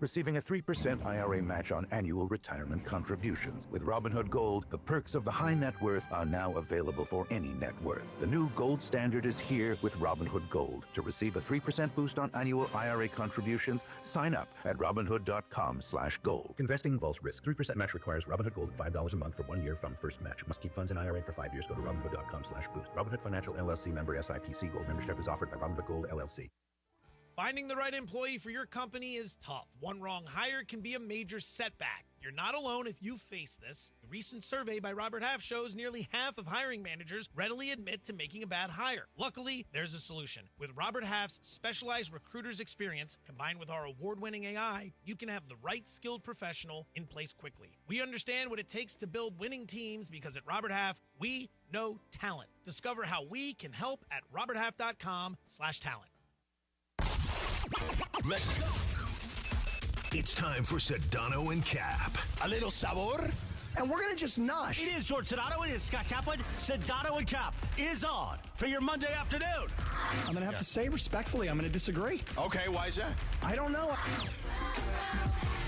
receiving a 3% IRA match on annual retirement contributions. With Robinhood Gold, the perks of the high net worth are now available for any net worth. The new gold standard is here with Robinhood Gold. To receive a 3% boost on annual IRA contributions, sign up at Robinhood.com/gold. Investing involves risk. 3% match requires Robinhood Gold at $5 a month for 1 year from first match. Must keep funds in IRA for 5 years. Go to Robinhood.com/boost. Robinhood Financial LLC member SIPC. Gold membership is offered by Robinhood Gold LLC. Finding the right employee for your company is tough. One wrong hire can be a major setback. You're not alone if you face this. A recent survey by Robert Half shows nearly half of hiring managers readily admit to making a bad hire. Luckily, there's a solution. With Robert Half's specialized recruiter's experience, combined with our award-winning AI, you can have the right skilled professional in place quickly. We understand what it takes to build winning teams because at Robert Half, we know talent. Discover how we can help at roberthalf.com/talent. Let's go. It's time for Sedano and Cap. A little sabor. And we're going to just nosh. It is George Sedano. It is Scott Kaplan. Sedano and Cap is on for your Monday afternoon. I'm going to have to say respectfully, I'm going to disagree. Okay, why is that? I don't know.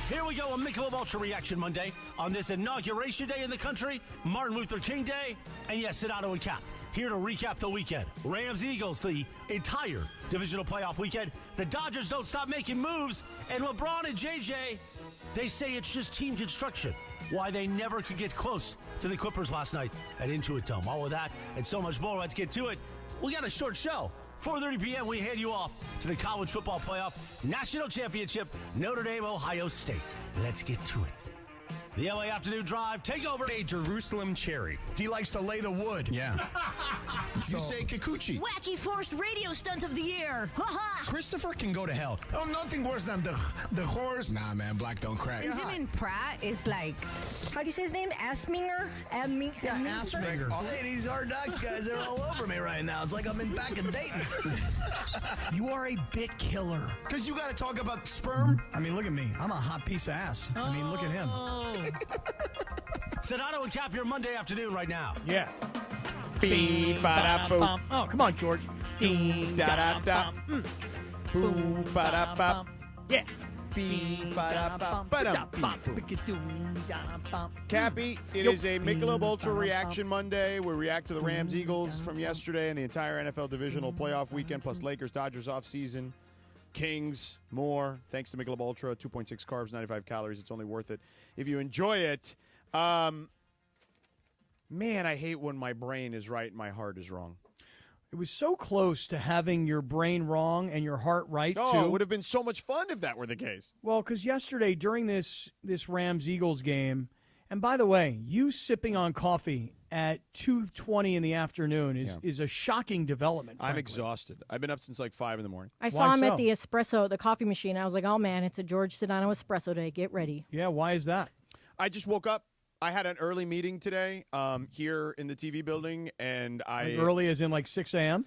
Here we go, a Michelob Ultra Reaction Monday on this inauguration day in the country, Martin Luther King Day, and yes, Sedano and Cap. Here to recap the weekend. Rams-Eagles, the entire divisional playoff weekend. The Dodgers don't stop making moves. And LeBron and JJ, they say it's just team construction. Why they never could get close to the Clippers last night at Intuit Dome. All of that and so much more. Let's get to it. We got a short show. 4:30 p.m., we hand you off to the college football playoff national championship, Notre Dame, Ohio State. Let's get to it. The LA Afternoon Drive, take over. Hey, Jerusalem Cherry. He likes to lay the wood. Yeah. You say Kikuchi. Wacky forced radio stunt of the year. Ha-ha! Christopher can go to hell. Oh, nothing worse than the horse. Nah, man, black don't crack. Benjamin Pratt is like, how do you say his name? Asminger? Assminger. Hey, these Hard Knocks guys are all over me right now. It's like I'm back in Dayton. You are a bit killer. Because you got to talk about sperm? I mean, look at me. I'm a hot piece of ass. I mean, look at him. Sedano and Cap, your Monday afternoon right now. Yeah. Bee-ba-da-boom. Oh, come on, George. Dee-da-da-da. Boom-ba-da-bop. Yeah. Cappy, it is a Michelob Ultra Reaction Monday. We react to the Rams-Eagles from yesterday and the entire NFL divisional playoff weekend, plus Lakers-Dodgers offseason. Kings, more. Thanks to Michelob Ultra, 2.6 carbs, 95 calories. It's only worth it if you enjoy it. Man, I hate when my brain is right and my heart is wrong. It was so close to having your brain wrong and your heart right, too. Oh, it would have been so much fun if that were the case. Well, because yesterday during this Rams-Eagles game, and by the way, you sipping on coffee at 2:20 in the afternoon is a shocking development, frankly. I'm exhausted. I've been up since like 5 in the morning. I saw him at the espresso, the coffee machine. I was like, oh, man, it's a George Sedano espresso day. Get ready. Yeah, why is that? I just woke up. I had an early meeting today here in the TV building, and Like early as in like 6 a.m.?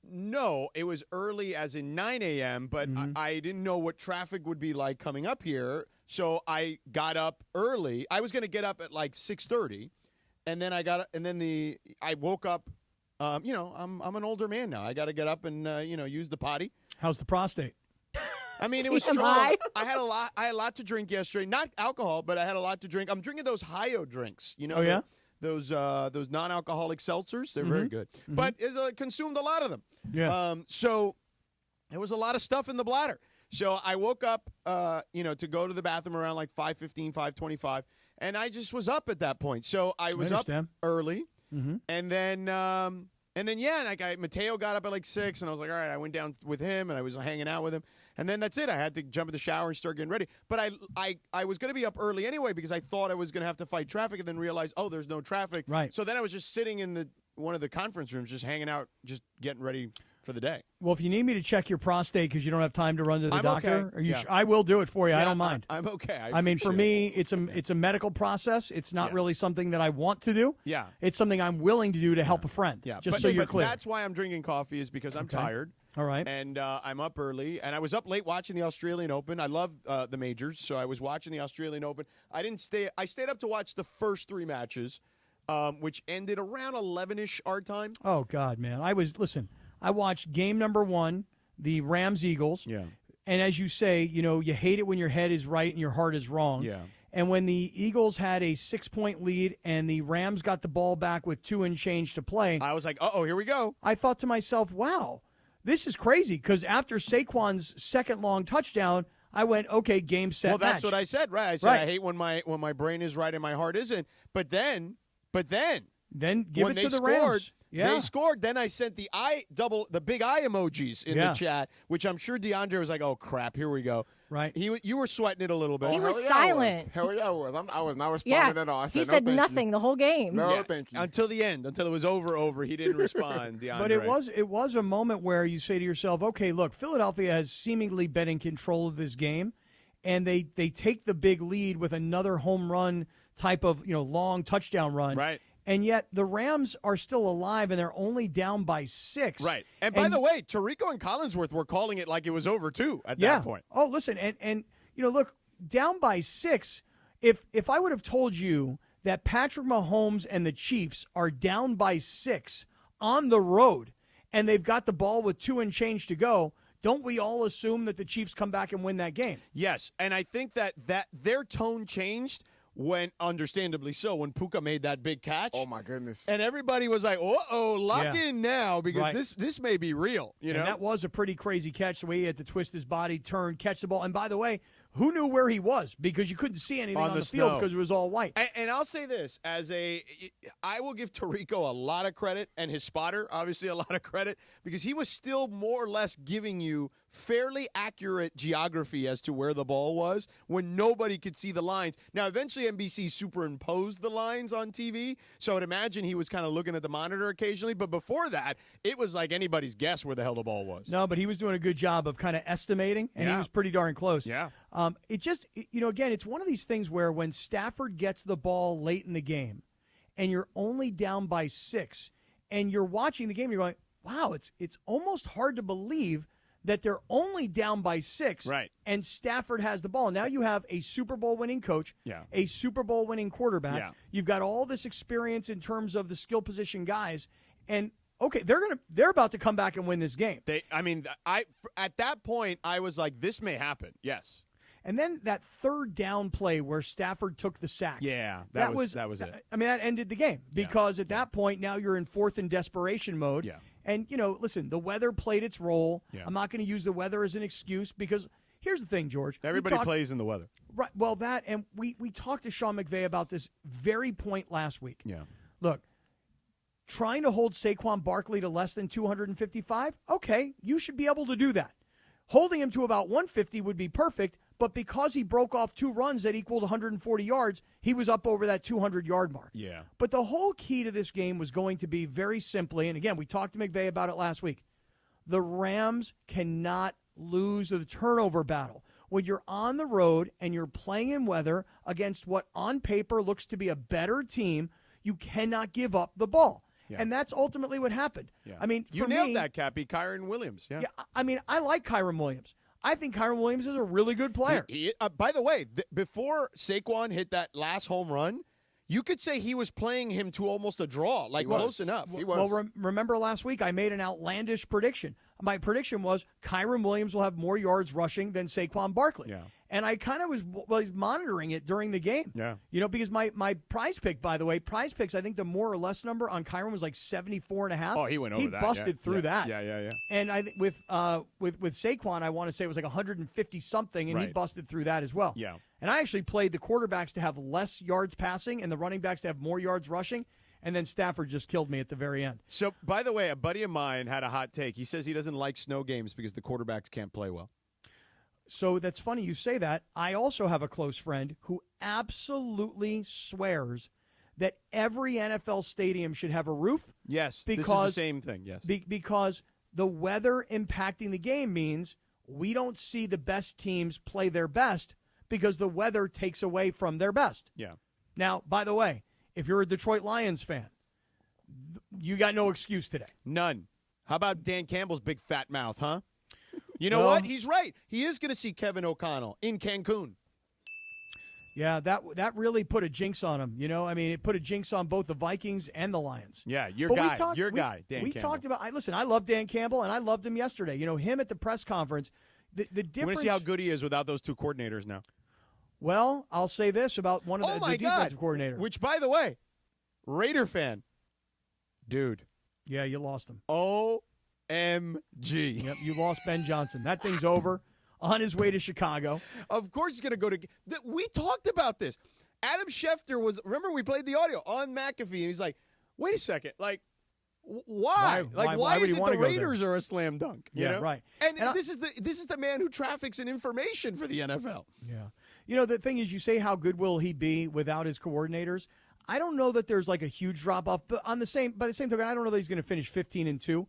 No, it was early as in 9 a.m., but I didn't know what traffic would be like coming up here, so I got up early. I was going to get up at like 6:30, and then I woke up. I'm an older man now. I got to get up and use the potty. How's the prostate? I mean, it was strong. I had a lot to drink yesterday. Not alcohol, but I had a lot to drink. I'm drinking those Hyo drinks. You know, oh, yeah? Those non-alcoholic seltzers. They're very good. Mm-hmm. But consumed a lot of them. Yeah. So there was a lot of stuff in the bladder. So I woke up, to go to the bathroom around like 5:15, 5:25, and I just was up at that point. So I was up early, and then Mateo got up at like 6, and I was like, all right. I went down with him, and I was hanging out with him, and then that's it. I had to jump in the shower and start getting ready. But I was going to be up early anyway because I thought I was going to have to fight traffic, and then realized, oh, there's no traffic. Right. So then I was just sitting in one of the conference rooms, just hanging out, just getting ready for the day. Well, if you need me to check your prostate because you don't have time to run to the doctor, okay. I will do it for you. I don't mind. I'm okay. I mean, for me, it's a medical process. It's not really something that I want to do. Yeah. It's something I'm willing to do to help a friend. Yeah. So you're clear. That's why I'm drinking coffee is because I'm tired. All right. And I'm up early. And I was up late watching the Australian Open. I love the majors, so I was watching the Australian Open. I stayed up to watch the first 3 matches, which ended around 11-ish our time. Oh, God, man. I watched game number 1, the Rams-Eagles. Yeah. And as you say, you hate it when your head is right and your heart is wrong. Yeah. And when the Eagles had a 6-point lead and the Rams got the ball back with 2 and change to play, I was like, here we go. I thought to myself, wow, this is crazy. Because after Saquon's second long touchdown, I went, okay, game, set, Well, that's match. what I said, right? I said I hate when my brain is right and my heart isn't. But then give when it to the scored, Rams. Yeah. They scored. Then I sent the big eye emojis in the chat, which I'm sure DeAndre was like, "Oh crap, here we go." Right. You were sweating it a little bit. He was silent. Hell yeah, I was. I was not responding at all. I said, he said no, thank nothing you. the whole game. No, thank you. Until the end, until it was over. He didn't respond, DeAndre. But it was a moment where you say to yourself, okay, look, Philadelphia has seemingly been in control of this game, and they take the big lead with another home run type of long touchdown run. Right. And yet the Rams are still alive, and they're only down by 6. Right. And by the way, Tirico and Collinsworth were calling it like it was over, too, at that point. Oh, listen, and look, down by 6, if I would have told you that Patrick Mahomes and the Chiefs are down by 6 on the road, and they've got the ball with 2 and change to go, don't we all assume that the Chiefs come back and win that game? Yes, and I think that their tone changed when, understandably so, when Puka made that big catch. Oh, my goodness. And everybody was like, lock in now because this may be real. You know? And that was a pretty crazy catch, the way he had to twist his body, turn, catch the ball. And by the way, who knew where he was? Because you couldn't see anything on the field because it was all white. And I'll say this, I will give Tirico a lot of credit, and his spotter, obviously, a lot of credit, because he was still more or less giving you fairly accurate geography as to where the ball was when nobody could see the lines. Now, eventually NBC superimposed the lines on TV, so I would imagine he was kind of looking at the monitor occasionally, but before that, it was like anybody's guess where the hell the ball was. No, but he was doing a good job of kind of estimating, and he was pretty darn close. Yeah. It just, again, it's one of these things where when Stafford gets the ball late in the game and you're only down by 6 and you're watching the game, you're going, wow, it's almost hard to believe that they're only down by 6 and Stafford has the ball. Now you have a Super Bowl winning coach, a Super Bowl winning quarterback. Yeah. You've got all this experience in terms of the skill position guys, and okay, they're about to come back and win this game. At that point, I was like, this may happen. Yes. And then that third down play where Stafford took the sack. Yeah, that was it. I mean, that ended the game because at that point, now you're in fourth and desperation mode. Yeah. And, listen, the weather played its role. Yeah. I'm not going to use the weather as an excuse because here's the thing, George. Everybody plays in the weather. Right. Well, and we talked to Sean McVay about this very point last week. Yeah. Look, trying to hold Saquon Barkley to less than 255, okay, you should be able to do that. Holding him to about 150 would be perfect, but because he broke off 2 runs that equaled 140 yards, he was up over that 200-yard mark. Yeah. But the whole key to this game was going to be very simply, and again, we talked to McVay about it last week, the Rams cannot lose the turnover battle. When you're on the road and you're playing in weather against what on paper looks to be a better team, you cannot give up the ball. Yeah. And that's ultimately what happened. Yeah. I mean, you nailed that, Cappy. Kyron Williams. Yeah. I mean, I like Kyron Williams. I think Kyron Williams is a really good player. By the way, before Saquon hit that last home run, you could say he was playing him to almost a draw, like close enough. He was. Well, remember last week I made an outlandish prediction. My prediction was Kyron Williams will have more yards rushing than Saquon Barkley. Yeah. And I kind of was monitoring it during the game. Yeah. Because my prize pick, by the way, prize picks, I think the more or less number on Kyron was like 74.5. Oh, he went over that. He busted through that. Yeah. And I with Saquon, I want to say it was like 150 something, and he busted through that as well. Yeah. And I actually played the quarterbacks to have less yards passing and the running backs to have more yards rushing. And then Stafford just killed me at the very end. So, by the way, a buddy of mine had a hot take. He says he doesn't like snow games because the quarterbacks can't play well. So that's funny you say that. I also have a close friend who absolutely swears that every NFL stadium should have a roof. Yes, this is the same thing, yes. Because the weather impacting the game means we don't see the best teams play their best because the weather takes away from their best. Yeah. Now, by the way, if you're a Detroit Lions fan, you got no excuse today. None. How about Dan Campbell's big fat mouth, huh? You know what? He's right. He is going to see Kevin O'Connell in Cancun. Yeah, that really put a jinx on him. I mean, it put a jinx on both the Vikings and the Lions. Yeah, your guy, Dan Campbell. We talked about. Listen, I love Dan Campbell, and I loved him yesterday. Him at the press conference The We're going difference. to see how good he is without those two coordinators now. Well, I'll say this about one of Oh the my defensive God. coordinator. Which, by the way, Raider fan, dude. Yeah, you lost him. OMG. Yep, you lost Ben Johnson. That thing's over. On his way to Chicago. Of course he's going to go to – we talked about this. Adam Schefter was – remember we played the audio on McAfee, and he's like, wait a second. Like, why? Why would is he it wanna the go there? Raiders are a slam dunk? You know? Right. And this is the man who traffics in information for the NFL. Yeah. The thing is, you say how good will he be without his coordinators? I don't know that there's like a huge drop off, but by the same token, I don't know that he's going to finish 15-2,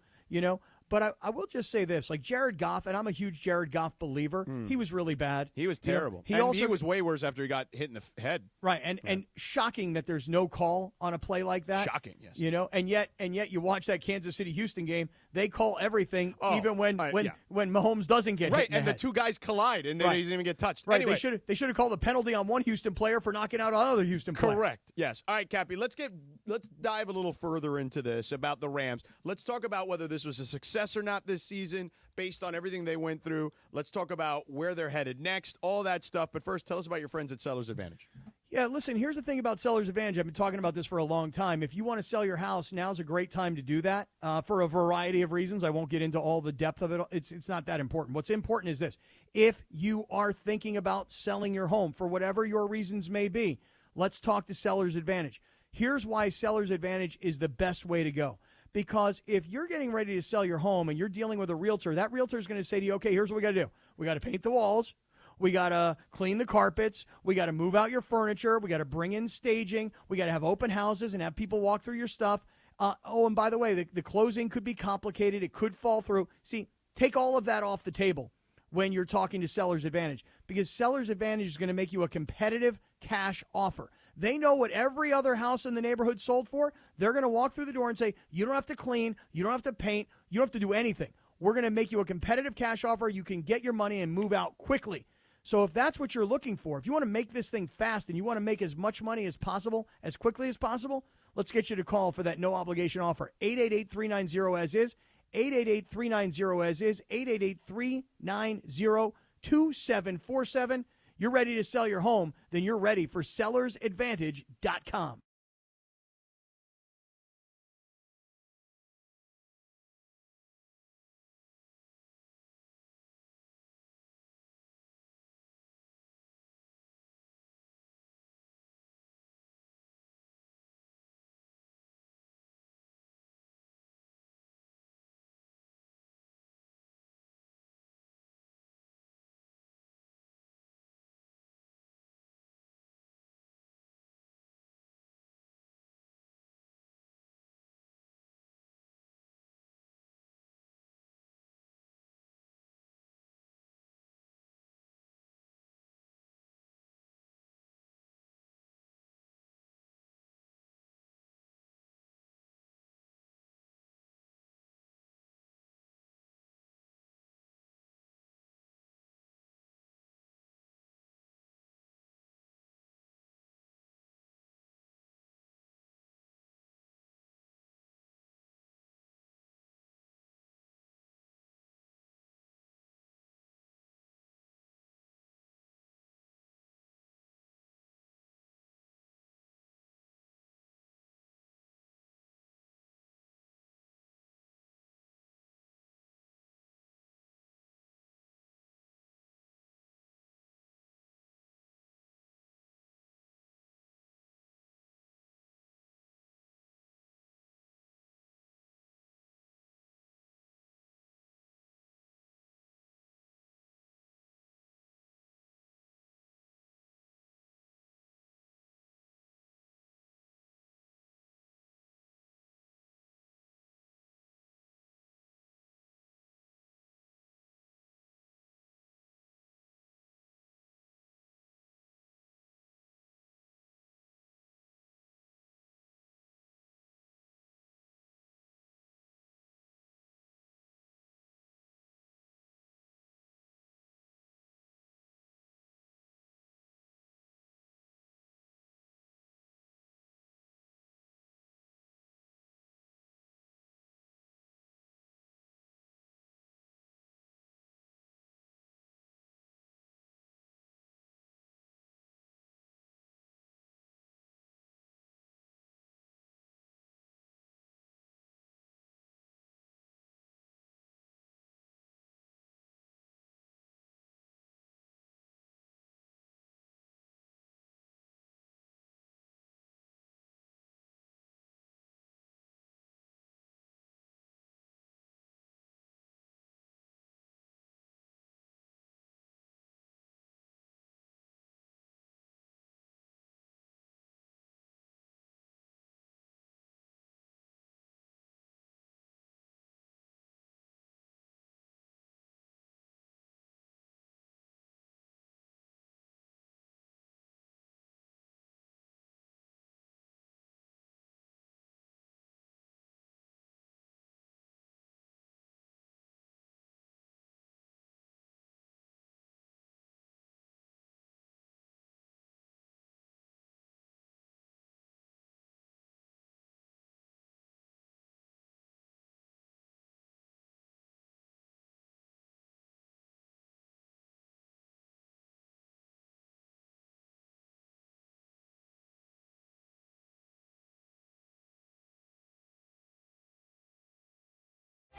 But I will just say this, like Jared Goff, and I'm a huge Jared Goff believer. He was really bad. He was terrible. He was way worse after he got hit in the head. Right, and shocking that there's no call on a play like that. Shocking, yes. And yet you watch that Kansas City Houston game, they call everything, even when Mahomes doesn't get hit in and the head. two guys collide, and he doesn't even get touched. Right, Anyway, they should have called a penalty on one Houston player for knocking out another Houston player. correct. Yes. All right, Cappy. Let's dive a little further into this about the Rams. Let's talk about whether this was a success or not this season, based on everything they went through. Let's talk about where they're headed next, all that stuff. But first, tell us about your friends at Sellers Advantage. Yeah, listen, here's the thing about Seller's Advantage. I've been talking about this for a long time. If you want to sell your house, now's a great time to do that for a variety of reasons. I won't get into all the depth of it. It's not that important. What's important is this. If you are thinking about selling your home for whatever your reasons may be, let's talk to Seller's Advantage. Here's why Seller's Advantage is the best way to go. Because if you're getting ready to sell your home and you're dealing with a realtor, that realtor is going to say to you, okay, here's what we got to do. We got to paint the walls. We got to clean the carpets. We got to move out your furniture. We got to bring in staging. We got to have open houses and have people walk through your stuff. And by the way, the closing could be complicated. It could fall through. See, take all of that off the table when you're talking to Seller's Advantage, because Seller's Advantage is going to make you a competitive cash offer. They know what every other house in the neighborhood sold for. They're going to walk through the door and say, you don't have to clean, you don't have to paint, you don't have to do anything. We're going to make you a competitive cash offer. You can get your money and move out quickly. So if that's what you're looking for, if you want to make this thing fast and you want to make as much money as possible, as quickly as possible, let's get you to call for that no-obligation offer. 888-390-AS-IS, 888-390-AS-IS, 888-390-2747. You're ready to sell your home, then you're ready for sellersadvantage.com.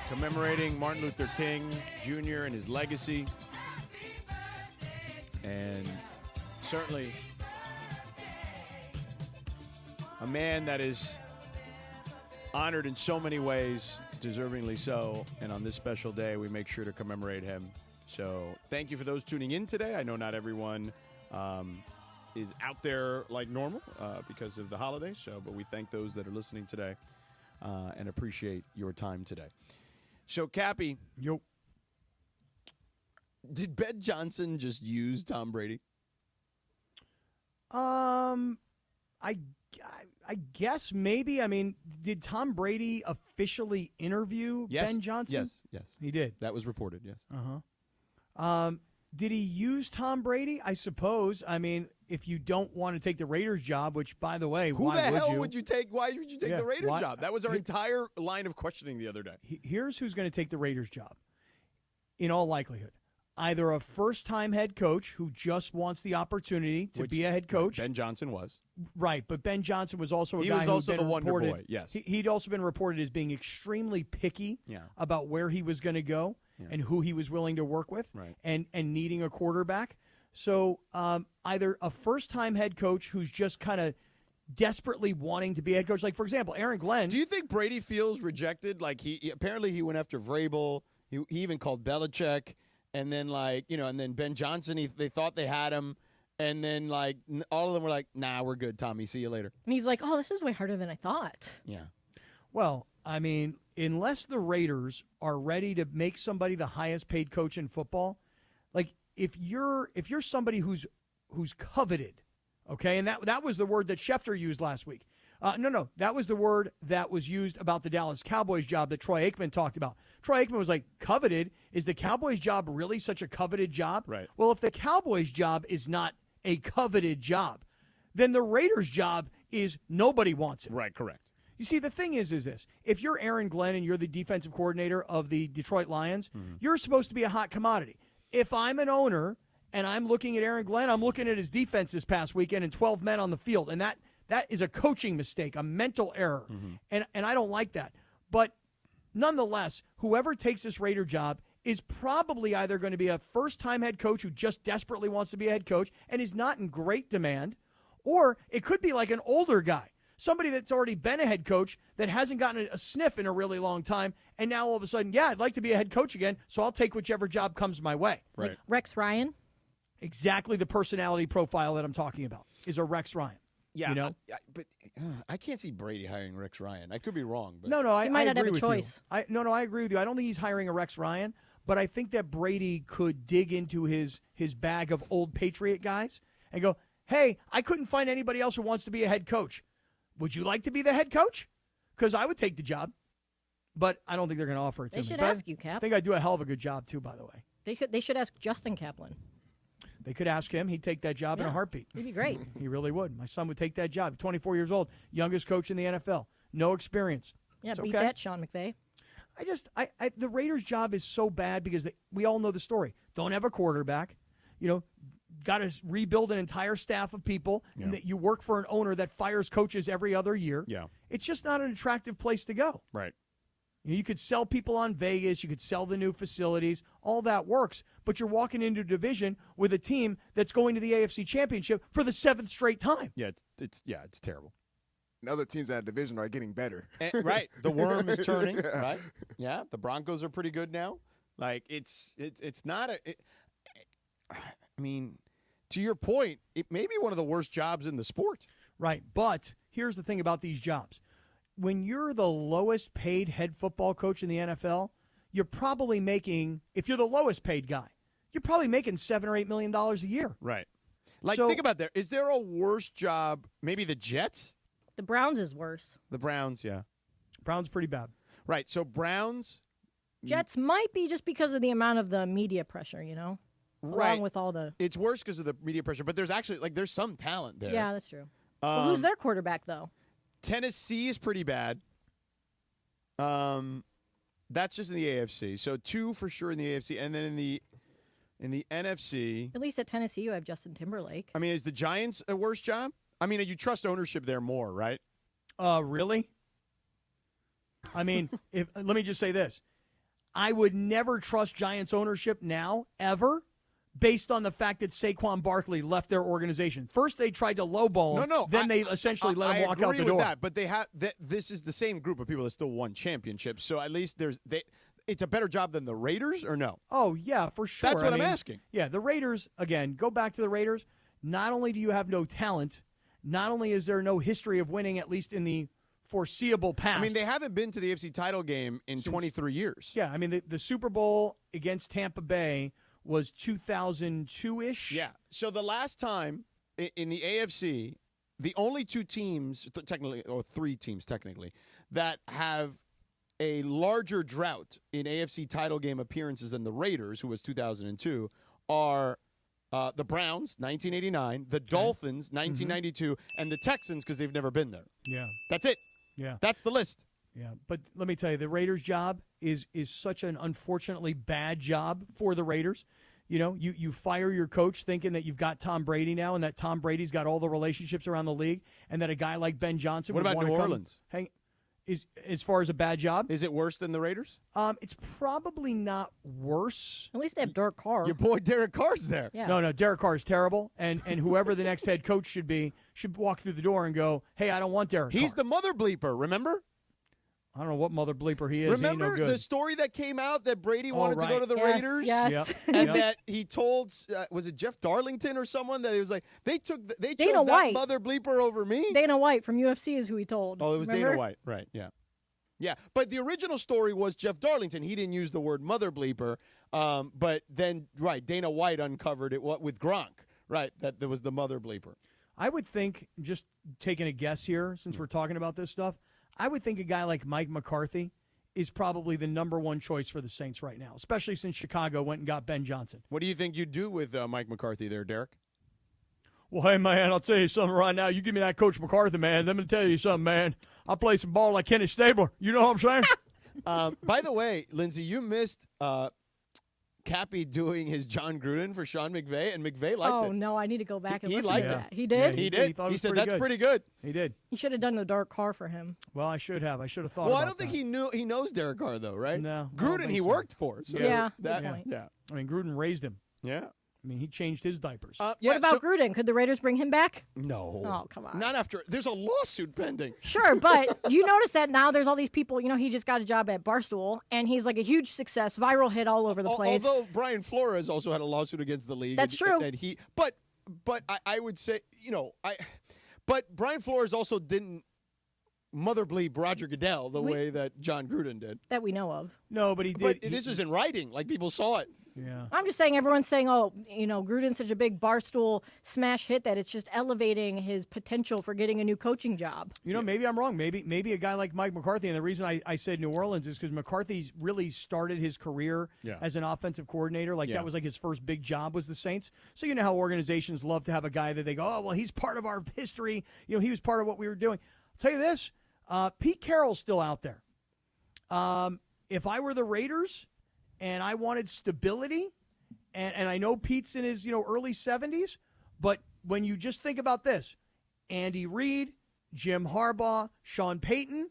commemorating Martin Luther King Jr. and his legacy. And certainly a man that is honored in so many ways, deservingly so. And on this special day, we make sure to commemorate him. So thank you for those tuning in today. I know not everyone is out there like normal because of the holidays, but we thank those that are listening today and appreciate your time today. So, Cappy. Yo. Did Ben Johnson just use Tom Brady? I guess maybe. I mean, did Tom Brady officially interview Ben Johnson? Yes. He did. That was reported, yes. Did he use Tom Brady? I suppose. I mean, if you don't want to take the Raiders job, which, by the way, why would you take the Raiders why? job? That was our entire line of questioning the other day. Here's who's going to take the Raiders job, in all likelihood. Either a first-time head coach who just wants the opportunity to be a head coach. Ben Johnson was. Right, but Ben Johnson was also He guy was who'd also been the wonder reported, boy, yes. He'd also been reported as being extremely picky about where he was going to go and who he was willing to work with and needing a quarterback. So either a first-time head coach who's just kind of desperately wanting to be a head coach. Like, for example, Aaron Glenn. Do you think Brady feels rejected? Like, he apparently he went after Vrabel. He even called Belichick. And then, and then Ben Johnson, they thought they had him. And then, all of them were like, nah, we're good, Tommy. See you later. And he's like, oh, this is way harder than I thought. Yeah. Well, I mean, unless the Raiders are ready to make somebody the highest paid coach in football, like if you're somebody who's coveted, okay, and that was the word that Schefter used last week. No, that was the word that was used about the Dallas Cowboys job that Troy Aikman talked about. Troy Aikman was like, coveted? Is the Cowboys job really such a coveted job? Right. Well, if the Cowboys job is not a coveted job, then the Raiders job is nobody wants it. Right, correct. You see, the thing is this. If you're Aaron Glenn and you're the defensive coordinator of the Detroit Lions, you're supposed to be a hot commodity. If I'm an owner and I'm looking at Aaron Glenn, I'm looking at his defense this past weekend and 12 men on the field, and that is a coaching mistake, a mental error, and I don't like that. But nonetheless, whoever takes this Raider job is probably either going to be a first-time head coach who just desperately wants to be a head coach and is not in great demand, or it could be like an older guy, somebody that's already been a head coach that hasn't gotten a sniff in a really long time, and now all of a sudden, I'd like to be a head coach again, so I'll take whichever job comes my way. Right. Like Rex Ryan? Exactly the personality profile that I'm talking about is a Rex Ryan. Yeah, you know? but I can't see Brady hiring Rex Ryan. I could be wrong. But. No, He might I not have agree a with choice. you. I agree with you. I don't think he's hiring a Rex Ryan, but I think that Brady could dig into his bag of old Patriot guys and go, hey, I couldn't find anybody else who wants to be a head coach. Would you like to be the head coach? Because I would take the job, but I don't think they're going to offer it to They me. should But ask you, Cap. I think I do a hell of a good job, too, by the way. They should ask Justin Kaplan. They could ask him. He'd take that job in a heartbeat. He'd be great. He really would. My son would take that job. 24 years old, youngest coach in the NFL. No experience. Yeah, It's beat okay. that, Sean McVay. The Raiders' job is so bad because we all know the story. Don't have a quarterback. Got to rebuild an entire staff of people, and that you work for an owner that fires coaches every other year. Yeah. It's just not an attractive place to go. Right. You could sell people on Vegas. You could sell the new facilities. All that works. But you're walking into a division with a team that's going to the AFC Championship for the 7th straight time. Yeah, it's terrible. And other teams in that division are getting better. Right. The worm is turning, right? Yeah, the Broncos are pretty good now. Like, it's not I mean, to your point, it may be one of the worst jobs in the sport. Right. But here's the thing about these jobs. When you're the lowest paid head football coach in the NFL, you're probably making, if you're the lowest paid guy, you're probably making $7 or $8 million a year. Right. Like, So- think about that. Is there a worse job? Maybe the Jets? The Browns is worse. The Browns, yeah. Browns pretty bad. Right. So Browns. Jets might be just because of the amount of the media pressure, Right. along with all the. It's worse because of the media pressure, but there's actually, there's some talent there. Yeah, that's true. Well, who's their quarterback, though? Tennessee is pretty bad. That's just in the AFC. So 2 for sure in the AFC, and then in the NFC. At least at Tennessee, you have Justin Timberlake. I mean, is the Giants a worse job? I mean, you trust ownership there more, right? Really? I mean, let me just say this. I would never trust Giants ownership now, ever, based on the fact that Saquon Barkley left their organization. First, they tried to lowball him. Then they essentially let him walk out the door. I agree with that, but they have this is the same group of people that still won championships. So at least it's a better job than the Raiders, or no? Oh, yeah, for sure. That's what I'm asking. Yeah, the Raiders, again, go back to the Raiders. Not only do you have no talent, not only is there no history of winning, at least in the foreseeable past. I mean, they haven't been to the AFC title game in 23 years. Yeah, I mean, the Super Bowl against Tampa Bay was 2002-ish. Yeah. So the last time in the AFC, the only two teams, technically, or three teams technically, that have a larger drought in AFC title game appearances than the Raiders, who was 2002, are the Browns, 1989, the Dolphins, 1992, and the Texans, because they've never been there. Yeah. That's it. Yeah. That's the list. Yeah, but let me tell you, the Raiders' job is such an unfortunately bad job for the Raiders. You know, you fire your coach thinking that you've got Tom Brady now and that Tom Brady's got all the relationships around the league and that a guy like Ben Johnson What would about want New to Orleans? As far as a bad job? Is it worse than the Raiders? It's probably not worse. At least they have Derek Carr. Your boy Derek Carr's there. Yeah. No, Derek Carr is terrible, and whoever the next head coach should be should walk through the door and go, hey, I don't want Derek He's Carr. the mother bleeper, remember? I don't know what mother bleeper he is. Remember he ain't no good. the story that came out that Brady wanted to go right. to the Yes, Raiders? yes. Yep. And Yep. that he told, was it Jeff Darlington or someone, that he was like, they chose Dana that White. mother bleeper over me? Dana White from UFC is who he told. Oh, it was Remember? Dana White. Right, yeah. Yeah, but the original story was Jeff Darlington. He didn't use the word mother bleeper, but then, right, Dana White uncovered it with Gronk, right, that there was the mother bleeper. I would think, just taking a guess here, since we're talking about this stuff, I would think a guy like Mike McCarthy is probably the number one choice for the Saints right now, especially since Chicago went and got Ben Johnson. What do you think you'd do with Mike McCarthy there, Derek? Well, hey, man, I'll tell you something right now. You give me that Coach McCarthy, man, let me tell you something, man. I play some ball like Kenny Stabler. You know what I'm saying? By the way, Lindsay, you missed Cappy doing his John Gruden for Sean McVay, and McVay liked it. Oh, no, I need to go back and He listen liked to it. that. He did? Yeah, He did. He thought it He was said, pretty that's good." pretty good. He did. He should have done the Derek Carr for him. Well, I should have. I should have thought Well, about I don't think that. he knows Derek Carr, though, right? No, I don't Gruden think he so. worked for. So Yeah, that, good point. yeah. I mean, Gruden raised him. Yeah. I mean, he changed his diapers. Yeah, What about Gruden? Could the Raiders bring him back? No. Oh, come on. Not after. There's a lawsuit pending. Sure, but do you notice that now there's all these people, you know, he just got a job at Barstool, and he's like a huge success, viral hit all over the place. Although Brian Flores also had a lawsuit against the league. That's true. And he, but I would say, but Brian Flores also didn't mother bleep Roger Goodell the way that John Gruden did. That we know of. No, but he did. But this is in writing. Like, people saw it. Yeah. I'm just saying, everyone's saying, oh, you know, Gruden's such a big Barstool smash hit that it's just elevating his potential for getting a new coaching job. You know, maybe I'm wrong. Maybe a guy like Mike McCarthy, and the reason I said New Orleans is because McCarthy's really started his career as an offensive coordinator. Like, that was like his first big job was the Saints. So you know how organizations love to have a guy that they go, oh, well, he's part of our history. You know, he was part of what we were doing. I'll tell you this, Pete Carroll's still out there. If I were the Raiders and I wanted stability, and I know Pete's in his, early 70s, but when you just think about this, Andy Reid, Jim Harbaugh, Sean Payton,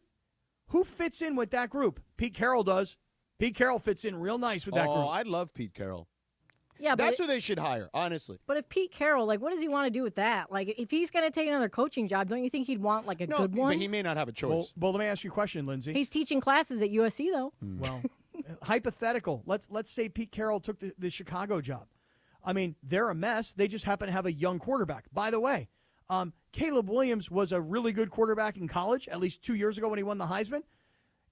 who fits in with that group? Pete Carroll does. Pete Carroll fits in real nice with that group. Oh, I love Pete Carroll. Yeah, That's who they should hire, honestly. But if Pete Carroll, like, what does he want to do with that? Like, if he's going to take another coaching job, don't you think he'd want, like, a good one? But he may not have a choice. Well, let me ask you a question, Lindsay. He's teaching classes at USC, though. Well, hypothetical. Let's say Pete Carroll took the Chicago job. I mean, they're a mess. They just happen to have a young quarterback. By the way, Caleb Williams was a really good quarterback in college, at least 2 years ago when he won the Heisman.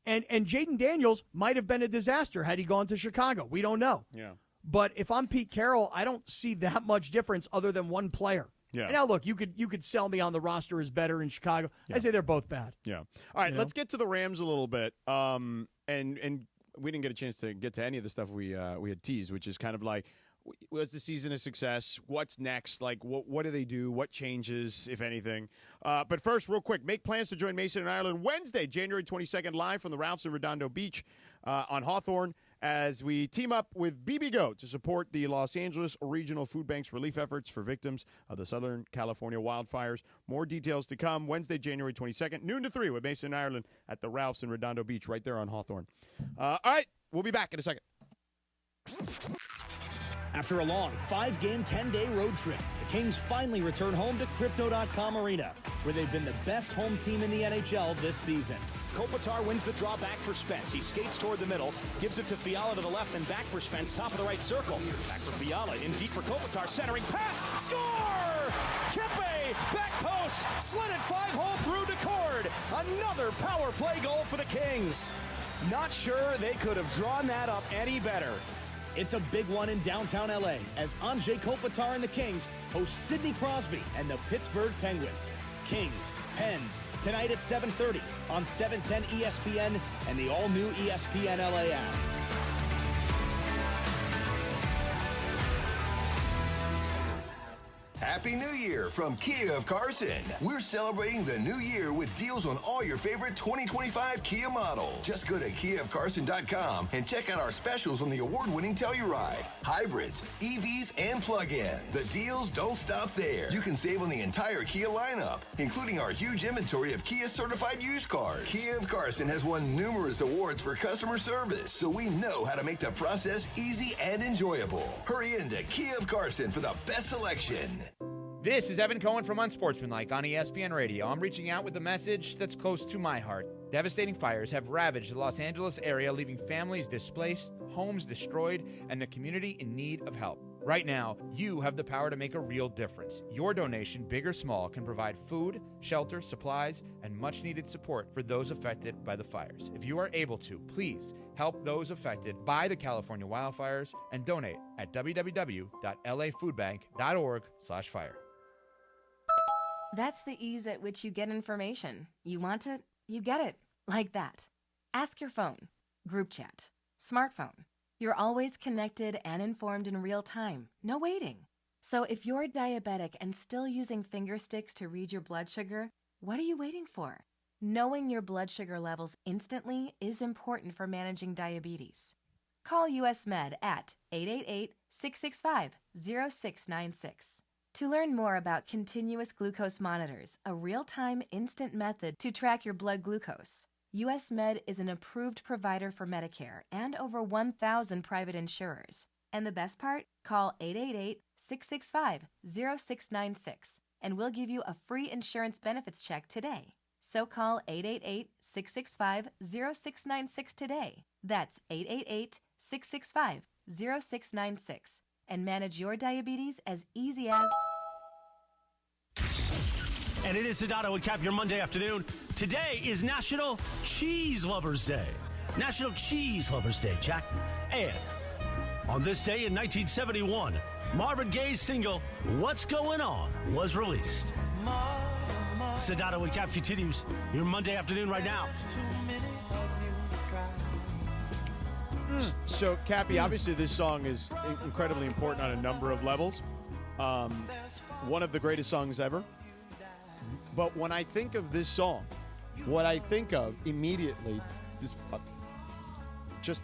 And Jaden Daniels might have been a disaster had he gone to Chicago. We don't know. Yeah. But if I'm Pete Carroll, I don't see that much difference other than one player. Yeah. And now, look, you could sell me on the roster is better in Chicago. I say they're both bad. Yeah. All right, let's get to the Rams a little bit. And we didn't get a chance to get to any of the stuff we had teased, which is kind of like, was the season a success? What's next? Like, what do they do? What changes, if anything? But first, real quick, make plans to join Mason and Ireland Wednesday, January 22nd, live from the Ralphs in Redondo Beach on Hawthorne, as we team up with BBGO to support the Los Angeles Regional Food Bank's relief efforts for victims of the Southern California wildfires. More details to come Wednesday, January 22nd, noon to 3 with Mason and Ireland at the Ralphs in Redondo Beach right there on Hawthorne. All right, We'll be back in a second. After a long 5-game, 10-day road trip, the Kings finally return home to Crypto.com Arena, where they've been the best home team in the NHL this season. Kopitar wins the draw back for Spence. He skates toward the middle, gives it to Fiala to the left, and back for Spence, top of the right circle. Back for Fiala, in deep for Kopitar, centering pass, score! Kepe, back post, slid it 5-hole through to Cord. Another power play goal for the Kings. Not sure they could have drawn that up any better. It's a big one in downtown LA as Anze Kopitar and the Kings host Sidney Crosby and the Pittsburgh Penguins. Kings, Pens, tonight at 7:30 on 710 ESPN and the all-new ESPN LA app. Happy New Year from Kia of Carson. We're celebrating the new year with deals on all your favorite 2025 Kia models. Just go to KiaofCarson.com and check out our specials on the award-winning Telluride, hybrids, EVs, and plug-ins. The deals don't stop there. You can save on the entire Kia lineup, including our huge inventory of Kia-certified used cars. Kia of Carson has won numerous awards for customer service, so we know how to make the process easy and enjoyable. Hurry into Kia of Carson for the best selection. This is Evan Cohen from Unsportsmanlike on ESPN Radio. I'm reaching out with a message that's close to my heart. Devastating fires have ravaged the Los Angeles area, leaving families displaced, homes destroyed, and the community in need of help. Right now, you have the power to make a real difference. Your donation, big or small, can provide food, shelter, supplies, and much-needed support for those affected by the fires. If you are able to, please help those affected by the California wildfires and donate at www.lafoodbank.org/fire. That's the ease at which you get information. You want it, you get it. Like that. Ask your phone. Group chat. Smartphone. You're always connected and informed in real time. No waiting. So if you're diabetic and still using finger sticks to read your blood sugar, what are you waiting for? Knowing your blood sugar levels instantly is important for managing diabetes. Call US Med at 888-665-0696. To learn more about continuous glucose monitors, a real-time instant method to track your blood glucose, US Med is an approved provider for Medicare and over 1,000 private insurers. And the best part? Call 888-665-0696 and we'll give you a free insurance benefits check today. So call 888-665-0696 today. That's 888-665-0696. And manage your diabetes as easy as... And it is Sedano and Kap, your Monday afternoon. Today is National Cheese Lovers Day. National Cheese Lovers Day, Jack. And on this day in 1971, Marvin Gaye's single, What's Going On, was released. Sedano and Kap continues your Monday afternoon right now. So, Cappy, obviously this song is incredibly important on a number of levels. One of the greatest songs ever. But when I think of this song, what I think of immediately, just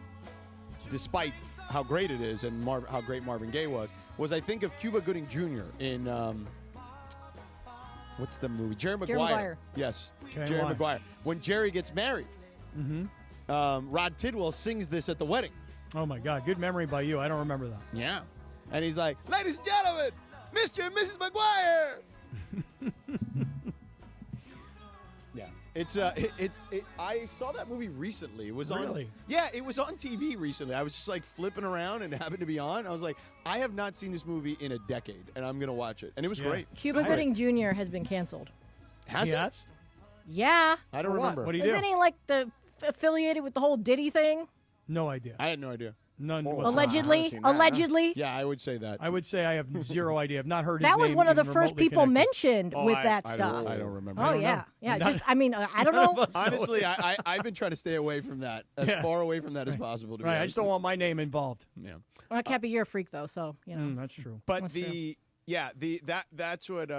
despite how great it is and how great Marvin Gaye was I think of Cuba Gooding Jr. in, what's the movie? Jerry Maguire. Yes, Jerry Maguire. When Jerry gets married. Mm-hmm. Rod Tidwell sings this at the wedding. Oh, my God. Good memory by you. I don't remember that. Yeah. And he's like, ladies and gentlemen, Mr. and Mrs. Maguire. Yeah. I saw that movie recently. It was really? on. Yeah, it was on TV recently. I was just like flipping around and happened to be on. I was like, I have not seen this movie in a decade, and I'm going to watch it. And it was great. Cuba Gooding Jr. has been canceled. Has it? Yeah. I don't remember. What do you do? Isn't he like affiliated with the whole Diddy thing? No idea. I had no idea. None. Allegedly? Allegedly? Yeah, I would say that. I would say I have zero idea. I've not heard his that name. was one of the even first remotely people connected. mentioned with that stuff. I don't remember. Oh, yeah. Yeah. Just, I mean, I don't know. Honestly, I've been trying to stay away from that, as far away from that as possible. To be honest. I just don't want my name involved. Yeah. Well, Cappy, you're a freak, though, so, you know. That's true. But that's what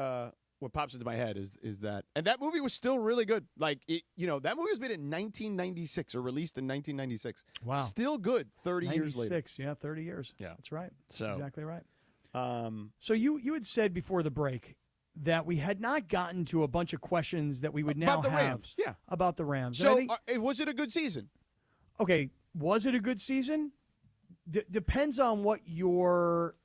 pops into my head is that, and that movie was still really good. Like, that movie was made in 1996 or released in 1996. Wow. Still good 30 years later. 96, yeah, 30 years. Yeah. That's right. So, that's exactly right. So you had said before the break that we had not gotten to a bunch of questions that we would now about the have Rams. Yeah. About the Rams. So was it a good season? Okay, was it a good season? Depends on what your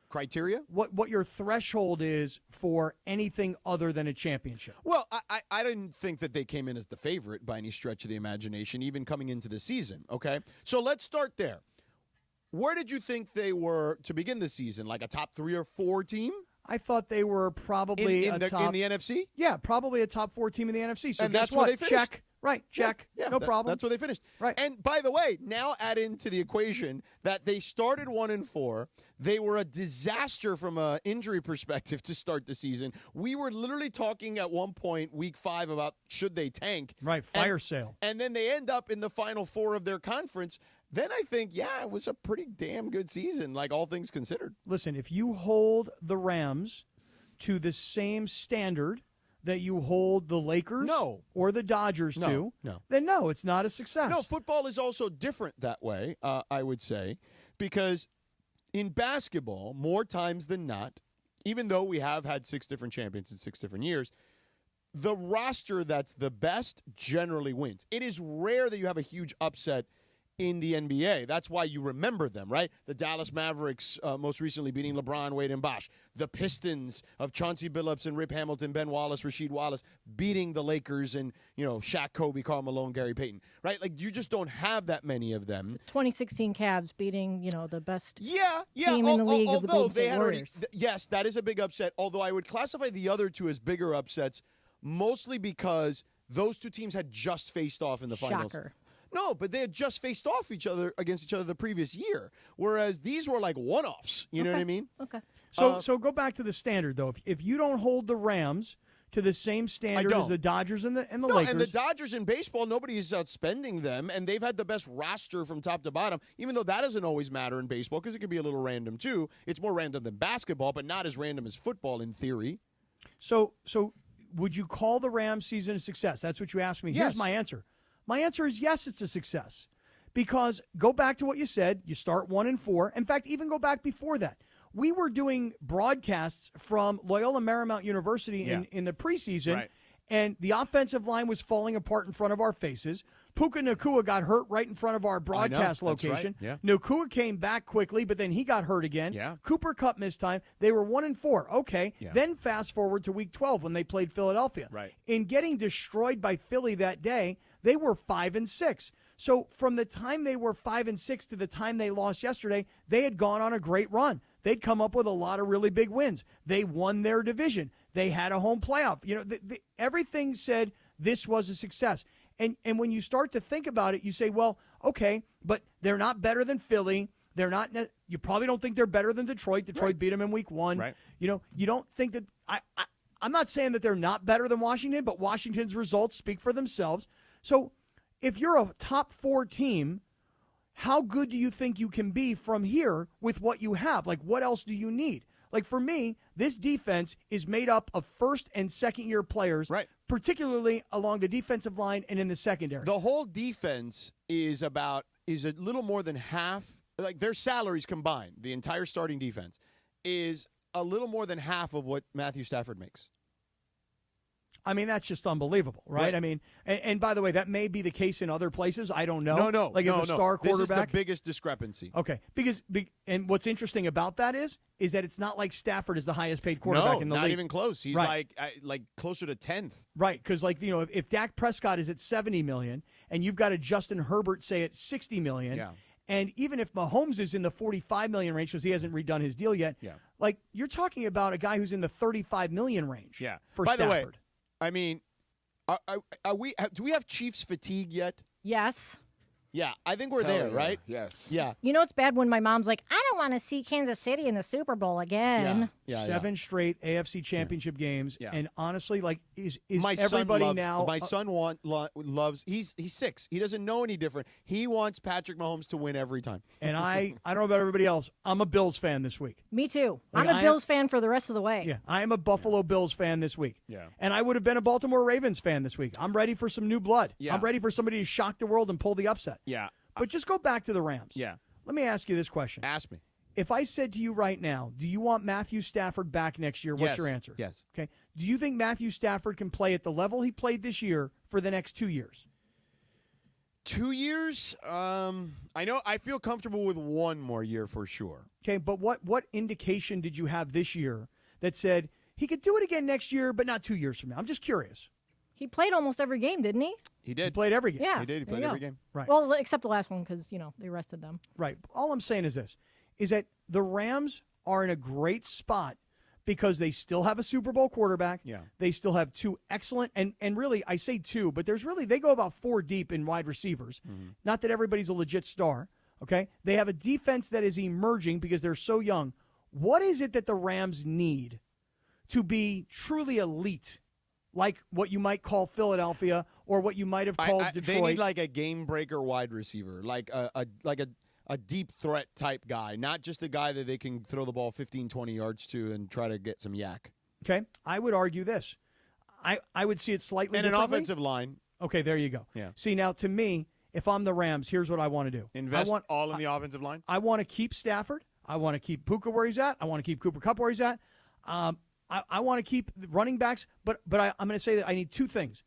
criteria, what your threshold is for anything other than a championship. Well, I didn't think that they came in as the favorite by any stretch of the imagination, even coming into the season. Okay, so let's start there. Where did you think they were to begin the season? Like a top 3 or 4 team? I thought they were probably in the NFC. Yeah, probably a top 4 team in the NFC. So and guess that's what? where they finished. Check. Right, check. Yeah, no problem. That's where they finished. Right. And by the way, now add into the equation that they started 1-4. They were a disaster from an injury perspective to start the season. We were literally talking at one point, week 5, about should they tank. Right, fire sale. And then they end up in the final 4 of their conference. Then I think, yeah, it was a pretty damn good season, like all things considered. Listen, if you hold the Rams to the same standard that you hold the Lakers or the Dodgers to, then no, it's not a success. No, football is also different that way, I would say, because in basketball, more times than not, even though we have had 6 different champions in 6 different years, the roster that's the best generally wins. It is rare that you have a huge upset in the NBA. That's why you remember them, right? The Dallas Mavericks most recently beating LeBron, Wade, and Bosh. The Pistons of Chauncey Billups and Rip Hamilton, Ben Wallace, Rasheed Wallace beating the Lakers and, Shaq, Kobe, Karl Malone, Gary Payton, right? Like, you just don't have that many of them. 2016 Cavs beating, the best team in the league of the Golden State had Warriors. Yes, that is a big upset, although I would classify the other 2 as bigger upsets, mostly because those 2 teams had just faced off in the finals. Shocker. No, but they had just faced off against each other the previous year, whereas these were like one-offs. You know what I mean? Okay. So go back to the standard, though. If you don't hold the Rams to the same standard as the Dodgers and the Lakers. And the Dodgers in baseball, nobody is outspending them, and they've had the best roster from top to bottom, even though that doesn't always matter in baseball because it can be a little random, too. It's more random than basketball, but not as random as football in theory. So would you call the Rams season a success? That's what you asked me. Yes. Here's my answer. My answer is yes, it's a success. Because go back to what you said. You start 1-4. In fact, even go back before that. We were doing broadcasts from Loyola Marymount University in the preseason, right. And the offensive line was falling apart in front of our faces. Puka Nacua got hurt right in front of our broadcast location. Right. Yeah. Nacua came back quickly, but then he got hurt again. Yeah. Cooper Kupp missed time. They were 1-4. Okay. Yeah. Then fast forward to week 12 when they played Philadelphia. Right. In getting destroyed by Philly that day, they were 5-6. So from the time they were 5-6 to the time they lost yesterday, they had gone on a great run. They'd come up with a lot of really big wins. They won their division. They had a home playoff. Everything said this was a success. And when you start to think about it, you say, well, okay, but they're not better than Philly. They're not. You probably don't think they're better than Detroit. Detroit beat them in week 1. Right. You don't think that. I'm not saying that they're not better than Washington, but Washington's results speak for themselves. So if you're a top 4 team, how good do you think you can be from here with what you have? Like, what else do you need? Like, for me, this defense is made up of first and second year players, right, particularly along the defensive line and in the secondary. The whole defense is a little more than half, like their salaries combined, the entire starting defense is a little more than half of what Matthew Stafford makes. I mean, that's just unbelievable, right? I mean, and by the way, that may be the case in other places. I don't know. No. Like if a star quarterback. This is the biggest discrepancy. Okay, and what's interesting about that is that it's not like Stafford is the highest paid quarterback in the league. Not even close. He's right. like closer to 10th. Right, because if Dak Prescott is at $70 million and you've got a Justin Herbert say at $60 million. Yeah. And even if Mahomes is in the $45 million range because he hasn't redone his deal yet, like you're talking about a guy who's in the $35 million range. Yeah. For By Stafford. the way, I mean, do we have Chiefs fatigue yet? Yes. Yeah, I think we're there, right? Yes. Yeah. It's bad when my mom's like, I don't want to see Kansas City in the Super Bowl again. Yeah. 7 straight AFC championship games. Yeah. And honestly, like, is my everybody son now. My son loves, he's 6. He doesn't know any different. He wants Patrick Mahomes to win every time. And I don't know about everybody else. I'm a Bills fan this week. Me too. Like, I'm a Bills fan for the rest of the way. Yeah, I am a Buffalo Bills fan this week. Yeah. And I would have been a Baltimore Ravens fan this week. I'm ready for some new blood. Yeah. I'm ready for somebody to shock the world and pull the upset. Yeah. But just go back to the Rams. Yeah. Let me ask you this question. Ask me. If I said to you right now, do you want Matthew Stafford back next year? What's Yes. your answer? Yes. Okay. Do you think Matthew Stafford can play at the level he played this year for the next 2 years? 2 years? I feel comfortable with 1 more year for sure. Okay, but what indication did you have this year that said he could do it again next year, but not 2 years from now? I'm just curious. He played almost every game, didn't he? He did. He played every game. Yeah, He did. He played every game. Right. Well, except the last one because, they rested them. Right. All I'm saying is this, is that the Rams are in a great spot because they still have a Super Bowl quarterback. Yeah. They still have 2 excellent, and really, I say 2, but they go about 4 deep in wide receivers. Mm-hmm. Not that everybody's a legit star, okay? They have a defense that is emerging because they're so young. What is it that the Rams need to be truly elite, like what you might call Philadelphia or what you might have called Detroit? They need like a game breaker wide receiver, like a deep threat type guy, not just a guy that they can throw the ball 15, 20 yards to and try to get some yak. Okay, I would argue this. I would see it slightly And an differently. offensive line. Okay, there you go. Yeah. See, now to me, if I'm the Rams, here's what I want to do. Invest all in the offensive line? I want to keep Stafford. I want to keep Puka where he's at. I want to keep Cooper Kupp where he's at. I want to keep the running backs, but I'm going to say that I need 2 things.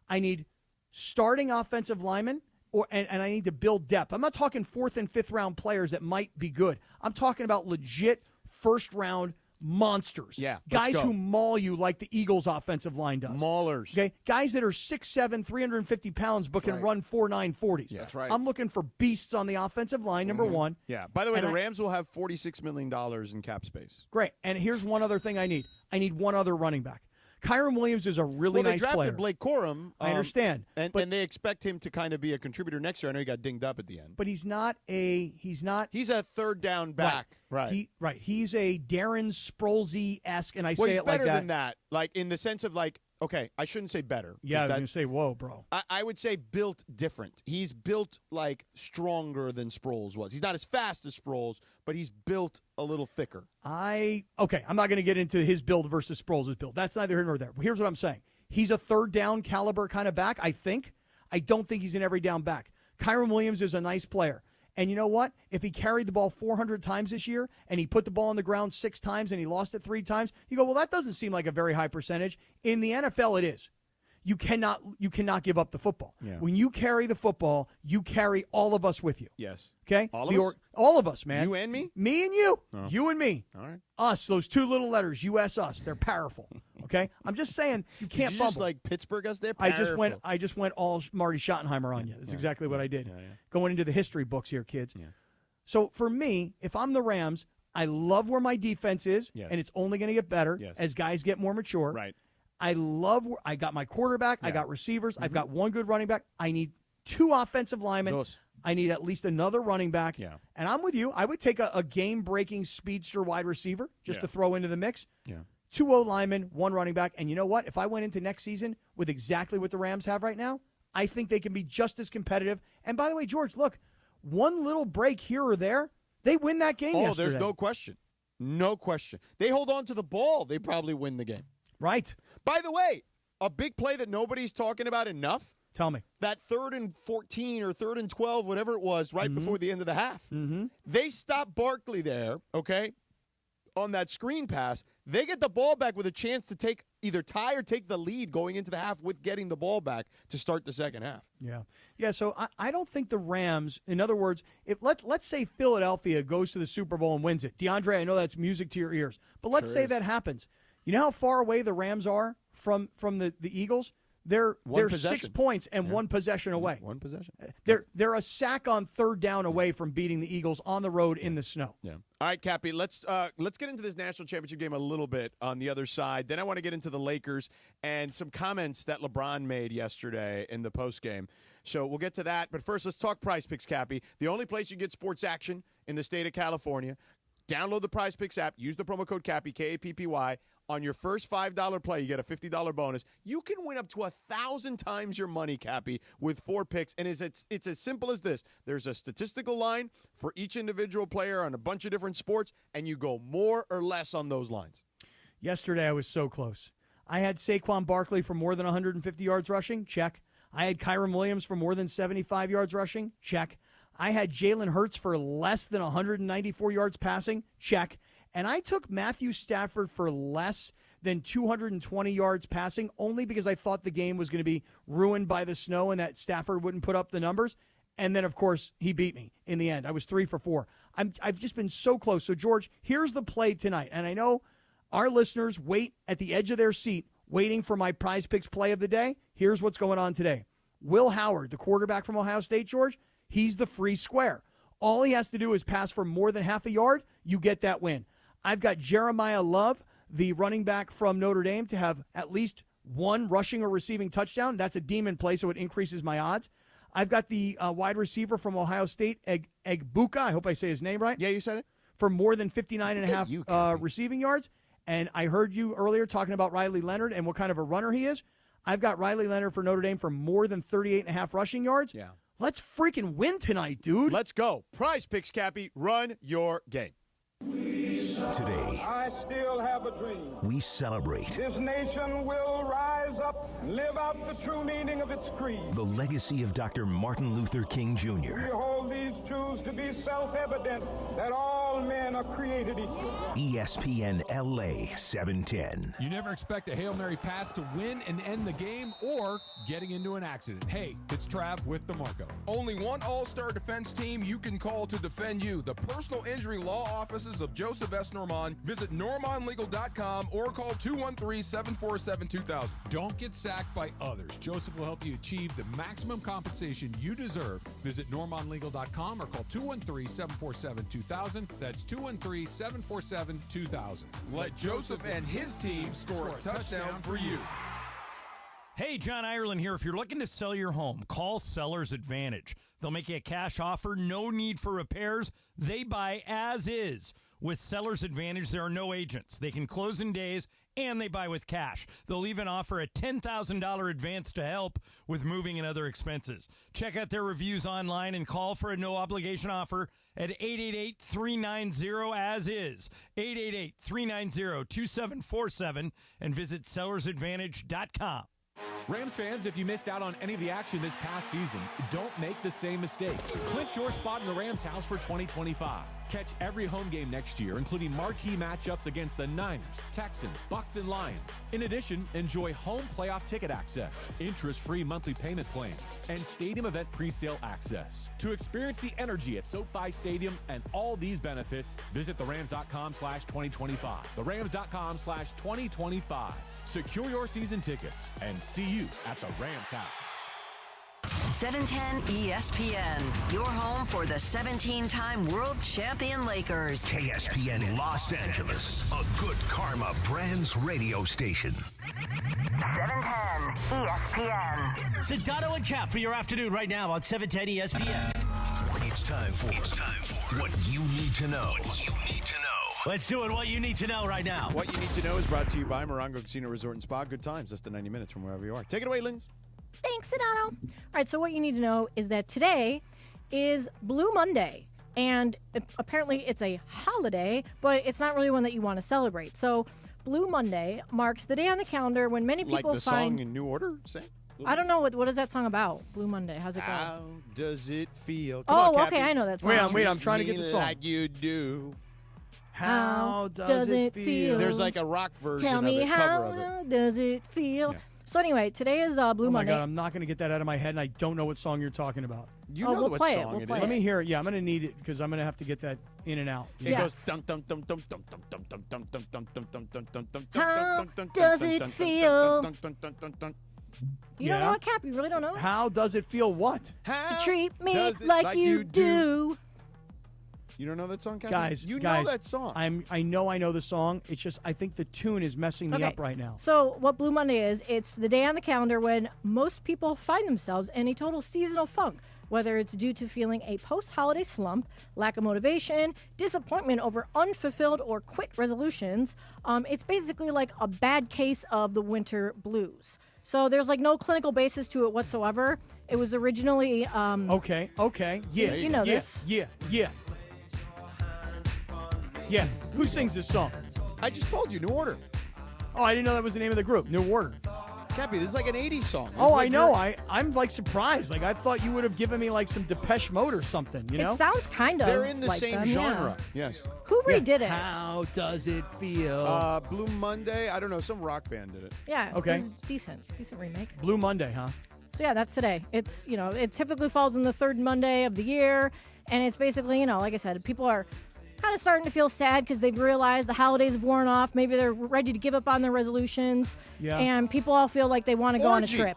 I need starting offensive linemen, and I need to build depth. I'm not talking 4th and 5th round players that might be good. I'm talking about legit first round monsters. Yeah, guys who maul you like the Eagles' offensive line does. Maulers. Okay, guys that are 6'7", 350 pounds, but can run 4.9 40s. Yeah. That's right. I'm looking for beasts on the offensive line. Number one. Yeah. By the way, And the Rams will have $46 million in cap space. Great. And here's one other thing I need. I need one other running back. Kyron Williams is a really nice player. They drafted Blake Corum. I understand. And they expect him to kind of be a contributor next year. I know he got dinged up at the end. But he's a third down back. Right. He's a Darren Sproles-esque, and I say it like that. He's better than that. Like, in the sense of, like, okay, I shouldn't say better. Yeah, I was going to say, whoa, bro. I would say built different. He's built, like, stronger than Sproles was. He's not as fast as Sproles, but he's built a little thicker. I'm not going to get into his build versus Sproles' build. That's neither here nor there. Here's what I'm saying. He's a third down caliber kind of back, I think. I don't think he's an every down back. Kyron Williams is a nice player. And you know what? If he carried the ball 400 times this year and he put the ball on the ground 6 times and he lost it 3 times, you go, well, that doesn't seem like a very high percentage. In the NFL, it is. You cannot give up the football. Yeah. When you carry the football, you carry all of us with you. Yes. Okay? All of us? All of us, man. You and me? Me and you. Oh. You and me. All right. Us, those 2 little letters, U.S. us. They're powerful. Okay? I'm just saying you can't Did you fumble. just like Pittsburgh us there? I just went all Marty Schottenheimer on you. That's exactly what I did. Yeah. Going into the history books here, kids. Yeah. So for me, if I'm the Rams, I love where my defense is, Yes. and it's only going to get better Yes. as guys get more mature. Right. I love where I got my quarterback. I got receivers. I've got 1 good running back. I need 2 offensive linemen. Dos. I need at least another running back. Yeah. And I'm with you. I would take a game-breaking speedster wide receiver just to throw into the mix. Yeah. 2 O-linemen, 1 running back. And you know what? If I went into next season with exactly what the Rams have right now, I think they can be just as competitive. And by the way, George, look, 1 little break here or there, they win that game yesterday. There's no question. No question. They hold on to the ball, they probably win the game. Right. By the way, a big play that nobody's talking about enough. Tell me. That 3rd and 14 or 3rd and 12, whatever it was, right before the end of the half. Mm-hmm. They stop Barkley there, okay, on that screen pass. They get the ball back with a chance to either tie or take the lead going into the half with getting the ball back to start the second half. Yeah. Yeah, so I don't think the Rams, in other words, if let's say Philadelphia goes to the Super Bowl and wins it. DeAndre, I know that's music to your ears, but let's say that happens. You know how far away the Rams are from the Eagles? They're 6 points and 1 possession away. 1 possession. They're a sack on 3rd down away from beating the Eagles on the road in the snow. Yeah. All right, Cappy, let's get into this national championship game a little bit on the other side. Then I want to get into the Lakers and some comments that LeBron made yesterday in the postgame. So we'll get to that. But first, let's talk Prize Picks, Cappy. The only place you get sports action in the state of California. Download the Prize Picks app. Use the promo code Cappy, K-A-P-P-Y. On your first $5 play, you get a $50 bonus. You can win up to 1,000 times your money, Cappy, with 4 picks. And it's as simple as this. There's a statistical line for each individual player on a bunch of different sports, and you go more or less on those lines. Yesterday, I was so close. I had Saquon Barkley for more than 150 yards rushing. Check. I had Kyron Williams for more than 75 yards rushing. Check. I had Jalen Hurts for less than 194 yards passing. Check. And I took Matthew Stafford for less than 220 yards passing, only because I thought the game was going to be ruined by the snow and that Stafford wouldn't put up the numbers. And then, of course, he beat me in the end. I was 3 for 4. I've just been so close. So, George, here's the play tonight. And I know our listeners wait at the edge of their seat waiting for my Prize Picks play of the day. Here's what's going on today. Will Howard, the quarterback from Ohio State, George, he's the free square. All he has to do is pass for more than half a yard. You get that win. I've got Jeremiah Love, the running back from Notre Dame, to have at least one rushing or receiving touchdown. That's a demon play, so it increases my odds. I've got the wide receiver from Ohio State, Egbuka. I hope I say his name right. Yeah, you said it. For more than 59.5 receiving yards. And I heard you earlier talking about Riley Leonard and what kind of a runner he is. I've got Riley Leonard for Notre Dame for more than 38.5 rushing yards. Yeah. Let's freaking win tonight, dude. Let's go. Prize Picks, Cappy. Run your game. Today, I still have a dream. we celebrate This nation will rise up and live out the true meaning of its creed. the legacy of Dr. Martin Luther King We Jr. hold these truths to be self-evident, that all men are created equal. ESPN LA 710. You never expect a Hail Mary pass to win and end the game or getting into an accident. Hey, it's Trav with DeMarco. Only one all-star defense team you can call to defend you. The personal injury law offices of Joseph S. Normand. Visit NormandLegal.com or call 213-747-2000. Don't get sacked by others. Joseph will help you achieve the maximum compensation you deserve. Visit NormandLegal.com or call 213-747-2000. That's 213-747-2000. Let Joseph and his team score a touchdown for you. Hey, John Ireland here. If you're looking to sell your home, call Seller's Advantage. They'll make you a cash offer, no need for repairs. They buy as is. With Seller's Advantage, there are no agents. They can close in days, and they buy with cash. They'll even offer a $10,000 advance to help with moving and other expenses. Check out their reviews online and call for a no-obligation offer at 888-390-AS-IS, 888-390-2747, and visit sellersadvantage.com. Rams fans, if you missed out on any of the action this past season, don't make the same mistake. Clinch your spot in the Rams house for 2025. Catch every home game next year, including marquee matchups against the Niners, Texans, Bucs, and Lions. In addition, enjoy home playoff ticket access, interest-free monthly payment plans, and stadium event presale access. To experience the energy at SoFi Stadium and all these benefits, visit therams.com/2025. therams.com/2025. Secure your season tickets and see you at the Rams house. 710 ESPN, your home for the 17-time world champion Lakers. KSPN Los Angeles, a Good Karma Brands radio station. 710 ESPN. Sedano and Kap for your afternoon right now on 710 ESPN. It's time for what you need to know. Let's do it. What you need to know right now. What you need to know is brought to you by Morongo Casino Resort and Spa. Good times, less than 90 minutes from wherever you are. Take it away, Linz. Thanks, Sedano. All right, so what you need to know is that today is Blue Monday, and apparently it's a holiday, but it's not really one that you want to celebrate. So Blue Monday marks the day on the calendar when many people like the song in New Order? Say? I don't know. What is that song about? Blue Monday. How's it go? How does it feel? Come on, okay, I know that song. Wait, I'm trying to get the song. Like you do. How does it feel? There's like a rock version Tell me of it, cover of it. how does it feel? Yeah. So anyway, today is Blue Oh my Monday. God, I'm not going to get that out of my head, and I don't know what song you're talking about. You know we'll what play it. song We'll it play is. Let me hear it. Yeah, I'm going to need it because I'm going to have to get that in and out. It goes dum dum dum dum dum dum dum dum dum dum dum dum dum dum dum dum. How does it feel? You don't Yeah. know what, Cap? You really don't know? How does it feel? What? You treat me does it like like you you do. You don't know that song, Captain? Guys, you guys, know that song. I know the song. It's just I think the tune is messing me Okay. up right now. So what Blue Monday is, it's the day on the calendar when most people find themselves in a total seasonal funk, whether it's due to feeling a post-holiday slump, lack of motivation, disappointment over unfulfilled or quit resolutions. It's basically like a bad case of the winter blues. So there's like no clinical basis to it whatsoever. It was originally... Okay. Yeah. you know this. Yeah. Yeah. Who sings this song? I just told you, New Order. Oh, I didn't know that was the name of the group. New Order. Cappy, this is like an 80s song. This Oh, is like I know. your- I'm like surprised. Like I thought you would have given me like some Depeche Mode or something. You know, It sounds kind of. They're in the like same them, genre. yeah. Yes. Who redid it? How does it feel? Blue Monday. I don't know. Some rock band did it. Yeah. Okay. It was decent remake. Blue Monday, huh? So yeah, that's today. It's it typically falls on the third Monday of the year, and it's basically like I said, people are kind of starting to feel sad because they've realized the holidays have worn off. Maybe they're ready to give up on their resolutions. Yeah. And people all feel like they want to go on a Orgy. trip.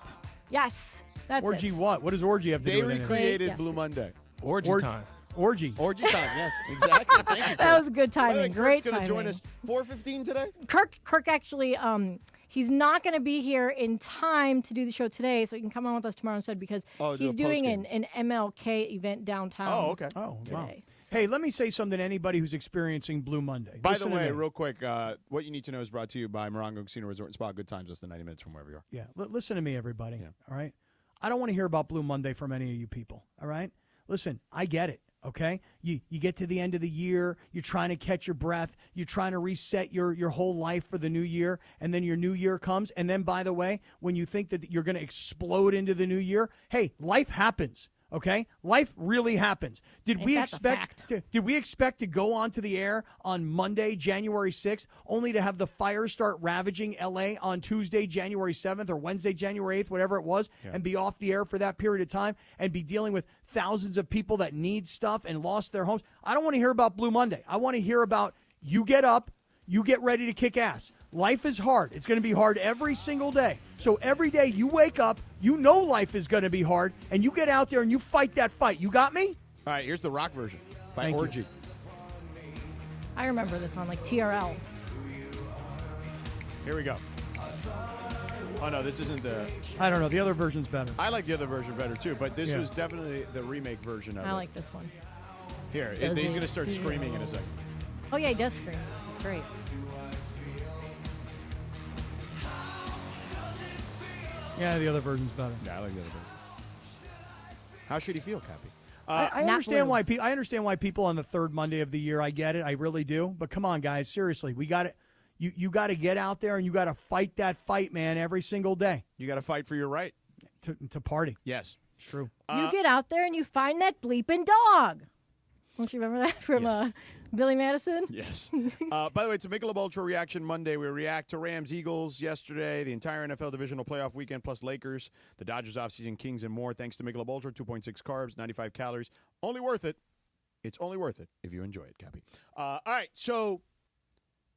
Yes, that's Orgy it. what? What does orgy have to They do with anything? recreated Yes. Blue Monday. Orgy time. Orgy. Orgy time. Yes, exactly. Thank you. That was good By the way, timing. Great Kirk's going timing. to join us 4:15 today. Kirk actually, he's not going to be here in time to do the show today, so he can come on with us tomorrow instead because Oh, do he's a doing post-game. an MLK event downtown. Oh, okay. Oh, wow. Today. Hey, let me say something to anybody who's experiencing Blue Monday. By Listen the to way, me. real quick, what you need to know is brought to you by Morongo Casino Resort and Spa. Good times, less than 90 minutes from wherever you are. Yeah, listen to me, everybody. All right, I don't want to hear about Blue Monday from any of you people. All right, listen, I get it. Okay, you get to the end of the year, you're trying to catch your breath, you're trying to reset your whole life for the new year, and then your new year comes, and then by the way, when you think that you're going to explode into the new year, hey, life happens. Okay, life really happens. Did we expect to go onto the air on Monday, January 6th, only to have the fires start ravaging LA on Tuesday, January 7th, or Wednesday, January 8th, whatever it was, and be off the air for that period of time and be dealing with thousands of people that need stuff and lost their homes? I don't want to hear about Blue Monday. I want to hear about you get up, you get ready to kick ass. Life is hard. It's going to be hard every single day. So every day you wake up, you know life is going to be hard, and you get out there and you fight that fight. You got me? All right, here's the rock version by Thank you. Orgy. I remember this on like TRL. Here we go. Oh, no, this isn't the... I don't know. The other version's better. I like the other version better, too, but this Yeah. was definitely the remake version of it. I like this one. Here, Does he's it going to start screaming in a second. Oh yeah, he does scream. It's great. Yeah, the other version's better. Yeah, I like the other version. How should he feel, Cappy? I understand why I understand why people on the third Monday of the year. I get it. I really do. But come on, guys. Seriously, we got to. You got to get out there and you got to fight that fight, man, every single day. You got to fight for your right to party. Yes, true. You get out there and you find that bleeping dog. Don't you remember that from Billy Madison? Yes. By the way, it's a Michelob Ultra Reaction Monday. We react to Rams Eagles yesterday, the entire NFL divisional playoff weekend, plus Lakers, the Dodgers offseason Kings, and more. Thanks to Michelob Ultra, 2.6 carbs, 95 calories. Only worth it. It's only worth it if you enjoy it, Cappy. All right, so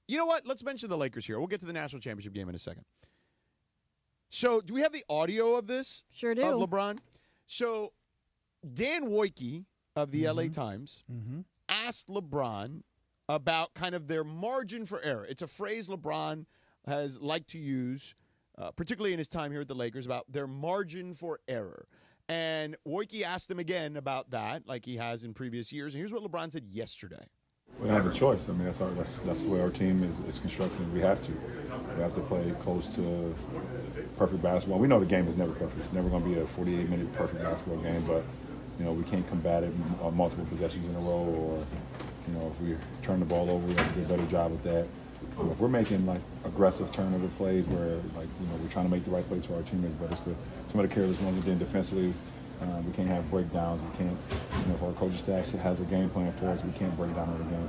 you know what? Let's mention the Lakers here. We'll get to the national championship game in a second. So do we have the audio of this? Sure do. Of LeBron? So Dan Wojcicki of the LA Times asked LeBron about kind of their margin for error. It's a phrase LeBron has liked to use, particularly in his time here at the Lakers, about their margin for error. And Wojcicki asked him again about that, like he has in previous years. And here's what LeBron said yesterday. We don't have a choice. I mean, that's the way our team is constructed. We have to. We have to play close to perfect basketball. We know the game is never perfect. It's never going to be a 48-minute perfect basketball game, but we can't combat it multiple possessions in a row, or if we turn the ball over, we have to do a better job with that. If we're making like aggressive turnover plays where we're trying to make the right play to our teammates, but it's some of the careless ones. Then defensively, we can't have breakdowns. We can't, if our coaching staff has a game plan for us, we can't break down the game.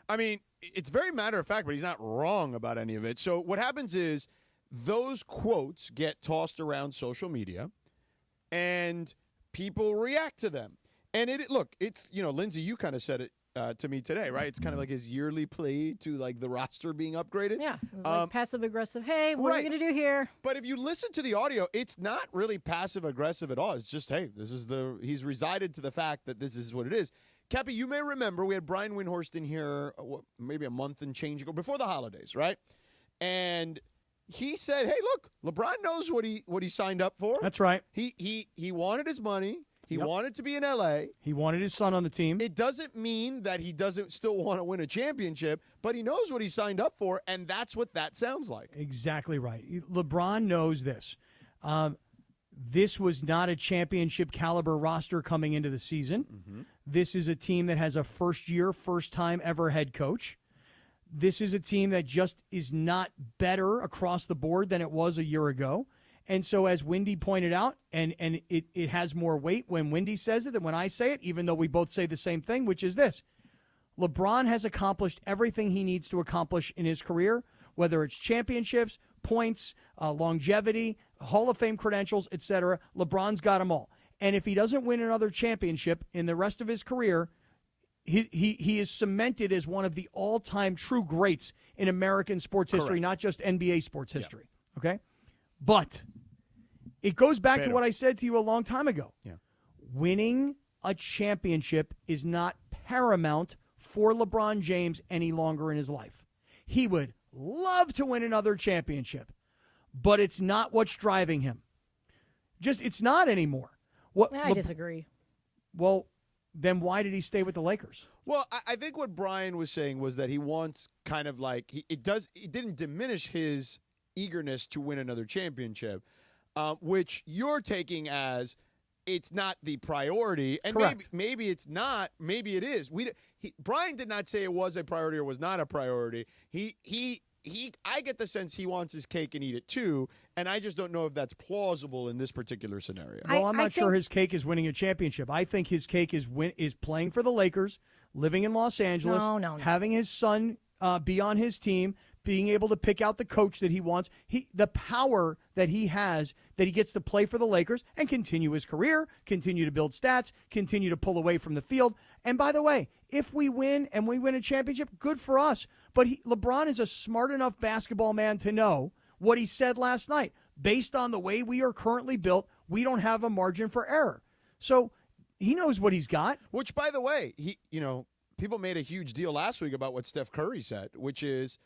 I mean, it's very matter of fact, but he's not wrong about any of it. So what happens is those quotes get tossed around social media, and people react to them. And it's Lindsay, you kind of said it to me today, right? It's kind of like his yearly plea to like the roster being upgraded. Yeah, it was like passive aggressive. Hey, what are we gonna do here? But if you listen to the audio, it's not really passive aggressive at all. It's just, hey, he's resided to the fact that this is what it is. Cappy, you may remember we had Brian Windhorst in here maybe a month and change ago, before the holidays, right? And he said, hey, look, LeBron knows what he signed up for. That's right. He wanted his money. He wanted to be in L.A. He wanted his son on the team. It doesn't mean that he doesn't still want to win a championship, but he knows what he signed up for, and that's what that sounds like. Exactly right. LeBron knows this. This was not a championship caliber roster coming into the season. This is a team that has a first-time ever head coach. This is a team that just is not better across the board than it was a year ago. And so as Wendy pointed out, and it has more weight when Wendy says it than when I say it, even though we both say the same thing, which is this. LeBron has accomplished everything he needs to accomplish in his career, whether it's championships, points, longevity, Hall of Fame credentials, etc. LeBron's got them all. And if he doesn't win another championship in the rest of his career, he is cemented as one of the all-time true greats in American sports history, not just NBA sports history. Okay? But it goes back to what I said to you a long time ago. Yeah. Winning a championship is not paramount for LeBron James any longer in his life. He would love to win another championship, but it's not what's driving him. It's not anymore. I disagree. Well, then why did he stay with the Lakers? Well, I think what Brian was saying was that he wants kind of like it didn't diminish his eagerness to win another championship, which you're taking as it's not the priority, and maybe it's not, maybe it is. Brian did not say it was a priority or was not a priority. I get the sense he wants his cake and eat it too, and I just don't know if that's plausible in this particular scenario. Well, I'm not sure his cake is winning a championship. I think his cake is playing for the Lakers, living in Los Angeles, having his son be on his team, being able to pick out the coach that he wants, the power that he has, that he gets to play for the Lakers and continue his career, continue to build stats, continue to pull away from the field. And by the way, if we win and we win a championship, good for us. But LeBron is a smart enough basketball man to know what he said last night. Based on the way we are currently built, we don't have a margin for error. So he knows what he's got. Which, by the way, people made a huge deal last week about what Steph Curry said, which is,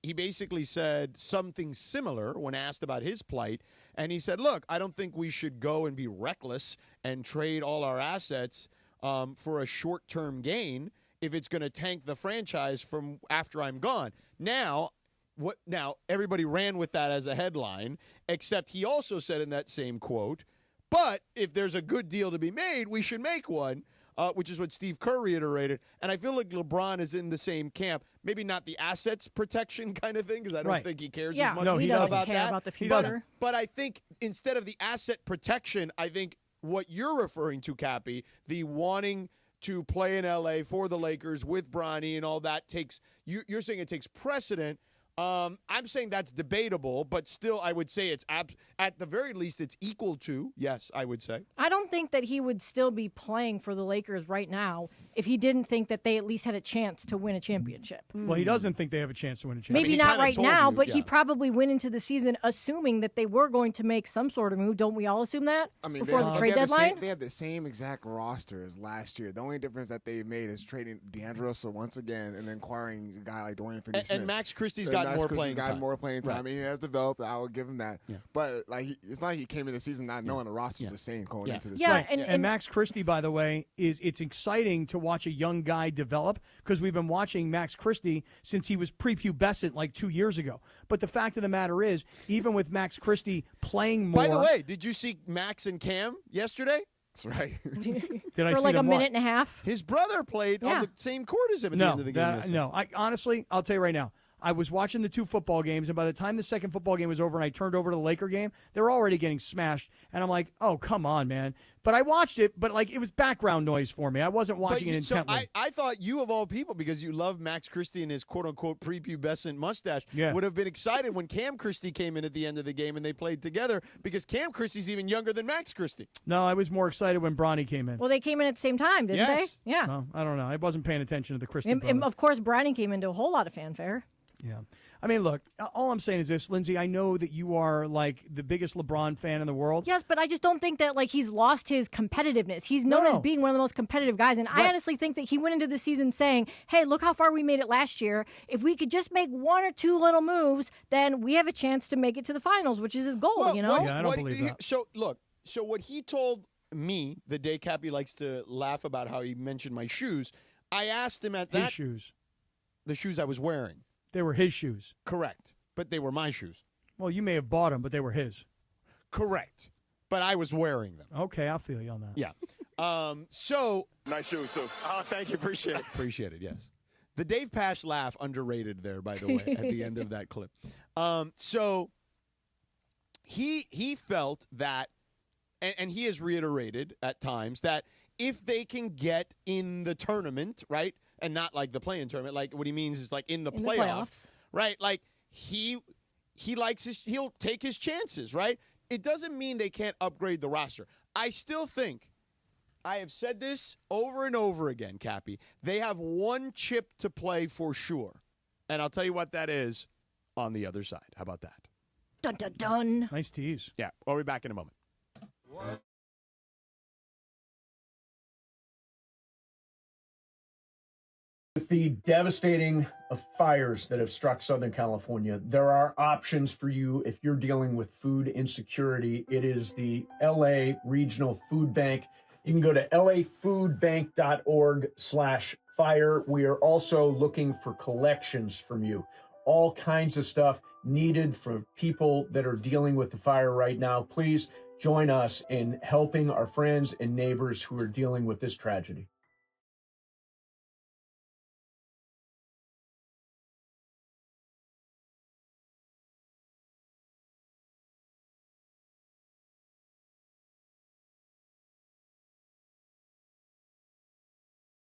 he basically said something similar when asked about his plight. And he said, look, I don't think we should go and be reckless and trade all our assets for a short-term gain if it's going to tank the franchise from after I'm gone. Now, everybody ran with that as a headline, except he also said in that same quote, but if there's a good deal to be made, we should make one. Which is what Steve Kerr reiterated. And I feel like LeBron is in the same camp. Maybe not the assets protection kind of thing, because I don't think he cares as much about that. About the future. But I think instead of the asset protection, I think what you're referring to, Cappy, the wanting to play in L.A. for the Lakers with Bronny and all that you're saying it takes precedent. I'm saying that's debatable, but still I would say it's at the very least it's equal to, yes, I would say. I don't think that he would still be playing for the Lakers right now if he didn't think that they at least had a chance to win a championship. Well, he doesn't think they have a chance to win a championship. Maybe not right now, but he probably went into the season assuming that they were going to make some sort of move. Don't we all assume that before the trade deadline? They have the same exact roster as last year. The only difference that they made is trading DeAndre Russell once again and then acquiring a guy like Dorian Finney-Smith. And Max Christie's got more playing time. More playing time. Right. I mean, he has developed. I will give him that. Yeah. But it's not like he came into the season not knowing the roster's the same going into the season. And Max Christie, by the way, it's exciting to watch a young guy develop because we've been watching Max Christie since he was prepubescent like 2 years ago. But the fact of the matter is, even with Max Christie playing more. By the way, did you see Max and Cam yesterday? That's right. Did I for see like them a minute and a half? His brother played on the same court as him at the end of the game. No, honestly, I'll tell you right now. I was watching the two football games, and by the time the second football game was over and I turned over to the Laker game, they were already getting smashed. And I'm like, oh, come on, man. But I watched it, but it was background noise for me. I wasn't watching it intently. So I thought you, of all people, because you love Max Christie and his quote-unquote prepubescent mustache, would have been excited when Cam Christie came in at the end of the game and they played together because Cam Christie's even younger than Max Christie. No, I was more excited when Bronny came in. Well, they came in at the same time, didn't they? Yeah. Well, I don't know. I wasn't paying attention to the Christie brothers. Of course, Bronny came into a whole lot of fanfare. Yeah. I mean, look, all I'm saying is this, Lindsay, I know that you are like the biggest LeBron fan in the world. Yes, but I just don't think that he's lost his competitiveness. He's known as being one of the most competitive guys, and I honestly think that he went into the season saying, hey, look how far we made it last year. If we could just make one or two little moves, then we have a chance to make it to the finals, which is his goal, Yeah, I don't believe that. So what he told me the day Cappy likes to laugh about how he mentioned my shoes, I asked him at his shoes. The shoes I was wearing. They were his shoes. Correct. But they were my shoes. Well, you may have bought them, but they were his. Correct. But I was wearing them. Okay, I'll feel you on that. Yeah. So. Nice shoes, too. Oh, thank you. Appreciate it. Appreciate it, yes. The Dave Pasch laugh, underrated there, by the way, at the end of that clip. So he felt that, and he has reiterated at times, that if they can get in the tournament, right, and not like the play-in tournament, like what he means is like in the playoffs, right, like he likes he'll take his chances, right? It doesn't mean they can't upgrade the roster. I still think, I have said this over and over again, Cappy, they have one chip to play for sure. And I'll tell you what that is on the other side. How about that? Dun, dun, dun. Nice tease. Yeah, we'll be back in a moment. With the devastating fires that have struck Southern California, there are options for you if you're dealing with food insecurity. It is the LA Regional Food Bank. You can go to lafoodbank.org/fire. We are also looking for collections from you. All kinds of stuff needed for people that are dealing with the fire right now. Please join us in helping our friends and neighbors who are dealing with this tragedy.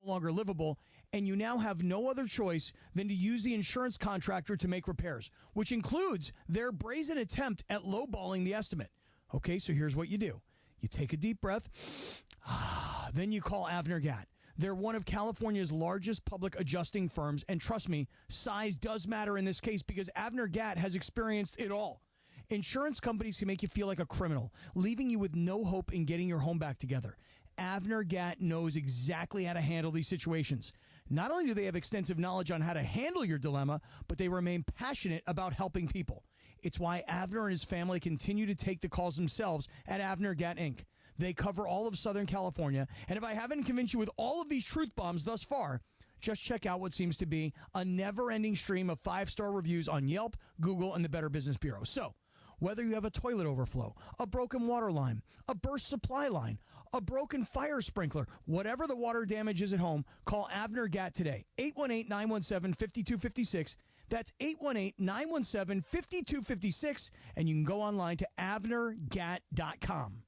Longer livable, and you now have no other choice than to use the insurance contractor to make repairs, which includes their brazen attempt at lowballing the estimate. Okay, so here's what you do. You take a deep breath, then you call Avner Gatt. They're one of California's largest public adjusting firms, and trust me, size does matter in this case because Avner Gatt has experienced it all. Insurance companies can make you feel like a criminal, leaving you with no hope in getting your home back together. Avner Gatt knows exactly how to handle these situations. Not only do they have extensive knowledge on how to handle your dilemma, but they remain passionate about helping people. It's why Avner and his family continue to take the calls themselves at Avner Gatt Inc. They cover all of Southern California, and if I haven't convinced you with all of these truth bombs thus far, just check out what seems to be a never-ending stream of 5-star reviews on Yelp, Google, and the Better Business Bureau. So, whether you have a toilet overflow, a broken water line, a burst supply line, a broken fire sprinkler, whatever the water damage is at home, call Avner Gatt today. 818-917-5256. That's 818-917-5256. And you can go online to avnergatt.com.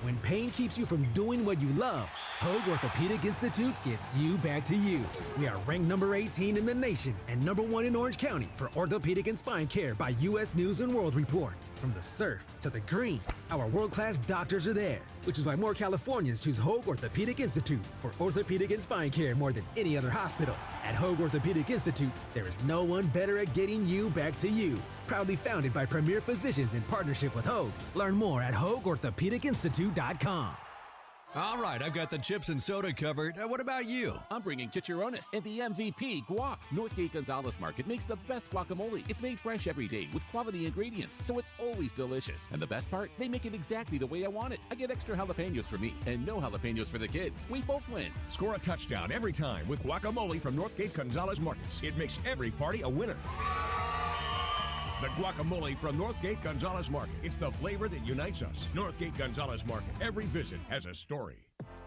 When pain keeps you from doing what you love, Hoag Orthopedic Institute gets you back to you. We are ranked number 18 in the nation and number 1 in Orange County for orthopedic and spine care by U.S. News & World Report. From the surf to the green, our world-class doctors are there, which is why more Californians choose Hoag Orthopedic Institute for orthopedic and spine care more than any other hospital. At Hoag Orthopedic Institute, there is no one better at getting you back to you. Proudly founded by premier physicians in partnership with Hoag. Learn more at HoagOrthopedicInstitute.com. All right, I've got the chips and soda covered. What about you? I'm bringing chicharrones and the MVP, guac. Northgate Gonzalez Market makes the best guacamole. It's made fresh every day with quality ingredients, so it's always delicious. And the best part, they make it exactly the way I want it. I get extra jalapenos for me and no jalapenos for the kids. We both win. Score a touchdown every time with guacamole from Northgate Gonzalez Markets. It makes every party a winner. The guacamole from Northgate Gonzalez Market. It's the flavor that unites us. Northgate Gonzalez Market. Every visit has a story.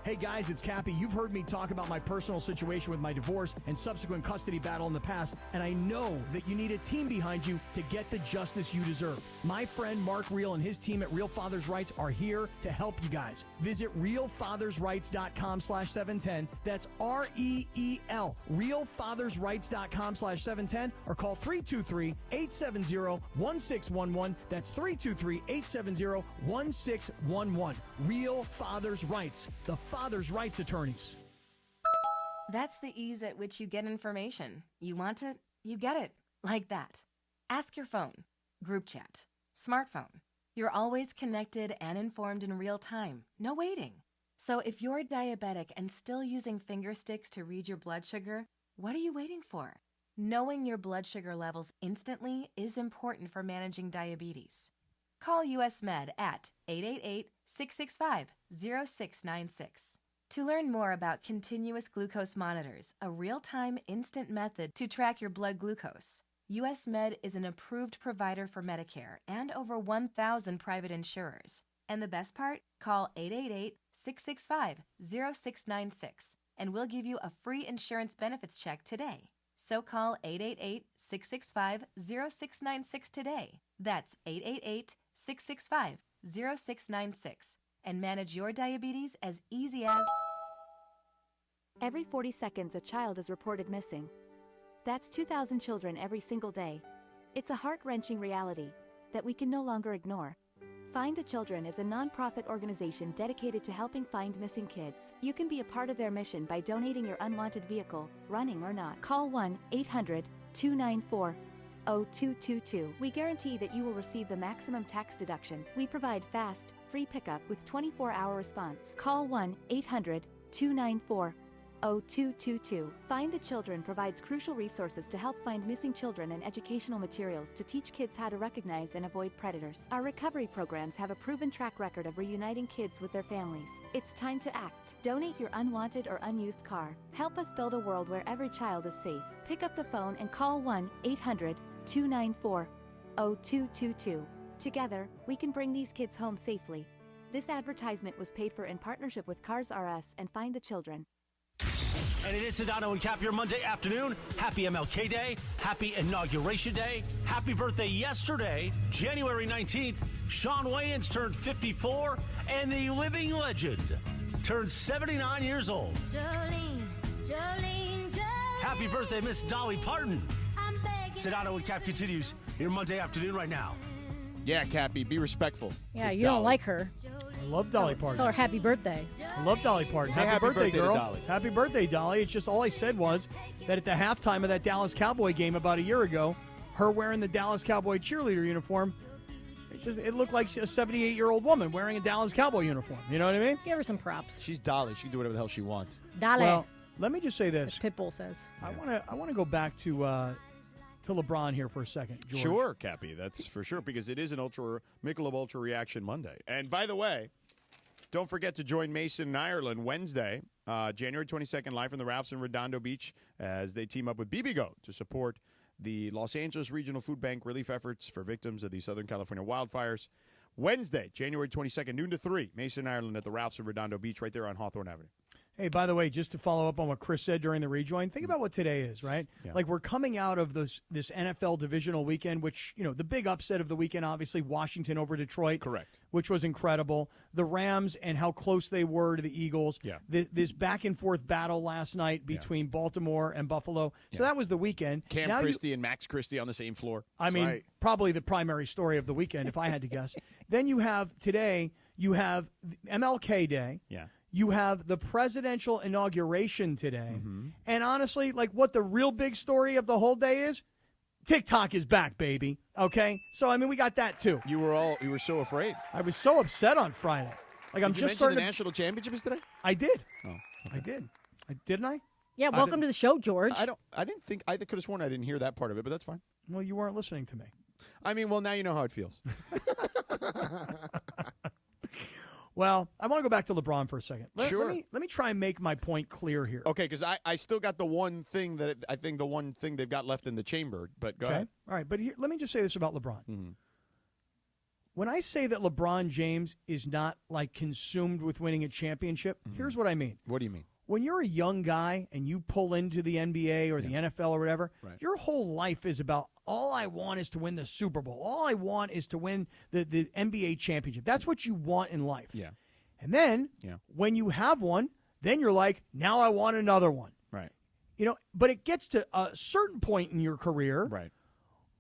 Hey guys, it's Cappy. You've heard me talk about my personal situation with my divorce and subsequent custody battle in the past, and I know that you need a team behind you to get the justice you deserve. My friend Mark Reel and his team at Real Fathers Rights are here to help you guys. Visit realfathersrights.com/710. That's REEL. realfathersrights.com/710 or call 323-870-1611. That's 323-870-1611. Real Fathers Rights. The Father's Rights Attorneys. That's the ease at which you get information. You want it, you get it. Like that. Ask your phone. Group chat. Smartphone. You're always connected and informed in real time. No waiting. So if you're diabetic and still using finger sticks to read your blood sugar, what are you waiting for? Knowing your blood sugar levels instantly is important for managing diabetes. Call US Med at 888-665-0696. To learn more about continuous glucose monitors, a real-time instant method to track your blood glucose, US Med is an approved provider for Medicare and over 1,000 private insurers. And the best part? Call 888-665-0696 and we'll give you a free insurance benefits check today. So call 888-665-0696 today. That's 888-665-0696. And manage your diabetes as easy as... Every 40 seconds, a child is reported missing. That's 2,000 children every single day. It's a heart-wrenching reality that we can no longer ignore. Find the Children is a non-profit organization dedicated to helping find missing kids. You can be a part of their mission by donating your unwanted vehicle, running or not. Call 1-800-294-0222. We guarantee that you will receive the maximum tax deduction. We provide fast, free pickup with 24-hour response. Call 1-800-294-0222. Find the Children provides crucial resources to help find missing children and educational materials to teach kids how to recognize and avoid predators. Our recovery programs have a proven track record of reuniting kids with their families. It's time to act. Donate your unwanted or unused car. Help us build a world where every child is safe. Pick up the phone and call 1-800-294-0222. Together, we can bring these kids home safely. This advertisement was paid for in partnership with Cars R Us and Find the Children. And it is Sedano and Kap your Monday afternoon. Happy MLK Day. Happy Inauguration Day. Happy birthday yesterday, January 19th. Shawn Wayans turned 54, and the living legend turned 79 years old. Jolene, Jolene, Jolene. Happy birthday, Miss Dolly Parton. Sedano and Kap continues your Monday afternoon right now. Yeah, Cappy, be respectful. Yeah, you don't like her. I love Dolly Parton. Tell her happy birthday. I love Dolly Parton. Say happy birthday to girl. Dolly. Happy birthday, Dolly. It's just all I said was that at the halftime of that Dallas Cowboy game about a year ago, her wearing the Dallas Cowboy cheerleader uniform, it looked like a 78-year-old woman wearing a Dallas Cowboy uniform. You know what I mean? Give her some props. She's Dolly. She can do whatever the hell she wants. Dolly. Well, let me just say this. As Pitbull says. I want to go back to LeBron here for a second, George. Sure, Cappy, that's for sure, because it is an Michelob Ultra Reaction Monday. And by the way, don't forget to join Mason in Ireland Wednesday, January 22nd, live from the Ralphs in Redondo Beach, as they team up with BBGO to support the Los Angeles Regional Food Bank relief efforts for victims of the Southern California wildfires. Wednesday, January 22nd, noon to 3, Mason, Ireland at the Ralphs in Redondo Beach, right there on Hawthorne Avenue. Hey, by the way, just to follow up on what Chris said during the rejoin, think about what today is, right? Yeah. Like, we're coming out of this NFL divisional weekend, which, the big upset of the weekend, obviously, Washington over Detroit. Correct. Which was incredible. The Rams and how close they were to the Eagles. Yeah. This back-and-forth battle last night between Baltimore and Buffalo. So that was the weekend. Cam Christie and Max Christie on the same floor. Probably the primary story of the weekend, if I had to guess. Then you have today, you have MLK Day. Yeah. You have the presidential inauguration today. Mm-hmm. And honestly, like, what the real big story of the whole day is, TikTok is back, baby. Okay? So, we got that, too. You were so afraid. I was so upset on Friday. Like, I'm Did you just mention starting the national championships today? I did. Oh, okay. I did. Didn't I? Yeah, welcome to the show, George. I could have sworn I didn't hear that part of it, but that's fine. Well, you weren't listening to me. Well, now you know how it feels. Well, I want to go back to LeBron for a second. Sure. Let me try and make my point clear here. Okay, because I still got the one thing they've got left in the chamber, but go ahead. All right, but let me just say this about LeBron. Mm-hmm. When I say that LeBron James is not, like, consumed with winning a championship, here's what I mean. What do you mean? When you're a young guy and you pull into the NBA or the NFL or whatever, your whole life is about, all I want is to win the Super Bowl. All I want is to win the NBA championship. That's what you want in life. Yeah. And then when you have one, then you're like, now I want another one. Right. But it gets to a certain point in your career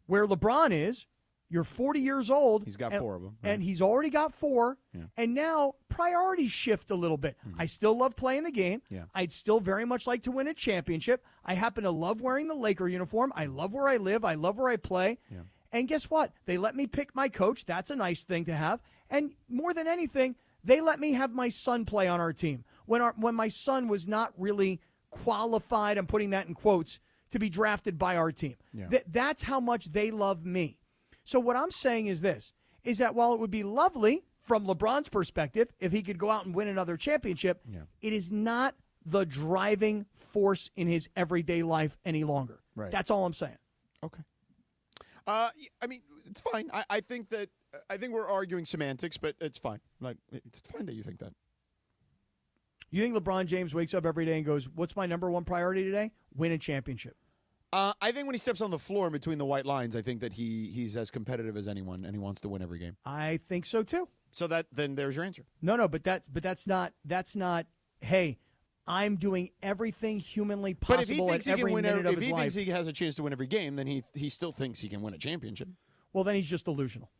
where LeBron is. You're 40 years old. He's got 4 of them. And he's already got 4. Yeah. And now priorities shift a little bit. I still love playing the game. Yeah. I'd still very much like to win a championship. I happen to love wearing the Laker uniform. I love where I live. I love where I play. Yeah. And guess what? They let me pick my coach. That's a nice thing to have. And more than anything, they let me have my son play on our team. When my son was not really qualified, I'm putting that in quotes, to be drafted by our team. Yeah. That's how much they love me. So what I'm saying is this, is that while it would be lovely from LeBron's perspective if he could go out and win another championship, it is not the driving force in his everyday life any longer. Right. That's all I'm saying. Okay. It's fine. I think we're arguing semantics, but it's fine. Like, it's fine that you think that. You think LeBron James wakes up every day and goes, what's my number one priority today? Win a championship. I think when he steps on the floor in between the white lines, I think that he's as competitive as anyone, and he wants to win every game. I think so too. So then there's your answer. No, but that's not. Hey, I'm doing everything humanly possible But if he thinks at he can every win, minute of if his he life. thinks he has a chance to win every game, then he still thinks he can win a championship. Well, then he's just delusional.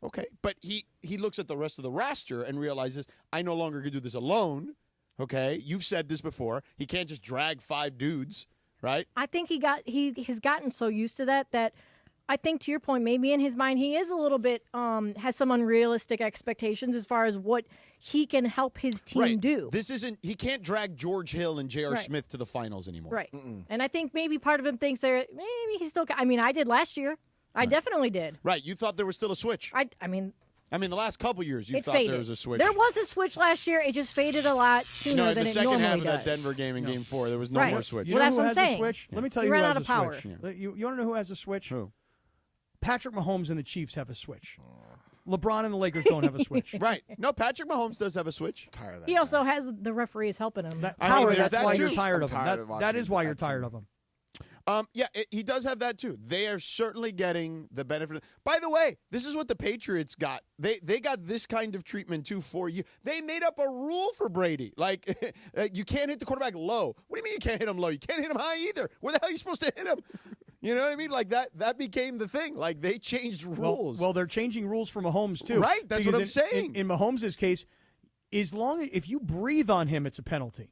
Okay, but he looks at the rest of the roster and realizes I no longer can do this alone. Okay, you've said this before. He can't just drag 5 dudes, right? I think he has gotten so used to that I think, to your point, maybe in his mind he is a little bit has some unrealistic expectations as far as what he can help his team do. This isn't. He can't drag George Hill and J.R. Right. Smith to the finals anymore. Right. And I think maybe part of him thinks maybe he's still. I mean, I did last year. I definitely did. Right. You thought there was still a switch. I mean, the last couple years you it thought faded. there was a switch. There was a switch last year. It just faded a lot sooner than it normally the second half of does. that Denver game in Game 4, there was no Right. more switch. You Well, know that's who what I'm has saying. a switch? Let me tell He you who ran has out a of power. switch. You want to know who has a switch? Who? Patrick Mahomes and the Chiefs have a switch. LeBron and the Lakers don't have a switch. Right. No, Patrick Mahomes does have a switch. Tired of that. He also has the referees helping him. That's that why too. you're tired I'm of him. tired of That watching is why you're that tired team. of him. He does have that too. They are certainly getting the benefit. By the way, this is what the Patriots got. They got this kind of treatment too for you. They made up a rule for Brady. Like, you can't hit the quarterback low. What do you mean you can't hit him low? You can't hit him high either. Where the hell are you supposed to hit him? You know what I mean? Like that became the thing. Like they changed rules. Well, they're changing rules for Mahomes too. Right, that's what I'm saying. In Mahomes' case, if you breathe on him, it's a penalty.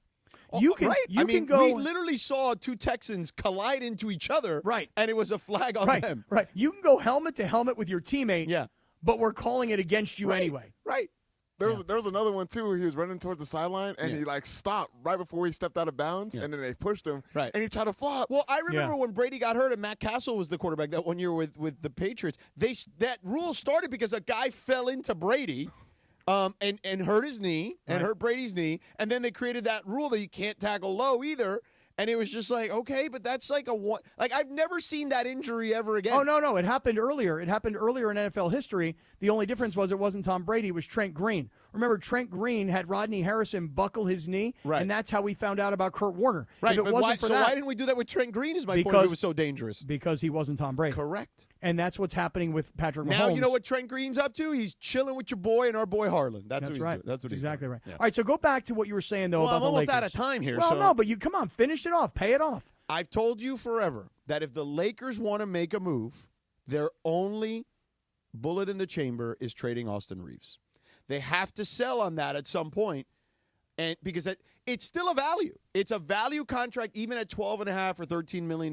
You can, right. you can go. We literally saw 2 Texans collide into each other. Right. And it was a flag on right, them. Right. You can go helmet to helmet with your teammate. Yeah. But we're calling it against you anyway. Right. There was another one too. He was running towards the sideline and Yeah. he stopped right before he stepped out of bounds, and then they pushed him. Right. And he tried to flop. Well, I remember when Brady got hurt and Matt Castle was the quarterback that one year with the Patriots. That rule started because a guy fell into Brady. And hurt his knee and hurt Brady's knee. And then they created that rule that you can't tackle low either. And it was just like, okay, but that's like I've never seen that injury ever again. Oh, no. It happened earlier. It happened earlier in NFL history. The only difference was it wasn't Tom Brady. It was Trent Green. Remember, Trent Green had Rodney Harrison buckle his knee, and that's how we found out about Kurt Warner. Right, If it but wasn't why didn't we do that with Trent Green is my point if it was so dangerous? Because he wasn't Tom Brady. Correct. And that's what's happening with Patrick Mahomes. Now you know what Trent Green's up to? He's chilling with your boy and our boy Harlan. That's what he's right. doing. That's what he's exactly doing. right. Yeah. All right, so go back to what you were saying, though, Well, about I'm the almost Lakers. out of time here. Well, so no, but you come on, finish it off. Pay it off. I've told you forever that if the Lakers want to make a move, their only bullet in the chamber is trading Austin Reeves. They have to sell on that at some point, and because it's still a value. It's a value contract even at $12.5 or $13 million.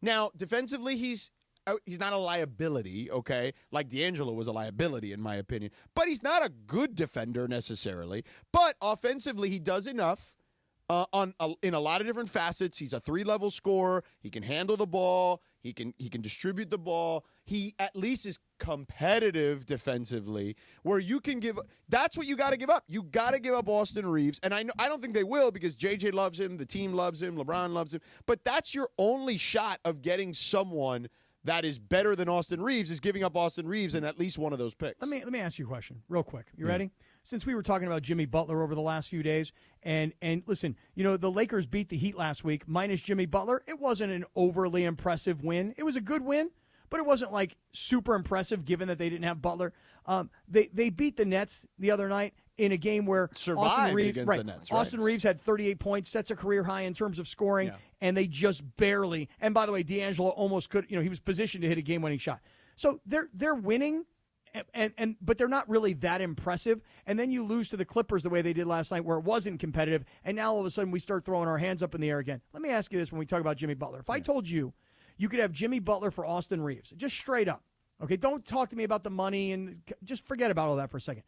Now, defensively, he's not a liability, okay? Like D'Angelo was a liability, in my opinion. But he's not a good defender necessarily. But offensively, he does enough. In a lot of different facets. He's a 3-level scorer. He can handle the ball. He can distribute the ball. He at least is competitive defensively, where you can give. That's what you got to give up. You got to give up Austin Reeves, and I don't think they will because JJ loves him, the team loves him, LeBron loves him. But that's your only shot of getting someone that is better than Austin Reeves is giving up Austin Reeves and at least one of those picks. Let me ask you a question real quick. You ready? Since we were talking about Jimmy Butler over the last few days, and listen, the Lakers beat the Heat last week minus Jimmy Butler. It wasn't an overly impressive win. It was a good win, but it wasn't like super impressive given that they didn't have Butler. They beat the Nets the other night in a game where Survived against the Nets. Right. Austin Reeves had 38 points, sets a career high in terms of scoring, and they just barely. And by the way, D'Angelo almost could. He was positioned to hit a game-winning shot. So they're winning. But they're not really that impressive. And then you lose to the Clippers the way they did last night, where it wasn't competitive. And now all of a sudden we start throwing our hands up in the air again. Let me ask you this when we talk about Jimmy Butler. If I told you could have Jimmy Butler for Austin Reeves, just straight up, okay, don't talk to me about the money and just forget about all that for a second.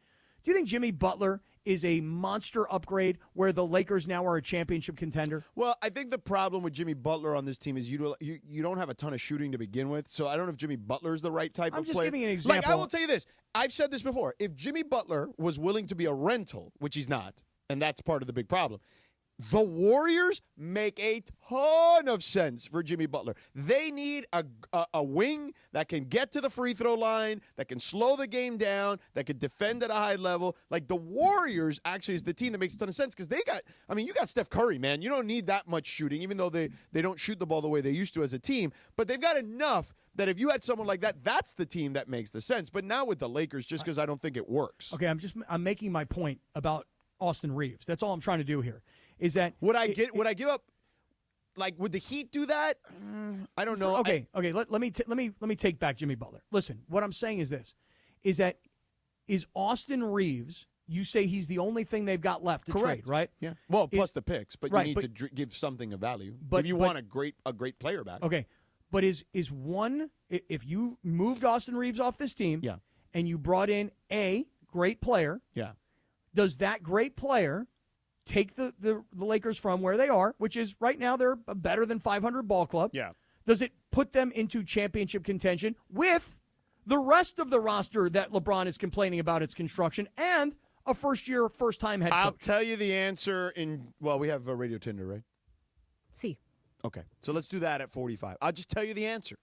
Do you think Jimmy Butler is a monster upgrade where the Lakers now are a championship contender? Well, I think the problem with Jimmy Butler on this team is you don't have a ton of shooting to begin with. So I don't know if Jimmy Butler is the right type of player. I'm just giving an example. Like, I will tell you this. I've said this before. If Jimmy Butler was willing to be a rental, which he's not, and that's part of the big problem, The Warriors make a ton of sense for Jimmy Butler. They need a wing that can get to the free throw line, that can slow the game down, that can defend at a high level. Like, the Warriors actually is the team that makes a ton of sense because you got Steph Curry, man. You don't need that much shooting, even though they don't shoot the ball the way they used to as a team. But they've got enough that if you had someone like that, that's the team that makes the sense. But now with the Lakers, just because I don't think it works. Okay, I'm making my point about Austin Reeves. That's all I'm trying to do here. Is that would I give up? Like, would the Heat do that? I don't know. Okay. Let me take back Jimmy Butler. Listen, what I'm saying is this: is Austin Reeves? You say he's the only thing they've got left to trade, right? Yeah. Well, plus the picks, but you need to give something of value. If you want a great player back. Okay, but is one if you moved Austin Reeves off this team, yeah, and you brought in a great player, yeah, does that great player take the Lakers from where they are, which is right now they're a better than 500 ball club? Yeah. Does it put them into championship contention with the rest of the roster that LeBron is complaining about its construction and a first-time head coach? I'll tell you the answer we have a Radio Tinder, right? See. Okay, so let's do that at 45. I'll just tell you the answer,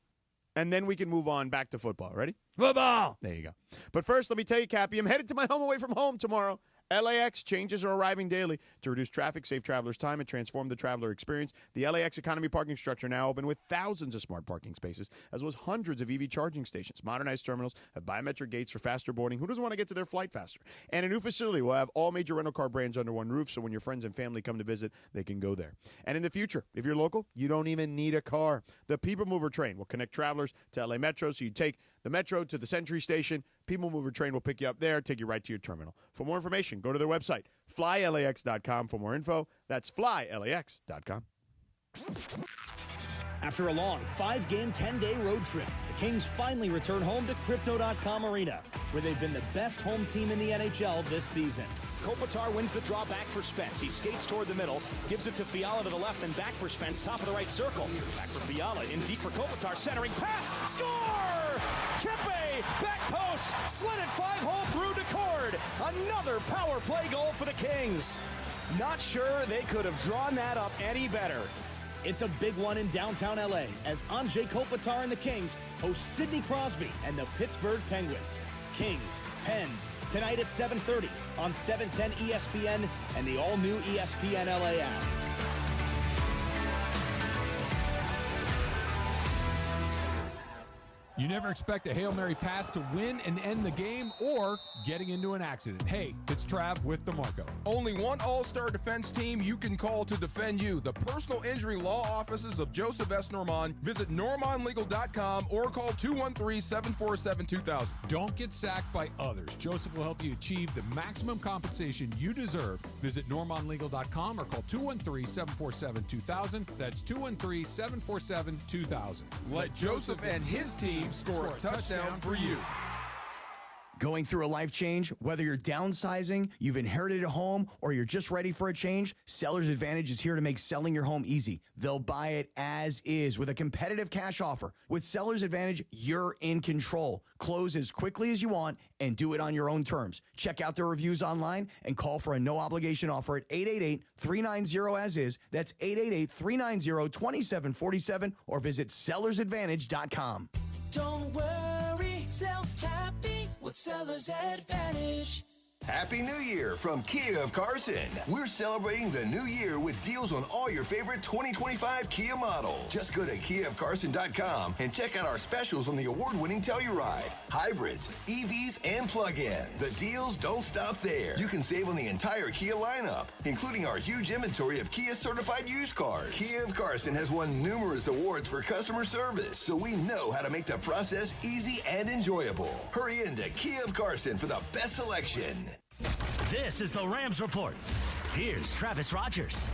and then we can move on back to football. Ready? Football! There you go. But first, let me tell you, Cappy, I'm headed to my home away from home tomorrow. LAX changes are arriving daily to reduce traffic, save travelers time, and transform the traveler experience. The LAX economy parking structure now open with thousands of smart parking spaces, as well as hundreds of EV charging stations. Modernized terminals have biometric gates for faster boarding. Who doesn't want to get to their flight faster? And a new facility will have all major rental car brands under one roof, so when your friends and family come to visit, they can go there. And in the future, if you're local, you don't even need a car. The People Mover train will connect travelers to LA Metro, so you take the Metro to the Century Station. People Mover train will pick you up there, take you right to your terminal. For more information, go to their website, flylax.com. For more info, that's flylax.com. After a long 5-game, 10-day road trip, the Kings finally return home to Crypto.com Arena, where they've been the best home team in the NHL this season. Kopitar wins the draw back for Spence. He skates toward the middle, gives it to Fiala to the left, and back for Spence, top of the right circle. Back for Fiala, in deep for Kopitar, centering pass, score! Kepe, back post, slid it 5-hole through to Cord. Another power play goal for the Kings. Not sure they could have drawn that up any better. It's a big one in downtown LA as Andrzej Kopitar and the Kings host Sidney Crosby and the Pittsburgh Penguins. Kings, Pens, tonight at 7:30 on 710 ESPN and the all-new ESPN LA app. You never expect a Hail Mary pass to win and end the game or getting into an accident. Hey, it's Trav with DeMarco. Only one all-star defense team you can call to defend you. The personal injury law offices of Joseph S. Normand. Visit NormandLegal.com or call 213-747-2000. Don't get sacked by others. Joseph will help you achieve the maximum compensation you deserve. Visit NormandLegal.com or call 213-747-2000. That's 213-747-2000. Let Joseph and his team score a touchdown for you. Going through a life change, whether you're downsizing, you've inherited a home, or you're just ready for a change, Seller's Advantage is here to make selling your home easy. They'll buy it as is with a competitive cash offer. With Seller's Advantage, you're in control. Close as quickly as you want and do it on your own terms. Check out their reviews online and call for a no-obligation offer at 888-390-AS-IS. That's 888-390-2747 or visit sellersadvantage.com. Don't worry, sell happy with Seller's Advantage. Happy New Year from Kia of Carson. We're celebrating the new year with deals on all your favorite 2025 Kia models. Just go to KiaofCarson.com and check out our specials on the award-winning Telluride, hybrids, EVs, and plug-ins. The deals don't stop there. You can save on the entire Kia lineup, including our huge inventory of Kia-certified used cars. Kia of Carson has won numerous awards for customer service, so we know how to make the process easy and enjoyable. Hurry into Kia of Carson for the best selection. This is the Rams Report. Here's Travis Rogers.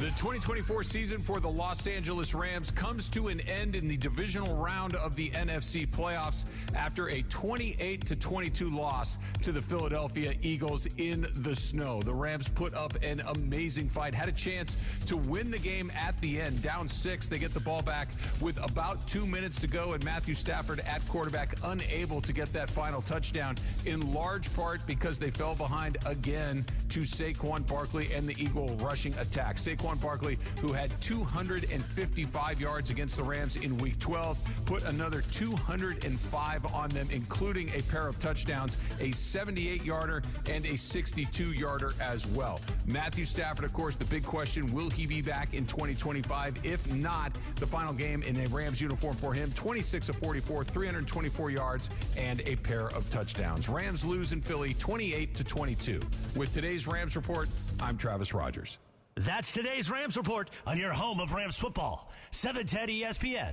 The 2024 season for the Los Angeles Rams comes to an end in the divisional round of the NFC playoffs after a 28-22 loss to the Philadelphia Eagles in the snow. The Rams put up an amazing fight, had a chance to win the game at the end. Down 6, they get the ball back with about 2 minutes to go, and Matthew Stafford at quarterback unable to get that final touchdown, in large part because they fell behind again to Saquon Barkley and the Eagle rushing attack. Saquon Barkley, who had 255 yards against the Rams in Week 12, put another 205 on them, including a pair of touchdowns, a 78-yarder and a 62-yarder as well. Matthew Stafford, of course, the big question, will he be back in 2025? If not, the final game in a Rams uniform for him, 26 of 44, 324 yards, and a pair of touchdowns. Rams lose in Philly 28-22. With today's Rams Report, I'm Travis Rogers. That's today's Rams Report on your home of Rams football, 710 ESPN.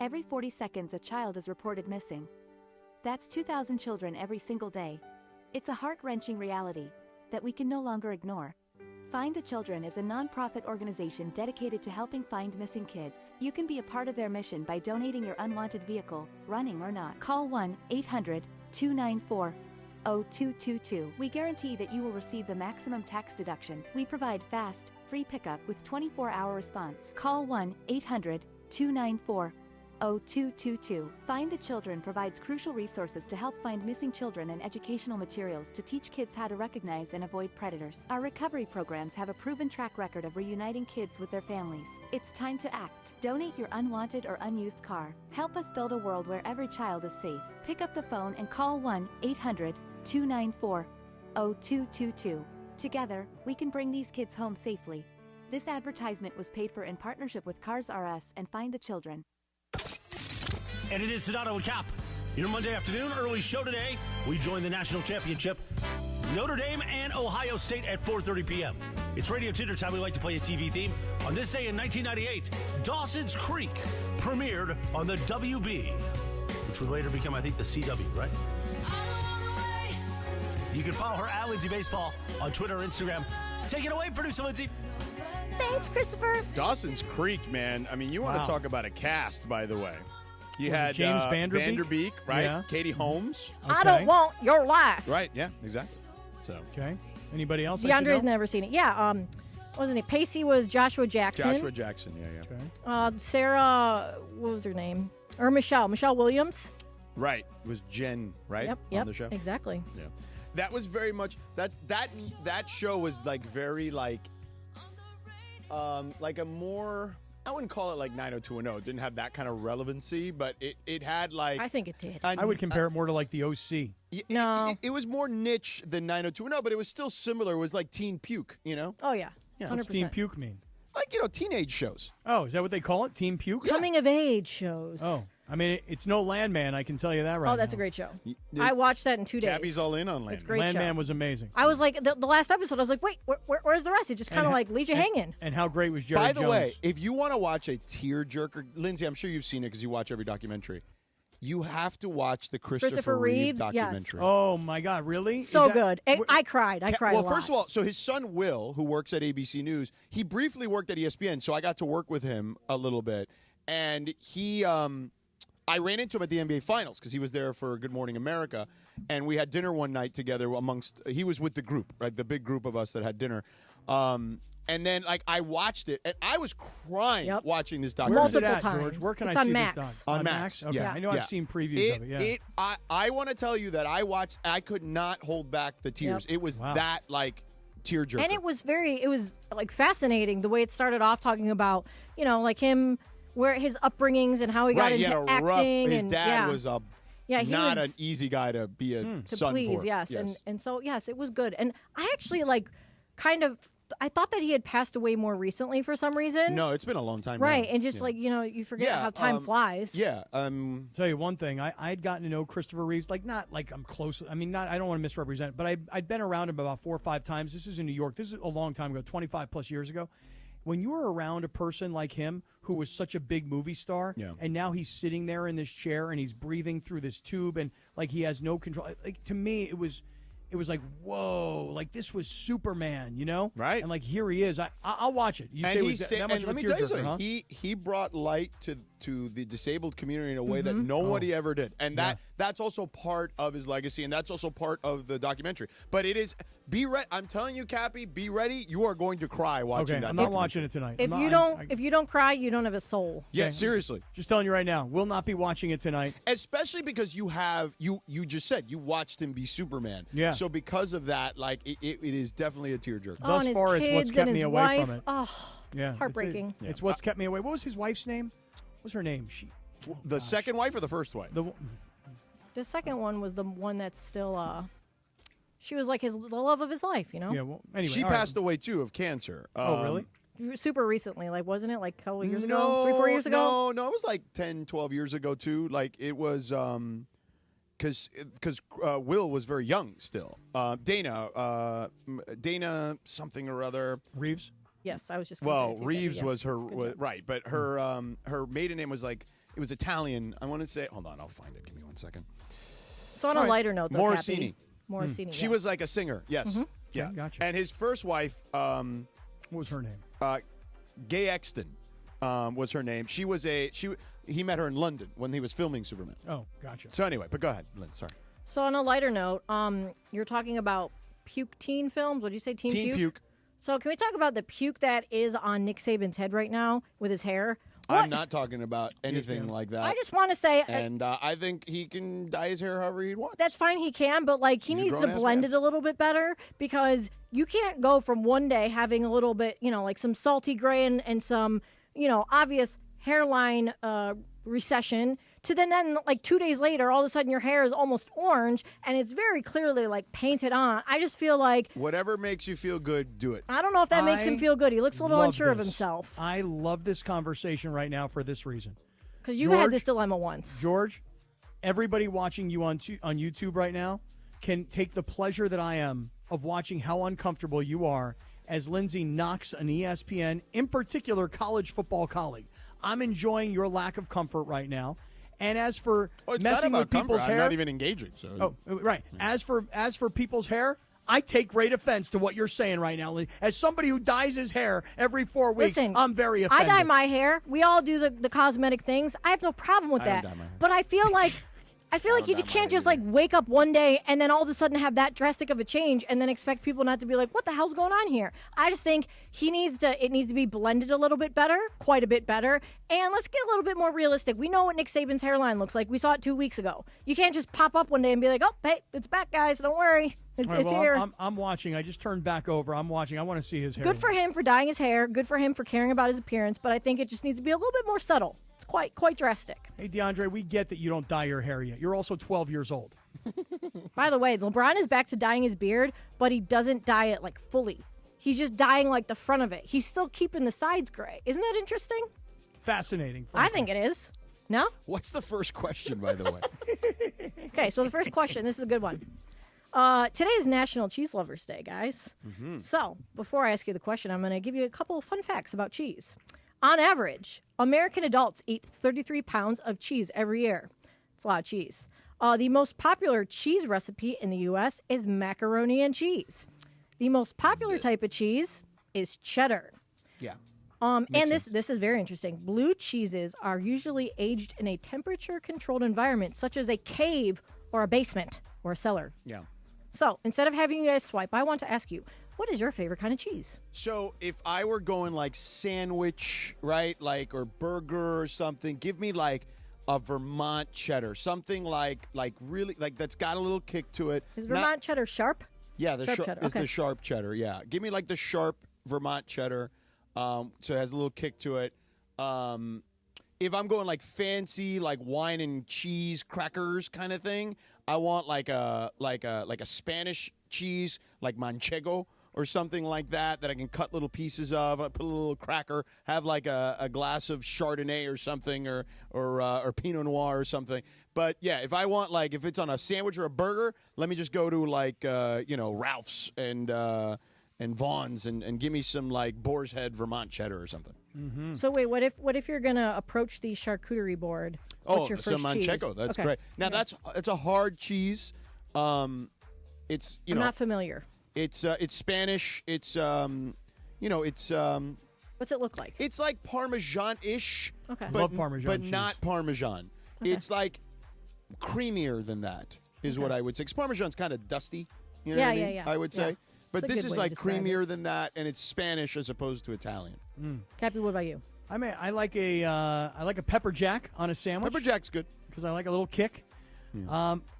Every 40 seconds, a child is reported missing. That's 2,000 children every single day. It's a heart-wrenching reality that we can no longer ignore. Find the Children is a non-profit organization dedicated to helping find missing kids. You can be a part of their mission by donating your unwanted vehicle, running or not. Call 1-800-294-0222. We guarantee that you will receive the maximum tax deduction. We provide fast, free pickup with 24-hour response. Call 1-800-294-0222. Find the Children provides crucial resources to help find missing children and educational materials to teach kids how to recognize and avoid predators. Our recovery programs have a proven track record of reuniting kids with their families. It's time to act. Donate your unwanted or unused car. Help us build a world where every child is safe. Pick up the phone and call 1-800-294-0222. Together, we can bring these kids home safely. This advertisement was paid for in partnership with Cars R Us and Find the Children. And it is Sedano Kap. Your Monday afternoon early show today. We join the national championship, Notre Dame and Ohio State at 4:30 p.m. It's Radio Tinder time. We like to play a TV theme. On this day in 1998, Dawson's Creek premiered on the WB, which would later become, I think, the CW, right? You can follow her at Lindsay Baseball on Twitter or Instagram. Take it away, producer Lindsay. Thanks, Christopher. Dawson's Creek, man. I mean, you want to talk about a cast, by the way. You Was it had James Vanderbeek, right? Yeah. Katie Holmes. I don't want your life. Right, yeah, exactly. So Okay. Anybody else? DeAndre's never seen it. Yeah. Wasn't it? Pacey was Joshua Jackson. Joshua Jackson, yeah. Okay. Sarah, what was her name? Or Michelle Williams. Right. It was Jen, right? Yep. On the show? Exactly. Yeah. That was very much that show was like very like a more, I wouldn't call it like 90210. It didn't have that kind of relevancy, but it had like, I think it did. I would compare it more to like the OC. It was more niche than 90210, but it was still similar. It was like Teen Puke, you know? Oh yeah. What's 100%. Teen Puke mean? Like, teenage shows. Oh, is that what they call it? Teen Puke? Coming of age shows. Oh, I mean, it's no Landman. I can tell you that right Oh, that's now. a great show. I watched that in 2 days. Tabby's all in on Landman. It's a great show. Landman was amazing. I was like, the last episode, I was like, wait, where's the rest? It just kind of like leaves you hanging. And how great was Jerry By the Jones? way, if you want to watch a tearjerker, Lindsay, I'm sure you've seen it because you watch every documentary. You have to watch the Christopher Reeve documentary. Yes. Oh my God, really? So good. I cried. I cried a Well, lot. first of all, so his son Will, who works at ABC News, he briefly worked at ESPN, so I got to work with him a little bit, and he, I ran into him at the NBA Finals because he was there for Good Morning America, and we had dinner one night together he was with the group, right, the big group of us that had dinner. And then, like, I watched it, and I was crying watching this documentary. Where's it at, George? Where can It's I on see Max. this doc? On Max. Okay, Yeah. I know I've seen previews of it. Yeah. I want to tell you that I could not hold back the tears. Yep. It was that, like, tearjerker. And it was like fascinating the way it started off talking about, like him, where his upbringings and how he got into acting. His dad was not an easy guy to be a to son please, for. yes. And so, yes, it was good. And I actually, I thought that he had passed away more recently for some reason. No, it's been a long time. Right, now. and just you forget how time flies. Yeah. Tell you one thing, I'd gotten to know Christopher Reeves, not like I'm close. I mean, I don't want to misrepresent, but I'd been around him about 4 or 5 times. This is in New York. This is a long time ago, 25 plus years ago. When you were around a person like him who was such a big movie star, and now he's sitting there in this chair and he's breathing through this tube and like he has no control. Like, to me, it was it was like, whoa, like this was Superman, you know? Right. And like here he is. I'll watch it. You say it was that much of a let me tell you tearjerker, something. huh? He brought light to the disabled community in a way that nobody ever did, and that's also part of his legacy, and that's also part of the documentary. But it is I'm telling you, Cappy, be ready. You are going to cry watching that. I'm not watching it tonight. If you don't cry, you don't have a soul. Yeah, seriously. Just telling you right now, we'll not be watching it tonight. Especially because you just said you watched him be Superman. Yeah. So because of that, like it is definitely a tearjerker. Thus far, it's what's kept me away from it. Oh, Yeah, heartbreaking. It's what's kept me away. What was his wife's name? What was her name? The second wife or the first wife? The second one was the one that's still. She was like the love of his life, you know. Yeah. Well, anyway, she passed away too of cancer. Oh, really? Super recently, like wasn't it like a couple years ago, 3-4 years ago? No, it was like 10, 12 years ago too. Like it was because Will was very young still. Dana something or other. Reeves. Yes, I was just. Well, Reeves was her right, but her maiden name was like it was Italian. I want to say. Hold on, I'll find it. Give me 1 second. So on a lighter note, though, Morosini. Morosini. She was like a singer. Yes. Yeah. Okay, gotcha. And his first wife. What was her name? Gay Exton was her name. He met her in London when he was filming Superman. Oh, gotcha. So anyway, but go ahead, Lynn. Sorry. So on a lighter note, you're talking about puke teen films. What did you say? Teen puke. So can we talk about the puke that is on Nick Saban's head right now with his hair? I'm not talking about anything like that. I just want to say, and I think he can dye his hair however he wants. That's fine, he can, but like he He's a needs to grown-ass blend man. it a little bit better because you can't go from one day having a little bit, like some salty gray and some, obvious hairline recession to then like 2 days later, all of a sudden your hair is almost orange and it's very clearly like painted on. I just feel like whatever makes you feel good, do it. I don't know if that makes him feel good. He looks a little love unsure of this. himself. I love this conversation right now for this reason. Because you had this dilemma once. George, everybody watching you on YouTube right now can take the pleasure that I am of watching how uncomfortable you are as Lindsay knocks an ESPN, in particular college football colleague. I'm enjoying your lack of comfort right now. And as for messing with people's hair, I'm not even engaging. So. Oh, right. As for people's hair, I take great offense to what you're saying right now. As somebody who dyes his hair every 4 weeks, Listen, I'm very offended. I dye my hair. We all do the cosmetic things. I have no problem with I don't that. dye my hair. But I feel like you can't just like wake up one day and then all of a sudden have that drastic of a change and then expect people not to be like, what the hell's going on here? I just think it needs to be blended a little bit better, quite a bit better. And let's get a little bit more realistic. We know what Nick Saban's hairline looks like. We saw it 2 weeks ago. You can't just pop up one day and be like, oh, hey, it's back, guys. Don't worry. It's here. I'm watching. I just turned back over. I'm watching. I want to see his hair. Good for him for dyeing his hair. Good for him for caring about his appearance. But I think it just needs to be a little bit more subtle. It's quite drastic. Hey, DeAndre, we get that you don't dye your hair yet. You're also 12 years old. By the way, LeBron is back to dyeing his beard, but he doesn't dye it like fully. He's just dyeing like the front of it. He's still keeping the sides gray. Isn't that interesting? Fascinating. I think it is. No? What's the first question, by the way? Okay, so the first question, this is a good one. Today is National Cheese Lovers Day, guys. Mm-hmm. So, before I ask you the question, I'm going to give you a couple of fun facts about cheese. On average, American adults eat 33 pounds of cheese every year. It's a lot of cheese. The most popular cheese recipe in the U.S. is macaroni and cheese. The most popular type of cheese is cheddar. Yeah. And this is very interesting. Blue cheeses are usually aged in a temperature-controlled environment, such as a cave or a basement or a cellar. Yeah. So, instead of having you guys swipe, I want to ask you, what is your favorite kind of cheese? So if I were going like sandwich, right, like or burger or something, give me like a Vermont cheddar, something like really like that's got a little kick to it. Is Vermont cheddar sharp? Yeah, the Sharp cheddar, is okay. the sharp cheddar. Yeah, give me like the sharp Vermont cheddar, so it has a little kick to it. If I'm going like fancy, like wine and cheese crackers kind of thing, I want like a Spanish cheese, like Manchego or something like that I can cut little pieces of. I put a little cracker, have like a glass of Chardonnay or something, or Pinot Noir or something. But yeah, if I want like if it's on a sandwich or a burger, let me just go to like Ralph's and Vaughn's and give me some like Boar's Head Vermont cheddar or something. Mm-hmm. So wait, what if you're gonna approach the charcuterie board? What's your first so Manchego, cheese? that's Okay. great. Now it's a hard cheese. It's I'm not familiar. It's Spanish. It's it's What's it look like? It's like Parmesan-ish. Okay. But, Love Parmesan but cheese. not Parmesan. Okay. It's like creamier than that is what I would say. 'Cause Parmesan's kind of dusty. You know Yeah, what I mean? yeah, yeah. I would say. Yeah. But It's a this good is way to like describe creamier than that, and it's Spanish as opposed to Italian. Cappy, what about you? I mean, I like a pepper jack on a sandwich. Pepper jack's good because I like a little kick.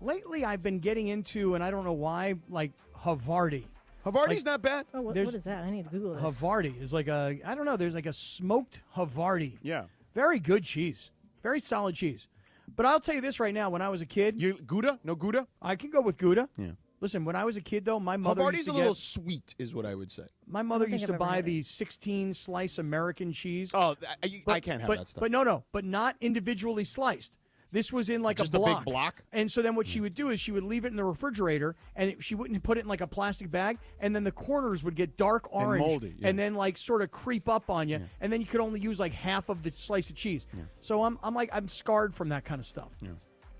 Lately, I've been getting into, and I don't know why, like Havarti. Havarti's not bad. Oh, what is that? I need to Google this. Havarti is like I don't know. There's like a smoked Havarti. Yeah. Very good cheese. Very solid cheese. But I'll tell you this right now. When I was a kid, Gouda? No Gouda? I can go with Gouda. Yeah. Listen, when I was a kid, though, my mother Havarti's used a to little get, sweet, is what I would say. my mother I don't used think to I've ever buy had it. the 16-slice American cheese. Oh, I can't have that stuff. But no, but not individually sliced. This was in like Just a a block. big block? And so then what she would do is she would leave it in the refrigerator, and she wouldn't put it in like a plastic bag, and then the corners would get dark orange moldy, yeah. and then like sort of creep up on you, and then you could only use like half of the slice of cheese. So I'm scarred from that kind of stuff.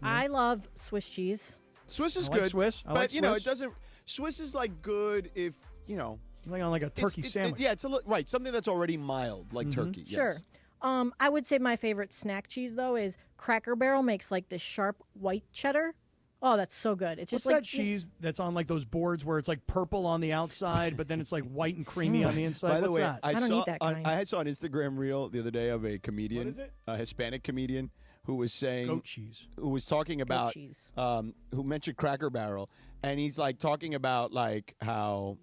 I love Swiss cheese. Swiss is I like good. Swiss. I but, like you know, Swiss. it doesn't. Swiss is like good if, Like on like a turkey sandwich. yeah, it's a little, right. Something that's already mild, like turkey. Yes. Sure. I would say my favorite snack cheese though is Cracker Barrel makes like this sharp white cheddar. Oh, that's so good. It's What's just like that cheese that's on like those boards where it's like purple on the outside, but then it's like white and creamy on the inside? By the What's way, that? I don't saw eat that kind. I saw an Instagram reel the other day of a comedian, What is it? a Hispanic comedian, who was saying Goat cheese. who was talking about cheese. who mentioned Cracker Barrel, and he's like talking about like how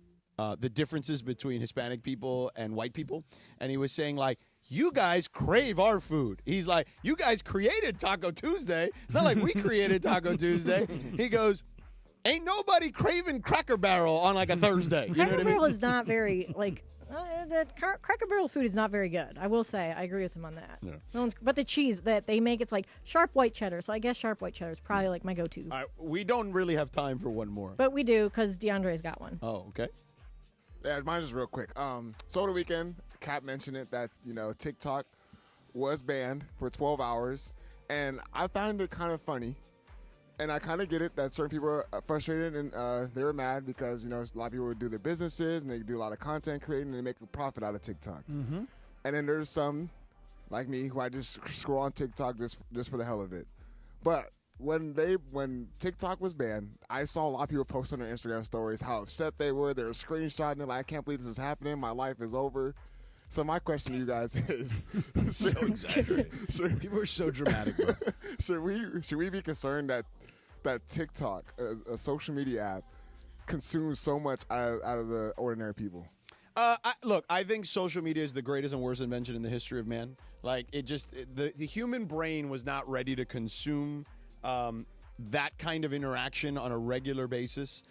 the differences between Hispanic people and white people, and he was saying like, you guys crave our food. He's like, you guys created Taco Tuesday. It's not like we created Taco Tuesday. He goes, ain't nobody craving Cracker Barrel on like a Thursday. You know Cracker what I mean? Barrel is not very like Cracker Barrel food is not very good. I will say I agree with him on that. Yeah. No one's, but the cheese that they make, it's like sharp white cheddar. So I guess sharp white cheddar is probably like my go-to. All right, we don't really have time for one more. But we do because DeAndre's got one. Oh, okay. Yeah, mine's just real quick. So over the weekend, Cap mentioned it that TikTok was banned for 12 hours, and I found it kind of funny, and I kind of get it that certain people are frustrated and they were mad because a lot of people would do their businesses and they do a lot of content creating and they make a profit out of TikTok. Mm-hmm. And then there's some like me who I just scroll on TikTok just for the hell of it. But when TikTok was banned, I saw a lot of people post on their Instagram stories how upset they were. They were screenshotting it like, I can't believe this is happening. My life is over. So my question to you guys is, So exaggerated. People are so dramatic. Should we be concerned that TikTok, a social media app, consumes so much out of the ordinary people? Look, I think social media is the greatest and worst invention in the history of man. Like, the human brain was not ready to consume that kind of interaction on a regular basis.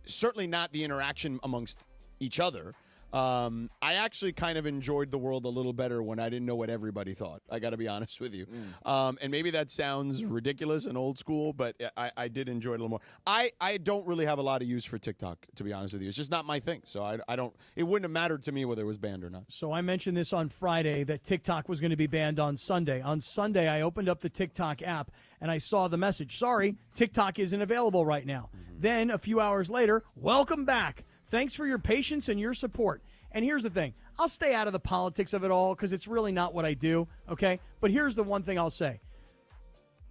Certainly not the interaction amongst each other. I actually kind of enjoyed the world a little better when I didn't know what everybody thought. I got to be honest with you. And maybe that sounds ridiculous and old school, but I did enjoy it a little more. I don't really have a lot of use for TikTok, to be honest with you. It's just not my thing. So I don't. It wouldn't have mattered to me whether it was banned or not. So I mentioned this on Friday that TikTok was going to be banned on Sunday. On Sunday, I opened up the TikTok app and I saw the message, sorry, TikTok isn't available right now. Then a few hours later, welcome back. Thanks for your patience and your support. And here's the thing. I'll stay out of the politics of it all because it's really not what I do, okay? But here's the one thing I'll say.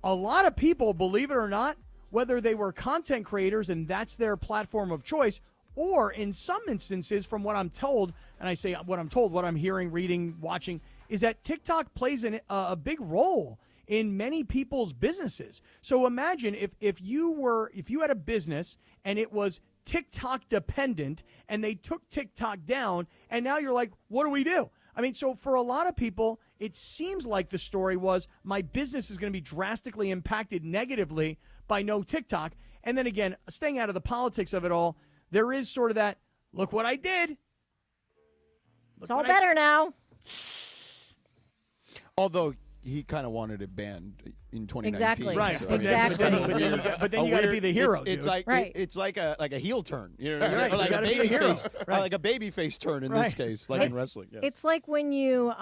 A lot of people, believe it or not, whether they were content creators and that's their platform of choice, or in some instances, from what I'm told, and I say what I'm told, what I'm hearing, reading, watching, is that TikTok plays a big role in many people's businesses. So imagine if you had a business and it was TikTok dependent and they took TikTok down and now you're like, what do we do? I mean, so for a lot of people, it seems like the story was my business is going to be drastically impacted negatively by no TikTok. And then again, staying out of the politics of it all, there is sort of that, look what I did. It's all better now. Although he kind of wanted it banned in 2019. Exactly. Right. So, Exactly. But then you got to be the hero. It's dude. like Right. it's like a heel turn. You know what I'm Right. saying? Or like You a gotta be the baby hero. face, Right. like a baby face turn in this Right. case, like in wrestling. Yeah. It's like when you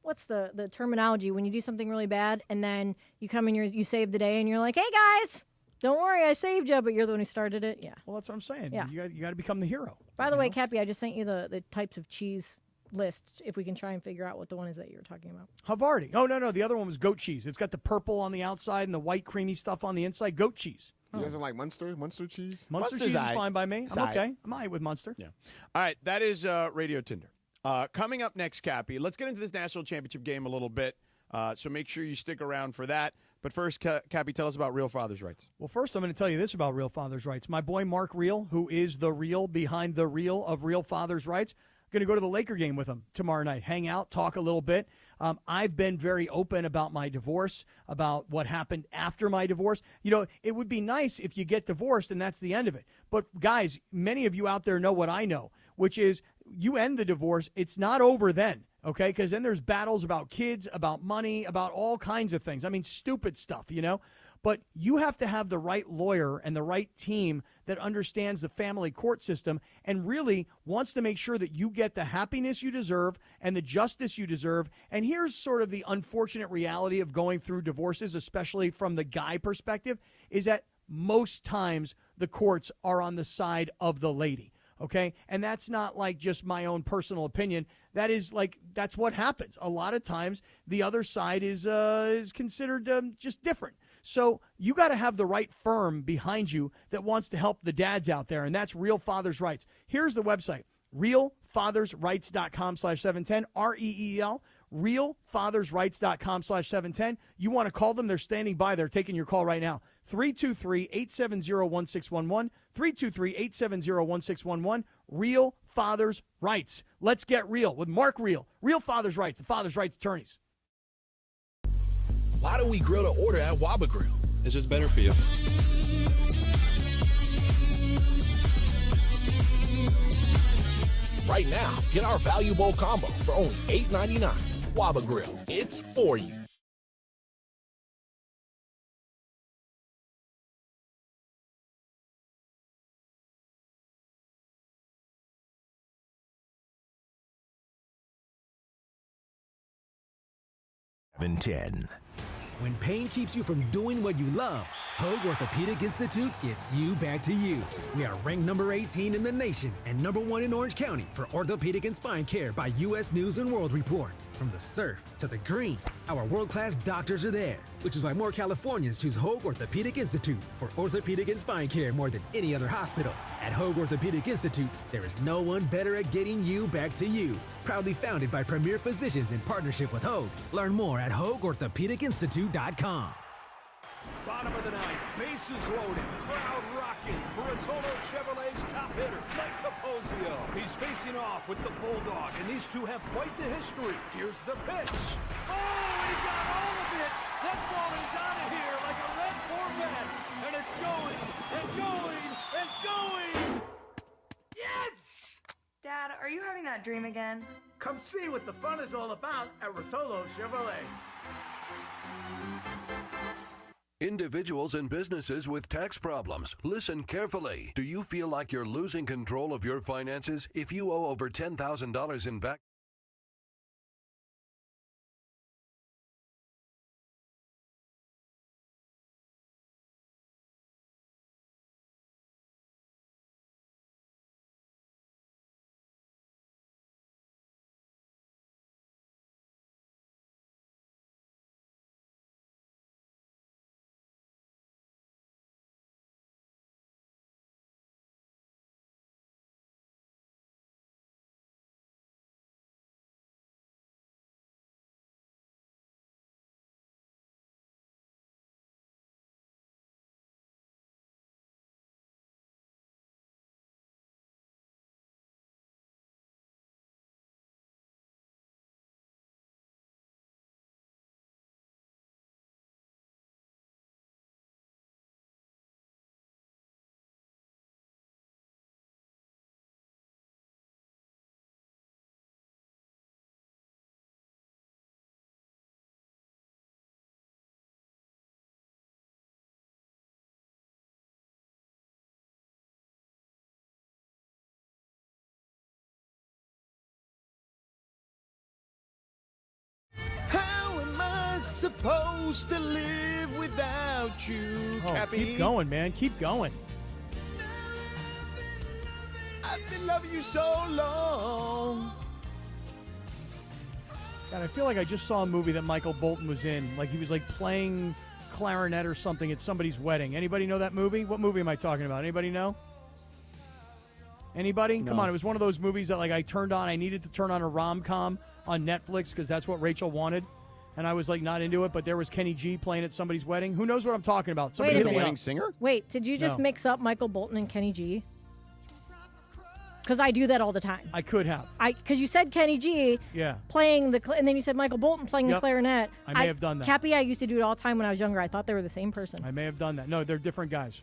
what's the terminology when you do something really bad and then you come in you save the day and you're like, hey guys, Don't worry, I saved you, but you're the one who started it. Yeah. Well, that's what I'm saying. Yeah. You got to become the hero. By the way, Cappy, I just sent you the types of cheese list. If we can try and figure out what the one is that you were talking about. Havarti. Oh, no. The other one was goat cheese. It's got the purple on the outside and the white creamy stuff on the inside. Goat cheese. You guys don't like Munster cheese? Munster cheese is fine by me. I'm okay. I'm all right with Munster. Yeah. All right, that is Radio Tinder. Coming up next, Cappy, let's get into this national championship game a little bit. So make sure you stick around for that. But first, Cappy, tell us about Real Father's Rights. Well, first, I'm going to tell you this about Real Father's Rights. My boy Mark Real, who is the real behind the reel of Real Father's Rights, going to go to the Laker game with him tomorrow night. Hang out, talk a little bit. I've been very open about my divorce, about what happened after my divorce. You know, it would be nice if you get divorced and that's the end of it. But, guys, many of you out there know what I know, which is you end the divorce, it's not over then. Okay, because then there's battles about kids, about money, about all kinds of things. I mean, stupid stuff, you know. But you have to have the right lawyer and the right team that understands the family court system and really wants to make sure that you get the happiness you deserve and the justice you deserve. And here's sort of the unfortunate reality of going through divorces, especially from the guy perspective, is that most times the courts are on the side of the lady. Okay, and that's not like just my own personal opinion. That is like that's what happens. A lot of times the other side is considered just different. So you got to have the right firm behind you that wants to help the dads out there, and that's Real Father's Rights. Here's the website, realfathersrights.com/710, REEL, realfathersrights.com/710. You want to call them, they're standing by. They're taking your call right now. 323-870-1611, 323-870-1611, Real Father's Rights. Let's get real with Mark Real, Real Father's Rights, the Father's Rights attorneys. Why do we grill to order at Waba Grill? It's just better for you. Right now, get our Value Bowl combo for only $8.99. Waba Grill, it's for you. When pain keeps you from doing what you love, Hoag Orthopedic Institute gets you back to you. We are ranked number 18 in the nation and number 1 in Orange County for orthopedic and spine care by U.S. News & World Report. From the surf to the green, our world-class doctors are there, which is why more Californians choose Hoag Orthopedic Institute for orthopedic and spine care more than any other hospital. At Hoag Orthopedic Institute, there is no one better at getting you back to you. Proudly founded by premier physicians in partnership with Hoag. Learn more at HoagOrthopedicInstitute.com. Bottom of the ninth, bases loaded, crowd rocking for Rotolo Chevrolet's top hitter, Mike Capozio. He's facing off with the Bulldog, and these two have quite the history. Here's the pitch. Oh, and he got all of it. That ball is out of here like a red Corvette, and it's going, and going, and going. Yes! Dad, are you having that dream again? Come see what the fun is all about at Rotolo Chevrolet. Individuals and businesses with tax problems, listen carefully. Do you feel like you're losing control of your finances? If you owe over $10,000 in back supposed to live without you, Oh, Cappy. keep going, man. Keep going. I've been loving you so long. God, I feel like I just saw a movie that Michael Bolton was in. Like he was like playing clarinet or something at somebody's wedding. Anybody know that movie? What movie am I talking about? Anybody know? Anybody? No. Come on. It was one of those movies that like I turned on. I needed to turn on a rom-com on Netflix because that's what Rachel wanted. And I was like not into it, but there was Kenny G playing at somebody's wedding. Who knows what I'm talking about? Somebody Wait a hit me minute. up. Singer? Wait, did you just No. mix up Michael Bolton and Kenny G? Because I do that all the time. I could have. Because you said Kenny G Yeah. playing and then you said Michael Bolton playing the Yep. clarinet. I may have done that. Cappy, I used to do it all the time when I was younger. I thought they were the same person. I may have done that. No, they're different guys.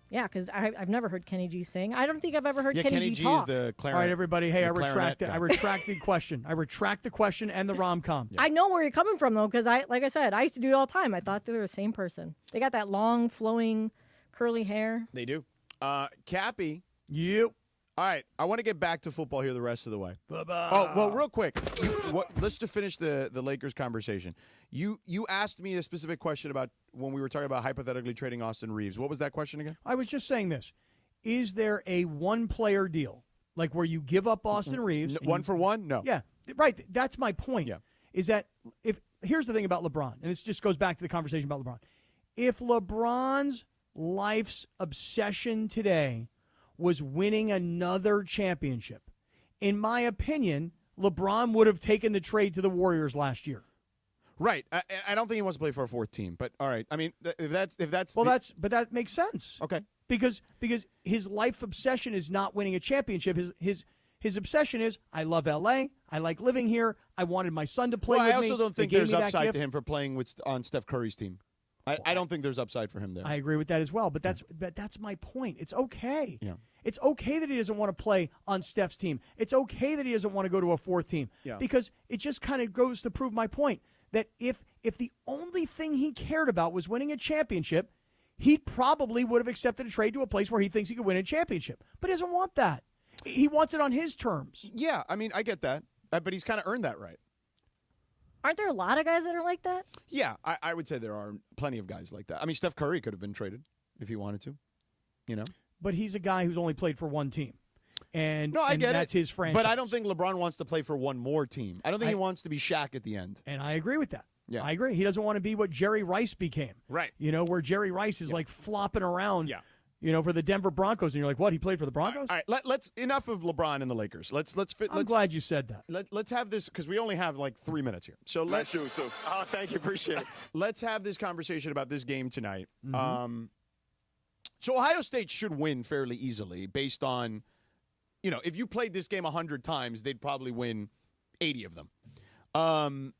Yeah, because I've never heard Kenny G sing. I don't think I've ever heard Yeah, Kenny, Kenny G G talk. is the clarinet. All right, everybody. Hey, the I retract clarinet it. guy. I retract the question. I retract the question and the rom-com. I know where you're coming from though, because like I said, I used to do it all the time. I thought they were the same person. They got that long, flowing, curly hair. They do. Cappy. You. All right, I want to get back to football here the rest of the way. Bye-bye. Oh, well, real quick. Let's just finish the Lakers conversation. You asked me a specific question about when we were talking about hypothetically trading Austin Reeves. What was that question again? I was just saying this. Is there a one-player deal, like where you give up Austin Reeves? One for one? No. Yeah, right. That's my point. Yeah. Is that here's the thing about LeBron, and this just goes back to the conversation about LeBron. If LeBron's life's obsession today was winning another championship, in my opinion, LeBron would have taken the trade to the Warriors last year. Right. I don't think he wants to play for a fourth team, but all right. I mean, if that's but that makes sense. Okay. Because his life obsession is not winning a championship. His obsession is I love LA. I like living here. I wanted my son to play with me. I also don't think They gave there's me that upside gift. to him for playing on Steph Curry's team. I don't think there's upside for him there. I agree with that as well. But that's my point. It's okay. Yeah. It's okay that he doesn't want to play on Steph's team. It's okay that he doesn't want to go to a fourth team. Yeah. Because it just kind of goes to prove my point that if the only thing he cared about was winning a championship, he probably would have accepted a trade to a place where he thinks he could win a championship. But he doesn't want that. He wants it on his terms. Yeah, I mean, I get that. But he's kind of earned that right. Aren't there a lot of guys that are like that? Yeah, I would say there are plenty of guys like that. I mean, Steph Curry could have been traded if he wanted to, you know? But he's a guy who's only played for one team. And No, I get that's it. his franchise. But I don't think LeBron wants to play for one more team. I don't think he wants to be Shaq at the end. And I agree with that. Yeah. I agree. He doesn't want to be what Jerry Rice became. Right. You know, where Jerry Rice is like flopping around, you know, for the Denver Broncos. And you're like, what? He played for the Broncos? All right, let's enough of LeBron and the Lakers. Let's I'm glad you said that. Let's have this because we only have like 3 minutes here. So let's. Oh, thank you, appreciate it. Let's have this conversation about this game tonight. So Ohio State should win fairly easily, based on, you know, if you played this game 100 times, they'd probably win 80 of them.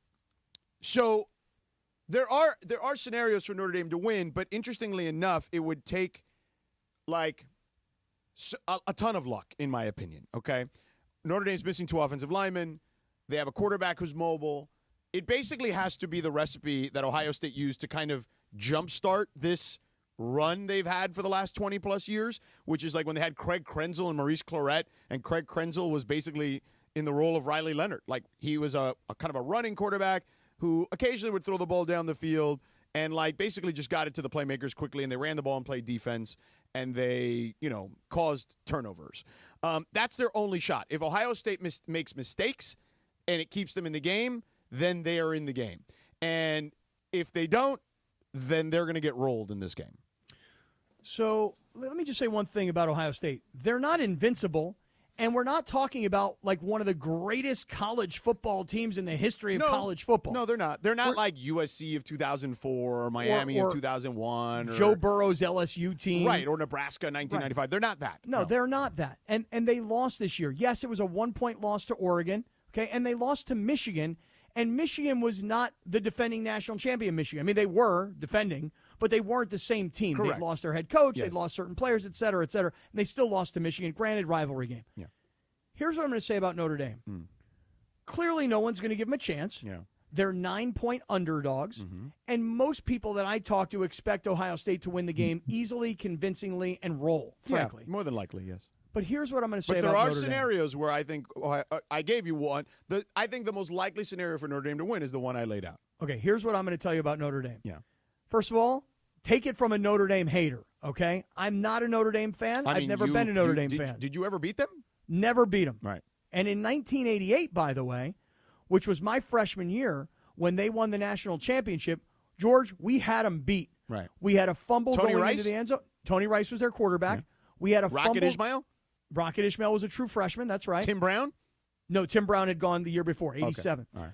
So there are scenarios for Notre Dame to win, but interestingly enough, it would take like a ton of luck, in my opinion. Okay, Notre Dame's missing 2 offensive linemen. They have a quarterback who's mobile. It basically has to be the recipe that Ohio State used to kind of jumpstart this run they've had for the last 20 plus years, which is like when they had Craig Krenzel and Maurice Clarett, and Craig Krenzel was basically in the role of Riley Leonard. Like, he was a kind of a running quarterback who occasionally would throw the ball down the field and like basically just got it to the playmakers quickly, and they ran the ball and played defense, and they, you know, caused turnovers. That's their only shot. If Ohio State makes mistakes and it keeps them in the game, then they are in the game. And if they don't, then they're going to get rolled in this game. So let me just say one thing about Ohio State. They're not invincible, and we're not talking about like one of the greatest college football teams in the history of college football. No, they're not. They're not like USC of 2004 or Miami of 2001. Or Joe Burrow's LSU team. Right, or Nebraska in 1995. Right. They're not that. No, they're not that. And they lost this year. Yes, it was a 1-point loss to Oregon, okay, and they lost to Michigan, and Michigan was not the defending national champion Michigan. I mean, they were defending, but they weren't the same team. Correct. They'd lost their head coach. Yes. They'd lost certain players, et cetera, and they still lost to Michigan. Granted, rivalry game. Yeah. Here's what I'm going to say about Notre Dame. Clearly, no one's going to give them a chance. Yeah. They're 9-point underdogs, and most people that I talk to expect Ohio State to win the game easily, convincingly, and roll, frankly. Yeah, more than likely, yes. But here's what I'm going to say But about there are Notre Dame. scenarios where I think I gave you one. I think the most likely scenario for Notre Dame to win is the one I laid out. Okay, here's what I'm going to tell you about Notre Dame. Yeah. First of all, take it from a Notre Dame hater, okay? I'm not a Notre Dame fan. I've never been a Notre Dame fan. Did you ever beat them? Never beat them. Right. And in 1988, by the way, which was my freshman year, when they won the national championship, George, we had them beat. Right. We had a fumble Tony going Rice? into the end zone. Tony Rice was their quarterback. Yeah. We had a Rocket fumble. Ismail? Rocket Ismail was a true freshman. That's right. Tim Brown? No, Tim Brown had gone the year before, 87. Okay. All right.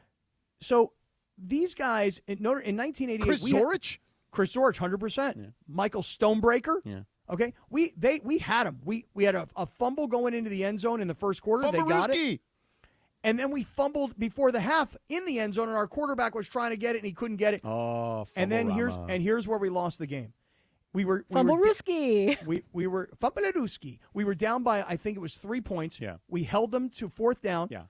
So these guys in 1988. Chris Zorich? Chris Zorich, 100%. Yeah. Michael Stonebreaker. Yeah. Okay. We had them. We had a fumble going into the end zone in the first quarter. They got it. And then we fumbled before the half in the end zone, and our quarterback was trying to get it, and he couldn't get it. Oh, and then Fumble-rama. here's where we lost the game. We were Fumblerooski. We were Fumblerooski. We were down by, I think it was 3 points. Yeah. We held them to fourth down. Yeah.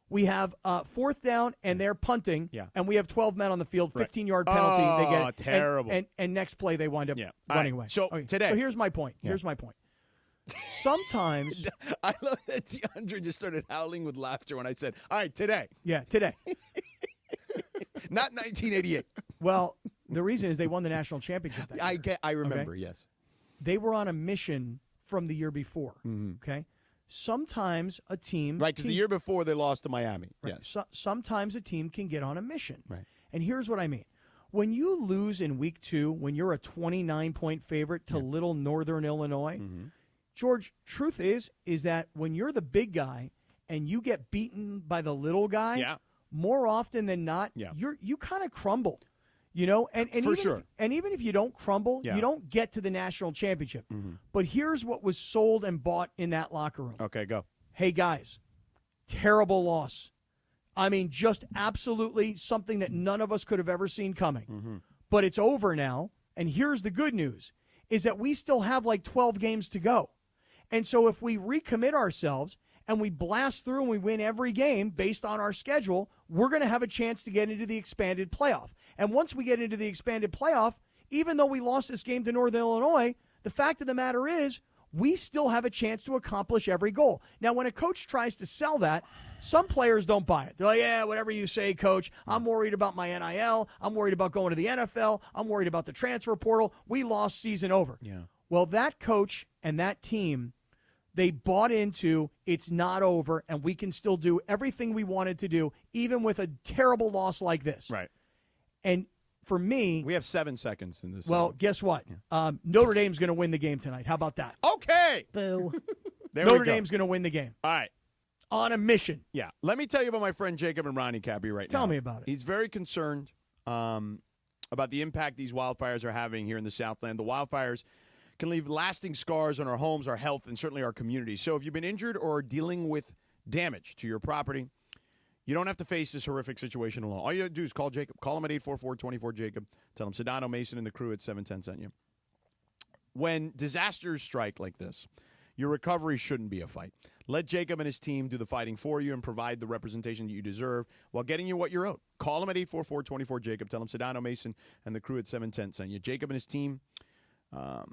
We have fourth down, and they're punting. Yeah. And we have 12 men on the field, Right. 15-yard penalty. Oh, They get it. terrible. And next play, they wind up Yeah. running All away. right. So today. So here's my point. Yeah. Here's my point. Sometimes. I love that DeAndre just started howling with laughter when I said, all right, today. Yeah, today. Not 1988. Well, the reason is they won the national championship that year. I remember, Okay? yes. They were on a mission from the year before. Mm-hmm. Okay? Sometimes a team. Right, because the year before they lost to Miami. Right. Yes. Sometimes a team can get on a mission. Right. And here's what I mean. When you lose in week 2, when you're a 29-point favorite to little Northern Illinois, Mm-hmm. George, truth is that when you're the big guy and you get beaten by the little guy, Yeah. more often than not, Yeah. you kind of crumble. You know, and For even sure. Even if you don't crumble, Yeah. you don't get to the national championship. Mm-hmm. But here's what was sold and bought in that locker room. Okay, go. Hey, guys, terrible loss. I mean, just absolutely something that none of us could have ever seen coming. Mm-hmm. But it's over now, and here's the good news, is that we still have like 12 games to go. And so if we recommit ourselves and we blast through and we win every game based on our schedule, we're going to have a chance to get into the expanded playoff. And once we get into the expanded playoff, even though we lost this game to Northern Illinois, the fact of the matter is we still have a chance to accomplish every goal. Now, when a coach tries to sell that, some players don't buy it. They're like, yeah, whatever you say, coach. I'm worried about my NIL. I'm worried about going to the NFL. I'm worried about the transfer portal. We lost, season over. Yeah. Well, that coach and that team, they bought into it's not over and we can still do everything we wanted to do, even with a terrible loss like this. Right. And for me, We have 7 seconds in this. well, guess what? Notre Dame's going to win the game tonight. How about that? Okay. Boo. There Notre we go. Dame's going to win the game. All right. On a mission. Yeah. Let me tell you about my friend Jacob and Ronnie Cappy right now. Tell me about it. He's very concerned about the impact these wildfires are having here in the Southland. The wildfires can leave lasting scars on our homes, our health, and certainly our communities. So if you've been injured or dealing with damage to your property, you don't have to face this horrific situation alone. All you have to do is call Jacob. Call him at 844-24-JACOB. Tell him Sedano, Mason, and the crew at 710 sent you. When disasters strike like this, your recovery shouldn't be a fight. Let Jacob and his team do the fighting for you and provide the representation that you deserve while getting you what you're owed. Call him at 844-24-JACOB. Tell him Sedano, Mason, and the crew at 710 sent you. Jacob and his team, all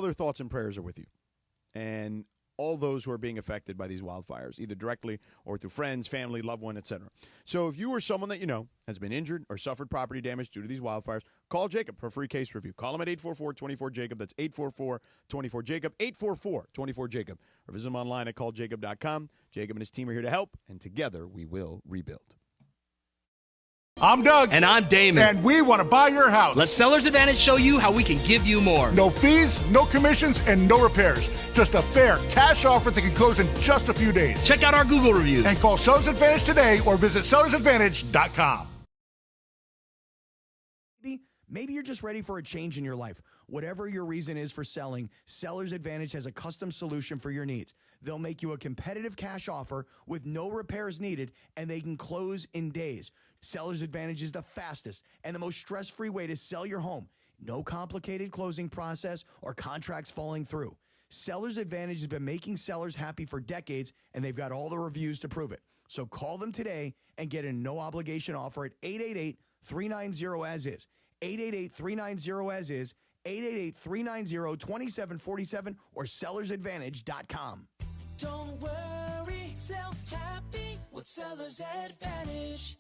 their thoughts and prayers are with you. And all those who are being affected by these wildfires, either directly or through friends, family, loved one, etc. So if you or someone that you know has been injured or suffered property damage due to these wildfires, call Jacob for a free case review. Call him at 844-24-JACOB. That's 844-24-JACOB, 844-24-JACOB. Or visit him online at calljacob.com. Jacob and his team are here to help, and together we will rebuild. I'm Doug. And I'm Damon. And we want to buy your house. Let Seller's Advantage show you how we can give you more. No fees, no commissions, and no repairs. Just a fair cash offer that can close in just a few days. Check out our Google reviews. And call Seller's Advantage today or visit sellersadvantage.com. Maybe you're just ready for a change in your life. Whatever your reason is for selling, Seller's Advantage has a custom solution for your needs. They'll make you a competitive cash offer with no repairs needed, and they can close in days. Seller's Advantage is the fastest and the most stress-free way to sell your home. No complicated closing process or contracts falling through. Seller's Advantage has been making sellers happy for decades, and they've got all the reviews to prove it. So call them today and get a no-obligation offer at 888-390-AS-IS. 888-390-AS-IS, 888-390-2747 or sellersadvantage.com. Don't worry, sell happy with Seller's Advantage.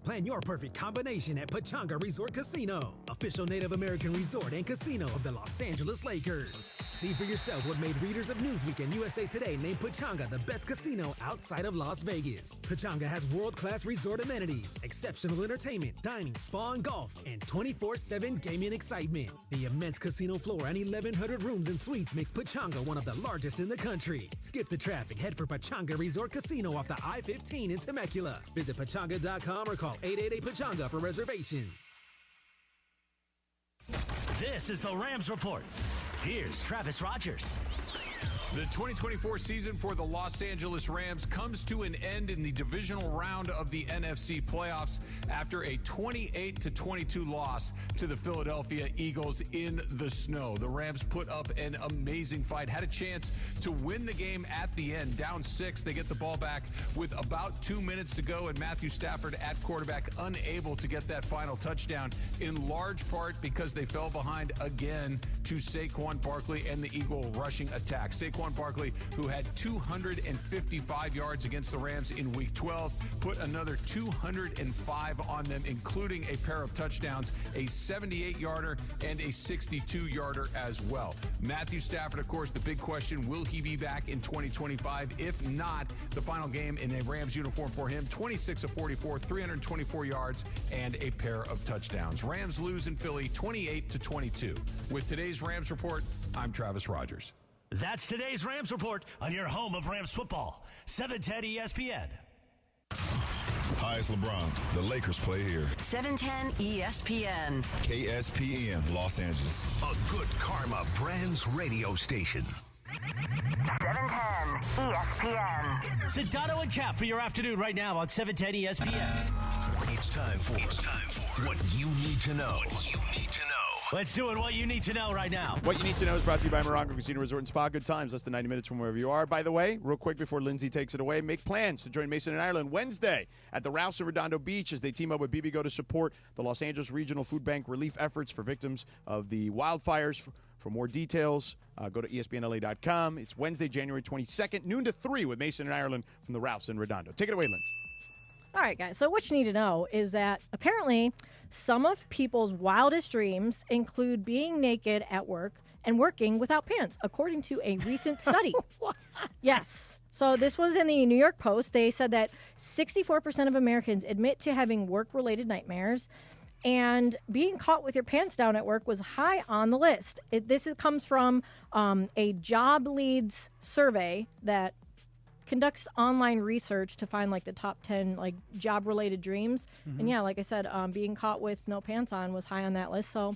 Plan your perfect combination at Pechanga Resort Casino, official Native American resort and casino of the Los Angeles Lakers. See for yourself what made readers of Newsweek and USA Today name Pechanga the best casino outside of Las Vegas. Pechanga has world-class resort amenities, exceptional entertainment, dining, spa and golf, and 24/7 gaming excitement. The immense casino floor and 1,100 rooms and suites makes Pechanga one of the largest in the country. Skip the traffic, head for Pechanga Resort Casino off the I-15 in Temecula. Visit Pechanga.com or call 888-PECHANGA for reservations. This is the Rams Report. Here's Travis Rogers. The 2024 season for the Los Angeles Rams comes to an end in the divisional round of the NFC playoffs after a 28-22 loss to the Philadelphia Eagles in the snow. The Rams put up an amazing fight, had a chance to win the game at the end. Down 6, they get the ball back with about 2 minutes to go, and Matthew Stafford at quarterback unable to get that final touchdown, in large part because they fell behind again to Saquon Barkley and the Eagle rushing attack. Saquon Barkley, who had 255 yards against the Rams in Week 12, put another 205 on them, including a pair of touchdowns, a 78-yarder and a 62-yarder as well. Matthew Stafford, of course, the big question, will he be back in 2025? If not, the final game in a Rams uniform for him, 26 of 44, 324 yards, and a pair of touchdowns. Rams lose in Philly 28-22. With today's Rams Report, I'm Travis Rogers. That's today's Rams Report on your home of Rams football, 710 ESPN. Hi, it's LeBron. The Lakers play here. 710 ESPN. KSPN, Los Angeles. A good karma brands radio station. 710 ESPN. Sedano and Kap for your afternoon right now on 710 ESPN. It's time for what you need to know. Let's do it. What you need to know right now. What you need to know is brought to you by Morongo Casino Resort and Spa. Good times, less than 90 minutes from wherever you are. By the way, real quick before Lindsay takes it away, make plans to join Mason and Ireland Wednesday at the Ralphs in Redondo Beach as they team up with BBGO to support the Los Angeles Regional Food Bank relief efforts for victims of the wildfires. For more details, go to ESPNLA.com. It's Wednesday, January 22nd, noon to 3 with Mason and Ireland from the Ralphs in Redondo. Take it away, Lindsay. All right, guys. So what you need to know is that apparently some of people's wildest dreams include being naked at work and working without pants, according to a recent study. Yes. So this was in the New York Post. They said that 64% of Americans admit to having work-related nightmares, and being caught with your pants down at work was high on the list. Comes from a job leads survey that conducts online research to find like the top 10 like job related dreams. Mm-hmm. And yeah, like I said, being caught with no pants on was high on that list. So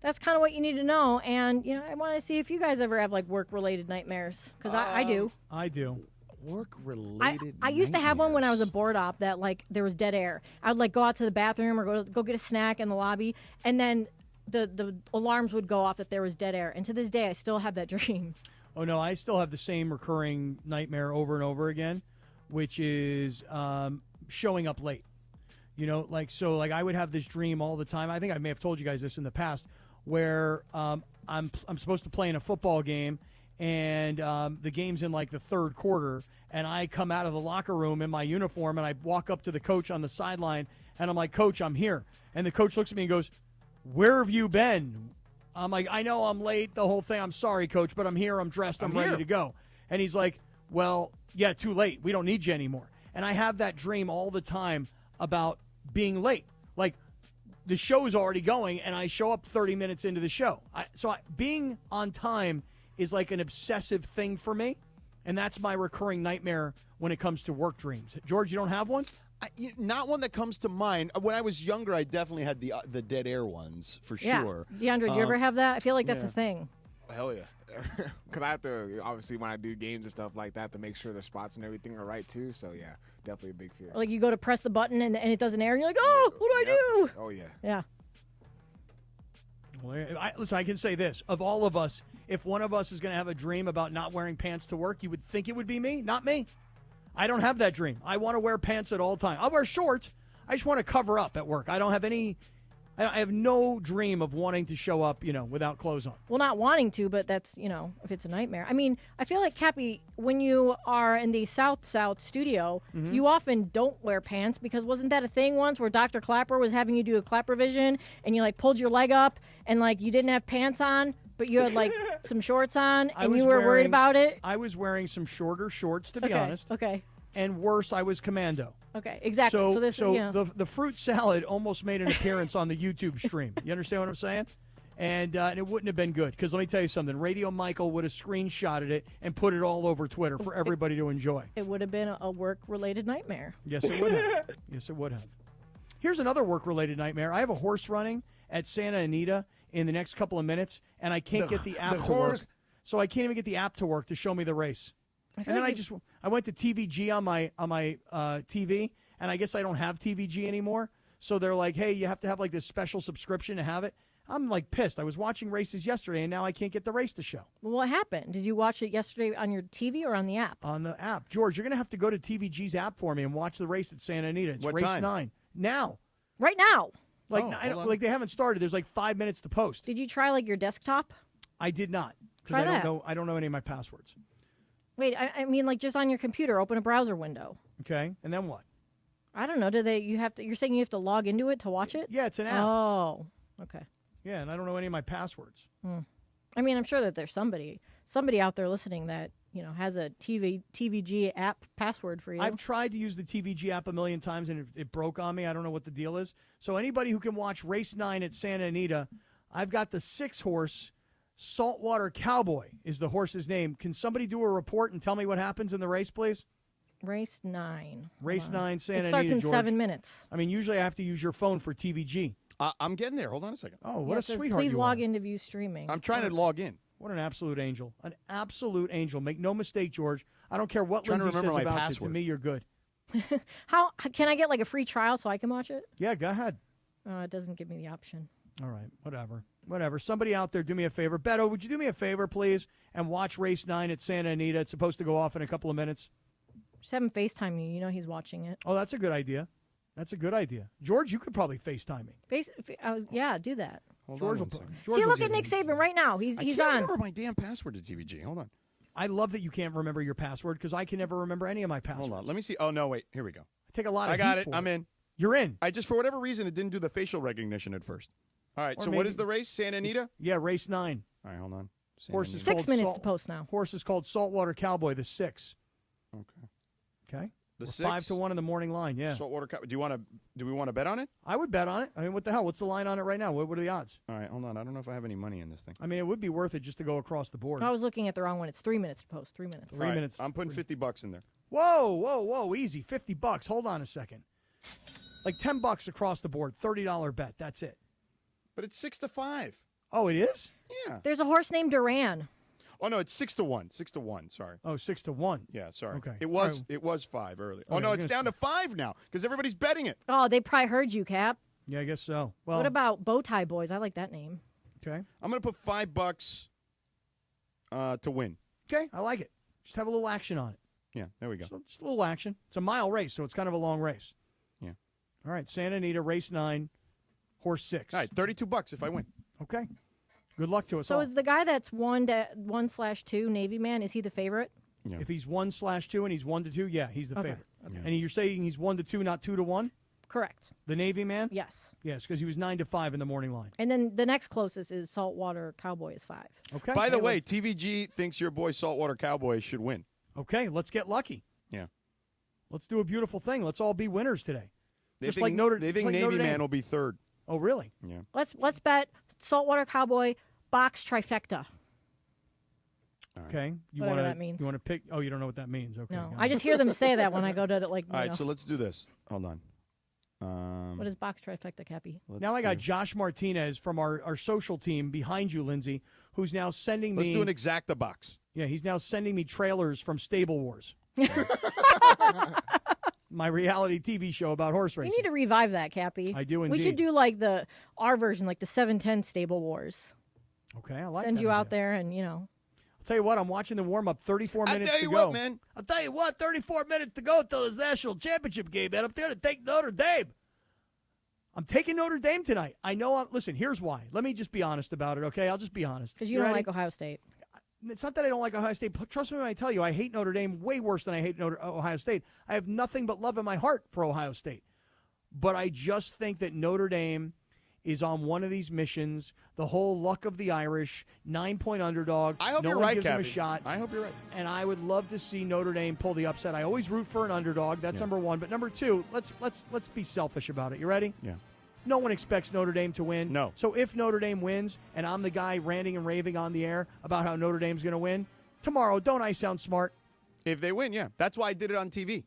that's kind of what you need to know. And you know, I want to see if you guys ever have like work related nightmares, because I do. I do. Work related. I used to have one when I was a board op that like there was dead air. I would like go out to the bathroom or go get a snack in the lobby, and then the alarms would go off that there was dead air. And to this day, I still have that dream. Oh, no, I still have the same recurring nightmare over and over again, which is showing up late. You know, like I would have this dream all the time. I think I may have told you guys this in the past, where I'm supposed to play in a football game, and the game's in like the third quarter, and I come out of the locker room in my uniform, and I walk up to the coach on the sideline, and I'm like, "Coach, I'm here." And the coach looks at me and goes, "Where have you been?" I'm like, "I know I'm late, the whole thing. I'm sorry, Coach, but I'm here. I'm dressed. I'm ready to go." And he's like, "Well, yeah, too late. We don't need you anymore." And I have that dream all the time about being late. Like, the show's already going, and I show up 30 minutes into the show. Being on time is like an obsessive thing for me, and that's my recurring nightmare when it comes to work dreams. George, you don't have one? Not one that comes to mind. When I was younger, I definitely had the dead air ones for sure. DeAndre, do you ever have that? I feel like that's a thing. Hell yeah. Because I have to, obviously, when I do games and stuff like that, to make sure the spots and everything are right, too. So, yeah, definitely a big fear. Or like you go to press the button and it doesn't air, and you're like, "Oh, what do I do?" Oh, yeah. Yeah. Well, listen, I can say this. Of all of us, if one of us is going to have a dream about not wearing pants to work, you would think it would be me, not me. I don't have that dream. I want to wear pants at all times. I'll wear shorts. I just want to cover up at work. I don't have any I have no dream of wanting to show up, without clothes on. Well, not wanting to, but that's, if it's a nightmare. I mean, I feel like, Cappy, when you are in the South studio, you often don't wear pants because wasn't that a thing once where Dr. Clapper was having you do a clap revision and you, pulled your leg up and, you didn't have pants on, but you had, some shorts on and you were worried about it? I was wearing some shorter shorts, to be Okay, honest. okay. And worse, I was commando. Okay, exactly. So the fruit salad almost made an appearance on the YouTube stream. You understand what I'm saying? And it wouldn't have been good because let me tell you something. Radio Michael would have screenshotted it and put it all over Twitter for everybody to enjoy. It would have been a work-related nightmare. Yes, it would have. Yes, it would have. Here's another work-related nightmare. I have a horse running at Santa Anita in the next couple of minutes, and I can't get the app to work. So I can't even get the app to work to show me the race. And then I went to TVG on my TV, and I guess I don't have TVG anymore. So they're like, hey, you have to have this special subscription to have it. I'm pissed. I was watching races yesterday, and now I can't get the race to show. Well, what happened? Did you watch it yesterday on your TV or on the app? On the app. George, you're going to have to go to TVG's app for me and watch the race at Santa Anita. It's What race time? 9. Now. Right now. They haven't started. There's 5 minutes to post. Did you try your desktop? I did not because Try I don't that. know. I don't know any of my passwords. Wait, I mean just on your computer, open a browser window. Okay, and then what? I don't know. You're saying you have to log into it to watch it? Yeah, it's an app. Oh, okay. Yeah, and I don't know any of my passwords. I mean, I'm sure that there's somebody out there listening that has a TVG app password for you. I've tried to use the TVG app a million times, and it broke on me. I don't know what the deal is. So anybody who can watch race 9 at Santa Anita, I've got the 6-horse Saltwater Cowboy is the horse's name. Can somebody do a report and tell me what happens in the race, please? Race 9. Race 9, Santa Anita, It starts in George. 7 minutes. I mean, usually I have to use your phone for TVG. I'm getting there. Hold on a second. Oh, what a sweetheart Please you log are. in to view streaming. I'm trying to log in. What an absolute angel. An absolute angel. Make no mistake, George. I don't care what Trying to Lindsay says remember my about you. To password. me, you're good. How can I get a free trial so I can watch it? Yeah, go ahead. It doesn't give me the option. All right, whatever. Somebody out there, do me a favor. Beto, would you do me a favor, please, and watch race 9 at Santa Anita? It's supposed to go off in a couple of minutes. Just have him FaceTime you. You know he's watching it. Oh, that's a good idea. George, you could probably FaceTime me. Yeah, do that. George, See, look at Nick Saban right now. He's I can't on. remember my damn password to TVG. Hold on. I love that you can't remember your password because I can never remember any of my passwords. Hold on. Let me see. Oh, no, wait. Here we go. I take a lot of I got heat it. for I'm in. You're in. I just, for whatever reason, it didn't do the facial recognition at first. All right. Or So what maybe- is the race? Santa Anita? Yeah, race 9. All right, hold on. Santa Horse is Anita. 6 called minutes to post now. Horse is called Saltwater Cowboy, the 6. Okay. The We're 6? 5-1 in the morning line, yeah. Saltwater Cup. Do we want to bet on it? I would bet on it. I mean, what the hell? What's the line on it right now? What are the odds? All right, hold on. I don't know if I have any money in this thing. I mean, it would be worth it just to go across the board. I was looking at the wrong one. It's 3 minutes to post. 3 minutes. 3 minutes. I'm putting $50 in there. Whoa, easy. $50. Hold on a second. $10 across the board. $30 bet. That's it. But it's 6-5. Oh, it is? Yeah. There's a horse named Duran. Oh no, it's 6-1. 6-1. Sorry. Oh, 6-1. Yeah, sorry. Okay. It was 5 earlier. Oh Okay, no, I it's was down to 5 now because everybody's betting it. Oh, they probably heard you, Cap. Yeah, I guess so. Well, What about Bowtie Boys? I like that name. Okay. I'm gonna put $5 to win. Okay, I like it. Just have a little action on it. Yeah, there we go. Just a little action. It's a mile race, so it's kind of a long race. Yeah. All right, Santa Anita, race 9, horse 6. All right, $32 if I win. Okay. Good luck to us So all. is the guy that's 1/2 Navy man? Is he the favorite? Yeah. If he's 1/2 and he's 1-2, yeah, he's the Okay. favorite. Okay. And you're saying he's 1-2, not 2-1? Correct. The Navy man? Yes. Yes, because he was 9-5 in the morning line. And then the next closest is Saltwater Cowboy is 5. Okay. By the way, TVG thinks your boy Saltwater Cowboy should win. Okay, let's get lucky. Yeah. Let's do a beautiful thing. Let's all be winners today. They Just think, like Notre They just think like Navy Notre Dame. Man will be 3rd. Oh, really? Yeah. Let's bet Saltwater Cowboy box trifecta. Okay. Whatever that means. You want to pick? Oh, you don't know what that means. Okay. No, got I it. just hear them say that when I go to All right, so let's do this. Hold on. What is box trifecta, Cappy? Now I got Josh Martinez from our social team behind you, Lindsay, who's now sending me. Let's do an exacta box. Yeah, he's now sending me trailers from Stable Wars. My reality TV show about horse We racing. need to revive that, Cappy. I do We indeed. should do our version, like the 710 Stable Wars. Okay, I like Send that you out idea. there and, I'll tell you what, I'm watching the warm-up, 34 minutes to go. what, man. I'll tell you what, 34 minutes to go till this national championship game, man. Up there to take Notre Dame. I'm taking Notre Dame tonight. I know. Listen, here's why. Let me just be honest about it, okay? I'll just be honest. Because you don't like Ohio State. It's not that I don't like Ohio State. Trust me when I tell you, I hate Notre Dame way worse than I hate Ohio State. I have nothing but love in my heart for Ohio State. But I just think that Notre Dame is on one of these missions. The whole luck of the Irish, 9-point underdog. I hope no you're one right, gives them a Cappy. shot. I hope you're right. And I would love to see Notre Dame pull the upset. I always root for an underdog. That's number one. But number two, let's be selfish about it. You ready? Yeah. No one expects Notre Dame to win. No. So if Notre Dame wins, and I'm the guy ranting and raving on the air about how Notre Dame's going to win, tomorrow, don't I sound smart? If they win, yeah. That's why I did it on TV.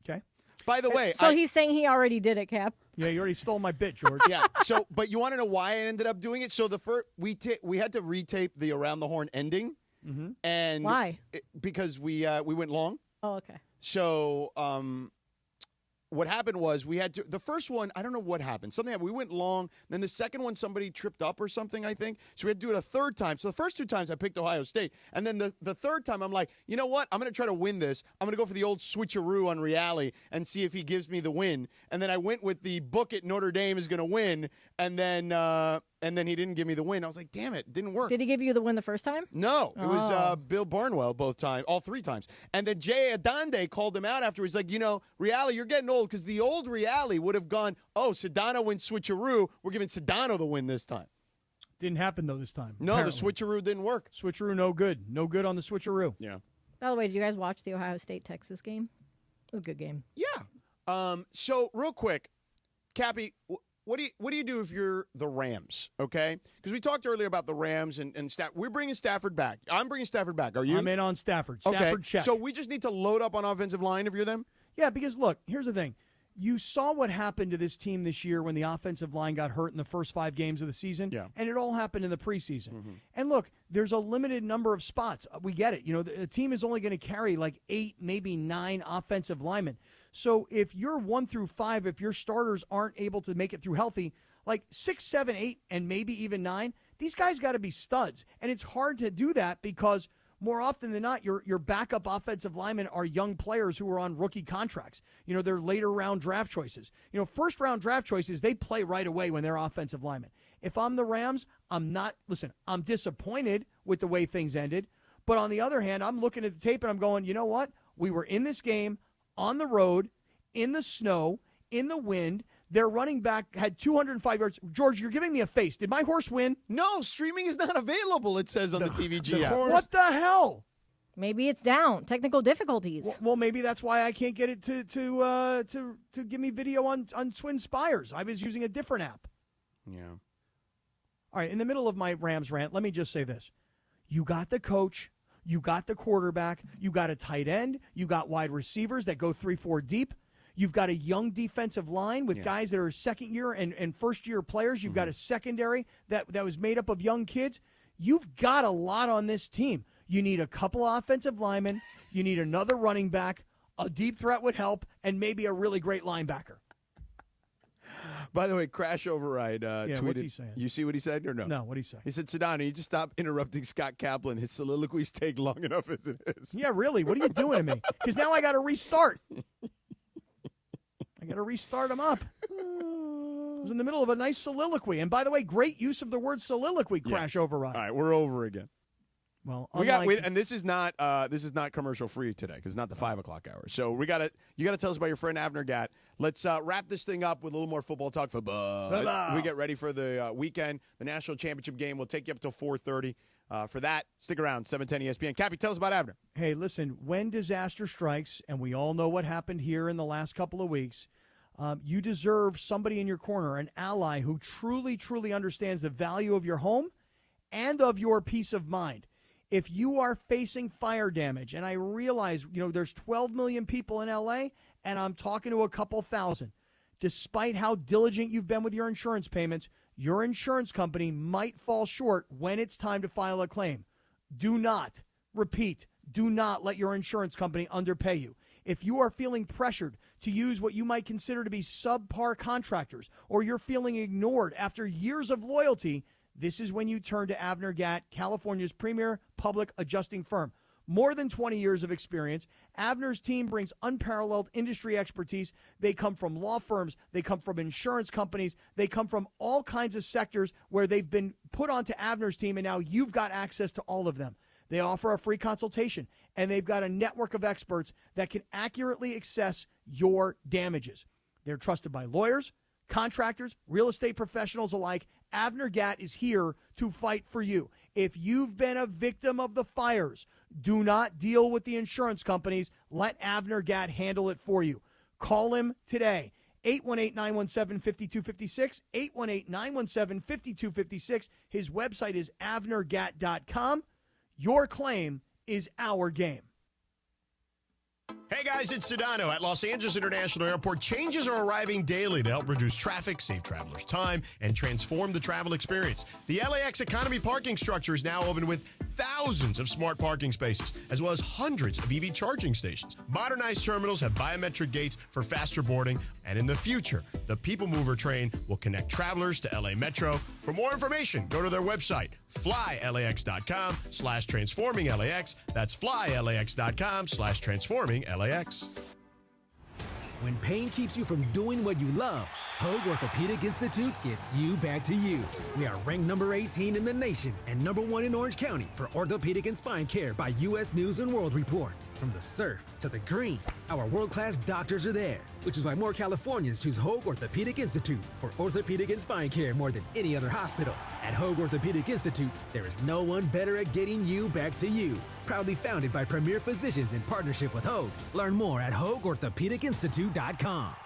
Okay. By the way, So he's saying he already did it, Cap. Yeah, you already stole my bit, George. Yeah. So, but you want to know why I ended up doing it? So the first we had to retape the Around the Horn ending, and Why? Because we went long. Oh, okay. So what happened was we had to the first one. I don't know what happened. Something happened. We went long. Then the second one, somebody tripped up or something. I think so. We had to do it a third time. So the first 2 times I picked Ohio State, and then the third time I'm like, you know what? I'm going to try to win this. I'm going to go for the old switcheroo on Reale and see if he gives me the win. And then I went with the book it Notre Dame is going to win, and then he didn't give me the win. I was like, damn it, didn't work. Did he give you the win the first time? No, it was Oh. Bill Barnwell all 3 times. And then Jay Adande called him out afterwards. He's like, Reale, you're getting old because the old Reale would have gone, oh, Sedano wins switcheroo. We're giving Sedano the win this time. Didn't happen, though, this time. No, apparently. the switcheroo didn't work. Switcheroo, no good. No good on the switcheroo. Yeah. By the way, did you guys watch the Ohio State-Texas game? It was a good game. Yeah. So real quick, Cappy, what do you do if you're the Rams? Okay, because we talked earlier about the Rams and we're bringing Stafford back. I'm bringing Stafford back. Are you? I'm in on Stafford. Stafford, check. So we just need to load up on offensive line if you're them. Yeah, because look, here's the thing. You saw what happened to this team this year when the offensive line got hurt in the first 5 games of the season. Yeah. And it all happened in the preseason. And look, there's a limited number of spots. We get it. The team is only going to carry like 8, maybe 9 offensive linemen. So if you're 1 through 5, if your starters aren't able to make it through healthy, like 6, 7, 8, and maybe even 9, these guys got to be studs. And it's hard to do that because more often than not, your backup offensive linemen are young players who are on rookie contracts. They're later round draft choices. First round draft choices, they play right away when they're offensive linemen. If I'm the Rams, I'm disappointed with the way things ended. But on the other hand, I'm looking at the tape and I'm going, you know what? We were in this game on the road, in the snow, in the wind. Their running back had 205 yards. George, you're giving me a face. Did my horse win? No, streaming is not available, it says on the TVG app. What the hell? Maybe it's down. Technical difficulties. Well, maybe that's why I can't get it to give me video on Twin Spires. I was using a different app. Yeah. All right, in the middle of my Rams rant, let me just say this. You got the coach. You got the quarterback. You got a tight end. You got wide receivers that go 3-4 deep. You've got a young defensive line with guys that are second-year and first-year players. You've got a secondary that was made up of young kids. You've got a lot on this team. You need a couple offensive linemen. You need another running back. A deep threat would help, and maybe a really great linebacker. By the way, Crash Override tweeted. What's he saying? You see what he said or no? No, what'd he say? He said, Sedano, you just stop interrupting Scott Kaplan. His soliloquies take long enough as it is. Yeah, really. What are you doing to me? Because now I got to restart. I got to restart them up. I was in the middle of a nice soliloquy. And by the way, great use of the word soliloquy, Crash Override. All right, we're over again. Well, and this is not commercial free today because it's not the 5 o'clock hour. So you got to tell us about your friend Avner Gatt. Let's wrap this thing up with a little more football talk. We get ready for the weekend, the national championship game. We'll take you up till 4:30. For that, stick around. 710 ESPN. Cappy, tell us about Avner. Hey, listen. When disaster strikes, and we all know what happened here in the last couple of weeks, you deserve somebody in your corner, an ally who truly, truly understands the value of your home and of your peace of mind. If you are facing fire damage, and I realize, there's 12 million people in L.A., and I'm talking to a couple thousand, despite how diligent you've been with your insurance payments, your insurance company might fall short when it's time to file a claim. Do not let your insurance company underpay you. If you are feeling pressured to use what you might consider to be subpar contractors, or you're feeling ignored after years of loyalty, this is when you turn to Avner Gatt, California's premier public adjusting firm. more than 20 years of experience. Avner's team brings unparalleled industry expertise. They come from law firms. They come from insurance companies. They come from all kinds of sectors where they've been put onto Avner's team, and now you've got access to all of them. They offer a free consultation, and they've got a network of experts that can accurately assess your damages. They're trusted by lawyers, contractors, real estate professionals alike. Avner Gatt is here to fight for you. If you've been a victim of the fires, do not deal with the insurance companies. Let Avner Gatt handle it for you. Call him today. 818-917-5256, 818-917-5256. His website is avnergatt.com. Your claim is our game. Hey guys, it's Sedano at Los Angeles International Airport. Changes are arriving daily to help reduce traffic, save travelers time, and transform the travel experience. The LAX economy parking structure is now open with thousands of smart parking spaces, as well as hundreds of EV charging stations. Modernized terminals have biometric gates for faster boarding, and in the future, the People Mover train will connect travelers to LA Metro. For more information, go to their website, flylax.com/transforming-LAX. That's flylax.com/transforming-LAX. When pain keeps you from doing what you love, Hoag Orthopedic Institute gets you back to you. We are ranked number 18 in the nation and number 1 in Orange County for orthopedic and spine care by U.S. News & World Report. From the surf to the green, our world-class doctors are there, which is why more Californians choose Hoag Orthopedic Institute for orthopedic and spine care more than any other hospital. At Hoag Orthopedic Institute, there is no one better at getting you back to you. Proudly founded by premier physicians in partnership with Hoag. Learn more at HoagOrthopedicInstitute.com.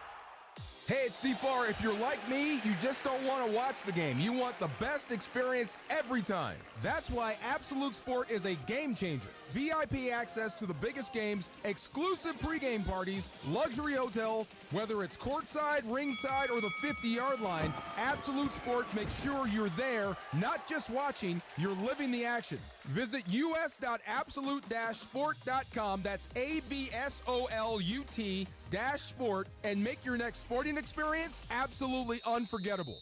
Hey, it's DeFar. If you're like me, you just don't want to watch the game. You want the best experience every time. That's why Absolute Sport is a game changer. VIP access to the biggest games, exclusive pregame parties, luxury hotels, whether it's courtside, ringside, or the 50-yard line, Absolute Sport makes sure you're there, not just watching, you're living the action. Visit us.absolute-sport.com. That's ABSOLUT-sport, and make your next sporting experience absolutely unforgettable.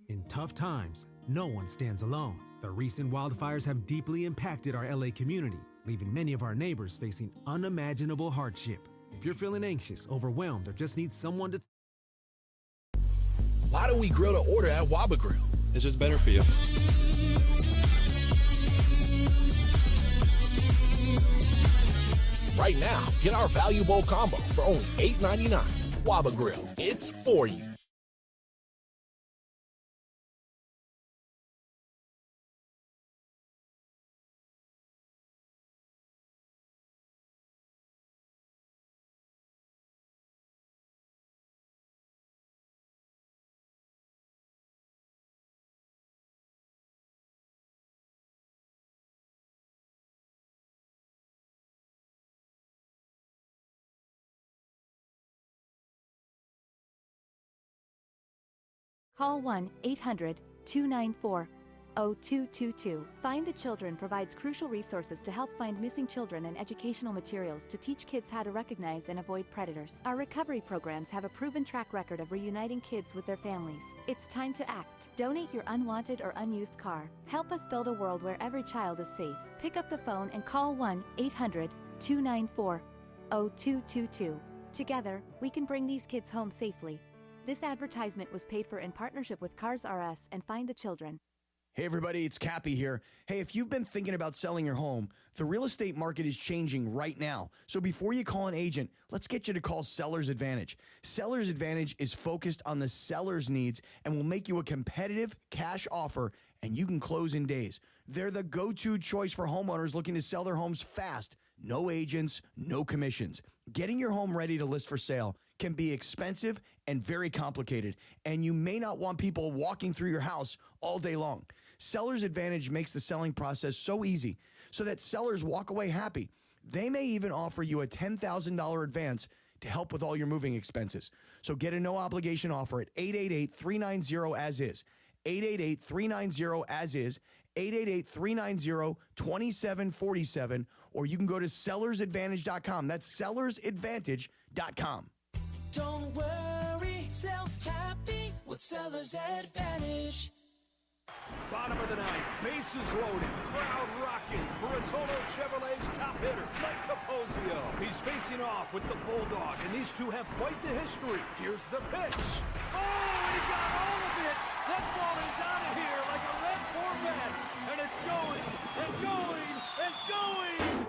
In tough times, no one stands alone. The recent wildfires have deeply impacted our LA community, leaving many of our neighbors facing unimaginable hardship. If you're feeling anxious, overwhelmed, or just need someone to... Why do we grill to order at Waba Grill? It's just better for you. Right now, get our Value Bowl combo for only $8.99. Waba Grill, it's for you. Call 1-800-294-0222. Find the Children provides crucial resources to help find missing children and educational materials to teach kids how to recognize and avoid predators. Our recovery programs have a proven track record of reuniting kids with their families. It's time to act. Donate your unwanted or unused car. Help us build a world where every child is safe. Pick up the phone and call 1-800-294-0222. Together, we can bring these kids home safely. This advertisement was paid for in partnership with Cars R Us and Find the Children. Hey everybody, it's Cappy here. Hey, if you've been thinking about selling your home, the real estate market is changing right now. So before you call an agent, let's get you to call Seller's Advantage. Seller's Advantage is focused on the seller's needs and will make you a competitive cash offer, and you can close in days. They're the go-to choice for homeowners looking to sell their homes fast. No agents, no commissions. Getting your home ready to list for sale can be expensive and very complicated, and you may not want people walking through your house all day long. Seller's Advantage makes the selling process so easy so that sellers walk away happy. They may even offer you a $10,000 advance to help with all your moving expenses. So get a no-obligation offer at 888-390-AS-IS, 888-390-AS-IS, 888-390-2747, or you can go to sellersadvantage.com. That's sellersadvantage.com. Don't worry, sell happy with Seller's Advantage. Bottom of the ninth, bases loaded, crowd rocking. Bertolo Chevrolet's top hitter, Mike Capozio. He's facing off with the Bulldog, and these two have quite the history. Here's the pitch. Oh, and he got all of it. That ball is out of here like a red Corvette, and it's going and going and going.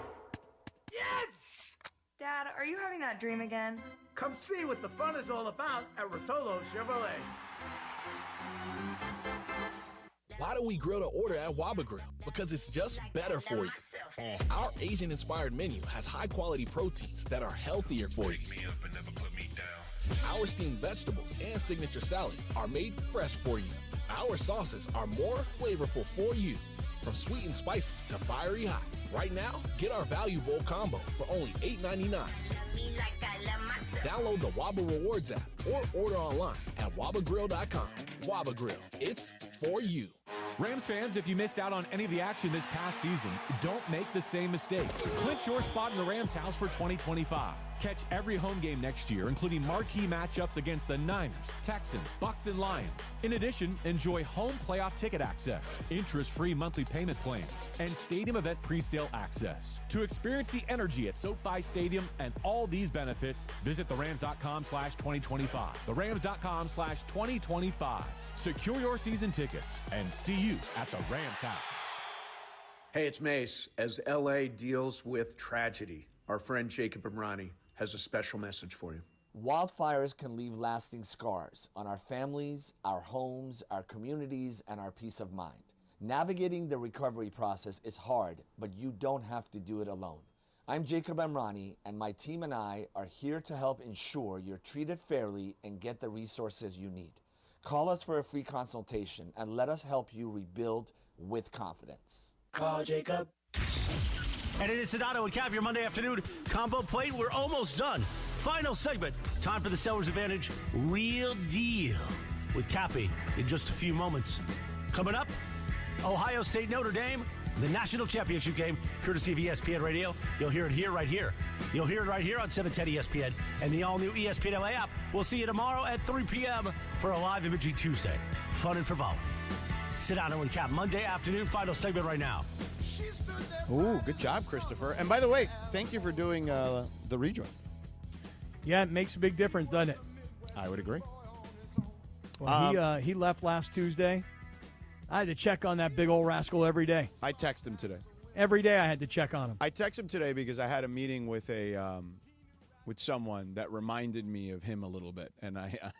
Yes! Dad, are you having that dream again? Come see what the fun is all about at Rotolo Chevrolet. Why do we grill to order at Waba Grill? Because it's just better for you. Our Asian-inspired menu has high-quality proteins that are healthier for you. Our steamed vegetables and signature salads are made fresh for you. Our sauces are more flavorful for you. From sweet and spicy to fiery hot. Right now, get our Value Bowl combo for only $8.99. Download the Waba Rewards app or order online at wabagrill.com. Waba Grill, it's for you. Rams fans, if you missed out on any of the action this past season, don't make the same mistake. Clinch your spot in the Rams house for 2025. Catch every home game next year, including marquee matchups against the Niners, Texans, Bucs, and Lions. In addition, enjoy home playoff ticket access, interest-free monthly payment plans, and stadium event presale access. To experience the energy at SoFi Stadium and all these benefits, visit therams.com/2025. therams.com/2025. Secure your season tickets and see you at the Rams house. Hey, it's Mace. As LA deals with tragedy, our friend Jacob Imrani has a special message for you. Wildfires can leave lasting scars on our families, our homes, our communities, and our peace of mind. Navigating the recovery process is hard, but you don't have to do it alone. I'm Jacob Imrani, and my team and I are here to help ensure you're treated fairly and get the resources you need. Call us for a free consultation and let us help you rebuild with confidence. Call Jacob. And it is Sedano and Kap, your Monday afternoon combo plate. We're almost done. Final segment. Time for the Seller's Advantage Real Deal with Cappy in just a few moments. Coming up, Ohio State Notre Dame, the national championship game, courtesy of ESPN Radio. You'll hear it here, right here. You'll hear it right here on 710 ESPN and the all-new ESPN LA app. We'll see you tomorrow at 3 p.m. for a live Imaging Tuesday. Fun and frivolity. Sedano and Kap, Monday afternoon, final segment right now. Ooh, good job, Christopher. And by the way, thank you for doing the rejoin. Yeah, it makes a big difference, doesn't it? I would agree. Well, he left last Tuesday. I had to check on that big old rascal every day. I text him today. Every day I had to check on him. I text him today because I had a meeting with with someone that reminded me of him a little bit, and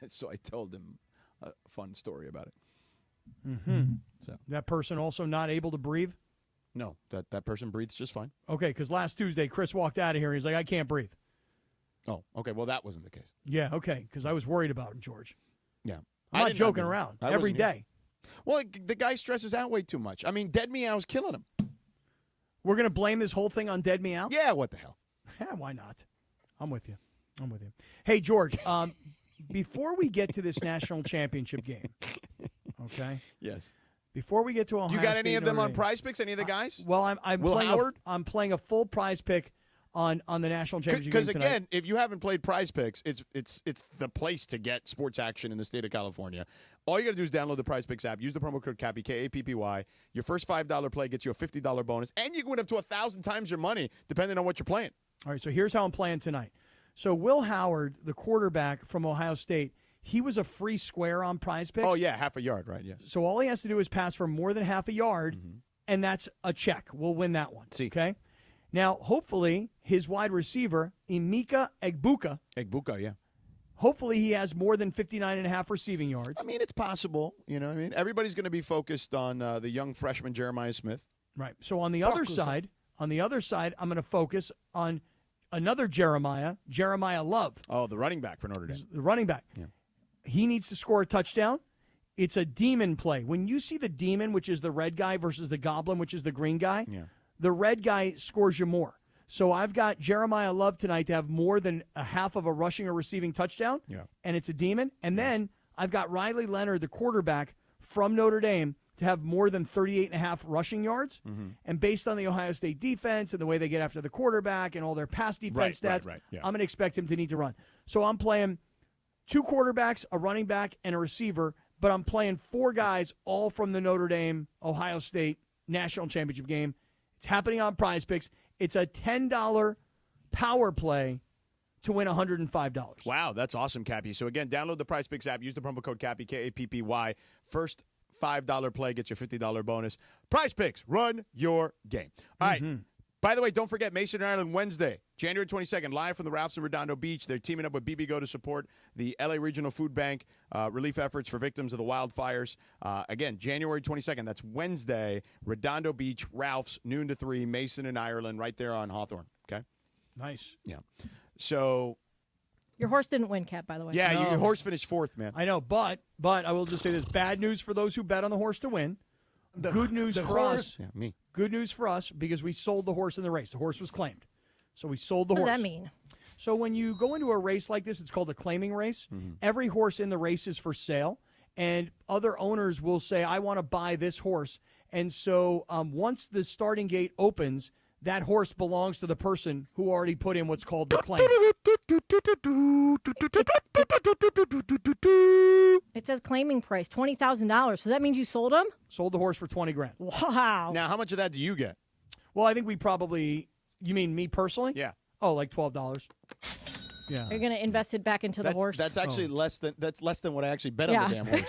so I told him a fun story about it. Mm-hmm. So that person also not able to breathe? No, that person breathes just fine. Okay, because last Tuesday Chris walked out of here and he's like, I can't breathe. Oh, okay. Well, that wasn't the case. Yeah, okay, because I was worried about him, George. Yeah. I'm not joking around. Every day. Well, the guy stresses out way too much. I mean, Dead Meow's killing him. We're going to blame this whole thing on Dead Meow? Yeah, what the hell? Yeah, why not? I'm with you. Hey, George, before we get to this national championship game, okay? Yes. Before we get to Ohio You got State any of them Notre on Prize Picks? Any of the guys? Well, I'm Will playing Howard? I'm playing a full Prize Pick on the national championship game Because tonight. again, if you haven't played Prize Picks, it's the place to get sports action in the state of California. All you got to do is download the Prize Picks app, use the promo code Kappy, Kappy. Your first $5 play gets you a $50 bonus, and you can win up to 1,000 times your money depending on what you're playing. All right, so here's how I'm playing tonight. So Will Howard, the quarterback from Ohio State, he was a free square on Prize Picks. Oh yeah, half a yard, right? Yeah. So all he has to do is pass for more than half a yard, and that's a check. We'll win that one. See. Okay? Now, hopefully, his wide receiver, Emeka Egbuka. Egbuka, yeah. Hopefully he has more than 59.5 receiving yards. I mean, it's possible. You know what I mean? Everybody's going to be focused on the young freshman Jeremiah Smith. Right. So on the other side, I'm going to focus on another Jeremiah Love. Oh, the running back for Notre Dame. The running back. Yeah. He needs to score a touchdown. It's a demon play. When you see the demon, which is the red guy, versus the goblin, which is the green guy, the red guy scores you more. So I've got Jeremiah Love tonight to have more than a half of a rushing or receiving touchdown, and it's a demon. And then I've got Riley Leonard, the quarterback from Notre Dame, to have more than 38.5 rushing yards. And based on the Ohio State defense and the way they get after the quarterback and all their pass defense stats, I'm going to expect him to need to run. So I'm playing 2 quarterbacks, a running back, and a receiver but I'm playing 4 guys all from the Notre Dame, Ohio State national championship game. It's happening on Prize Picks. It's a $10 power play to win $105. Wow, that's awesome, Cappy. So, again, download the Prize Picks app. Use the promo code Cappy, K-A-P-P-Y. First $5 play gets you a $50 bonus. Prize Picks, run your game. All right. By the way, don't forget Mason and Ireland Wednesday, January 22nd, live from the Ralphs in Redondo Beach. They're teaming up with BBGO to support the LA Regional Food Bank relief efforts for victims of the wildfires. Again, January 22nd, that's Wednesday, Redondo Beach, Ralphs, noon to 3, Mason and Ireland, right there on Hawthorne. Okay? Nice. Yeah. So. Your horse didn't win, Cap, by the way. Yeah, your horse finished 4th, man. I know, but I will just say this. Bad news for those who bet on the horse to win. Good news for us. Yeah, me. Good news for us because we sold the horse in the race. The horse was claimed. So we sold the horse. What does that mean? So when you go into a race like this, it's called a claiming race. Every horse in the race is for sale, and other owners will say, I want to buy this horse. And so once the starting gate opens, that horse belongs to the person who already put in what's called the claim. It says claiming price, $20,000. So that means you sold him? Sold the horse for $20,000. Wow. Now, how much of that do you get? Well, I think we probably, you mean me personally? Yeah. Oh, like $12. Yeah. You're going to invest it back into the horse? That's actually less than what I actually bet on the damn horse.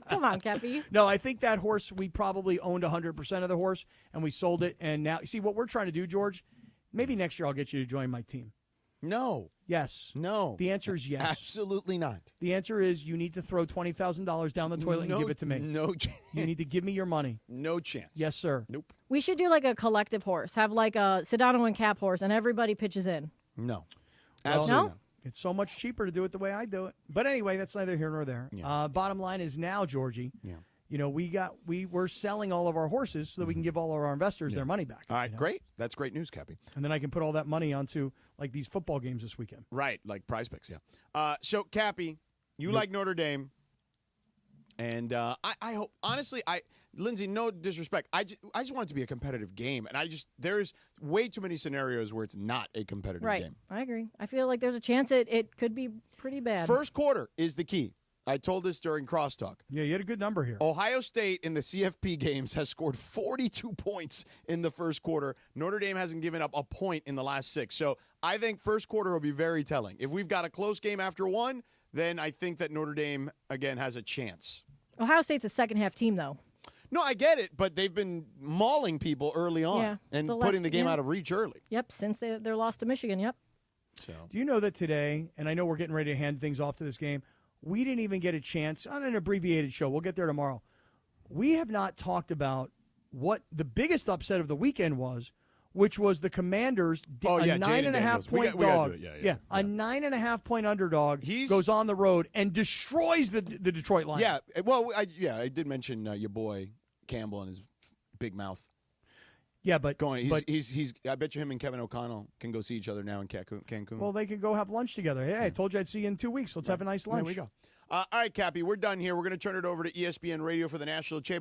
Come on, Cappy. No, I think that horse, we probably owned 100% of the horse, and we sold it. And now, see, what we're trying to do, George, maybe next year I'll get you to join my team. No. Yes. No. The answer is yes. Absolutely not. The answer is you need to throw $20,000 down the toilet and give it to me. No chance. You need to give me your money. No chance. Yes, sir. Nope. We should do like a collective horse. Have like a Sedano and Cap horse, and everybody pitches in. No. Well, Absolutely not. It's so much cheaper to do it the way I do it. But anyway, that's neither here nor there. Yeah. Bottom line is now, Georgie, you know, we're selling all of our horses so that we can give all of our investors their money back. All right, great. That's great news, Cappy. And then I can put all that money onto like these football games this weekend. Right, like Prize Picks, yeah. So, Cappy, you like Notre Dame, and I hope, honestly, Lindsay, no disrespect, I just want it to be a competitive game, and there's way too many scenarios where it's not a competitive game. I agree. I feel like there's a chance it could be pretty bad. First quarter is the key. I told this during Crosstalk. Yeah, you had a good number here. Ohio State in the CFP games has scored 42 points in the first quarter. Notre Dame hasn't given up a point in the last 6. So I think first quarter will be very telling. If we've got a close game after 1, then I think that Notre Dame, again, has a chance. Ohio State's a second-half team, though. No, I get it, but they've been mauling people early on and putting the game out of reach early. Yep, since their loss to Michigan, yep. So, do you know that today, and I know we're getting ready to hand things off to this game, we didn't even get a chance on an abbreviated show. We'll get there tomorrow. We have not talked about what the biggest upset of the weekend was, which was the Commanders, a 9.5 point dog. A 9.5 point underdog goes on the road and destroys the Detroit Lions. Yeah, well, I did mention your boy Campbell and his big mouth. Yeah, but he's. I bet you him and Kevin O'Connell can go see each other now in Cancun. Well, they can go have lunch together. Hey, I told you I'd see you in 2 weeks. Let's have a nice lunch. There we go. All right, Cappy, we're done here. We're going to turn it over to ESPN Radio for the National Championship.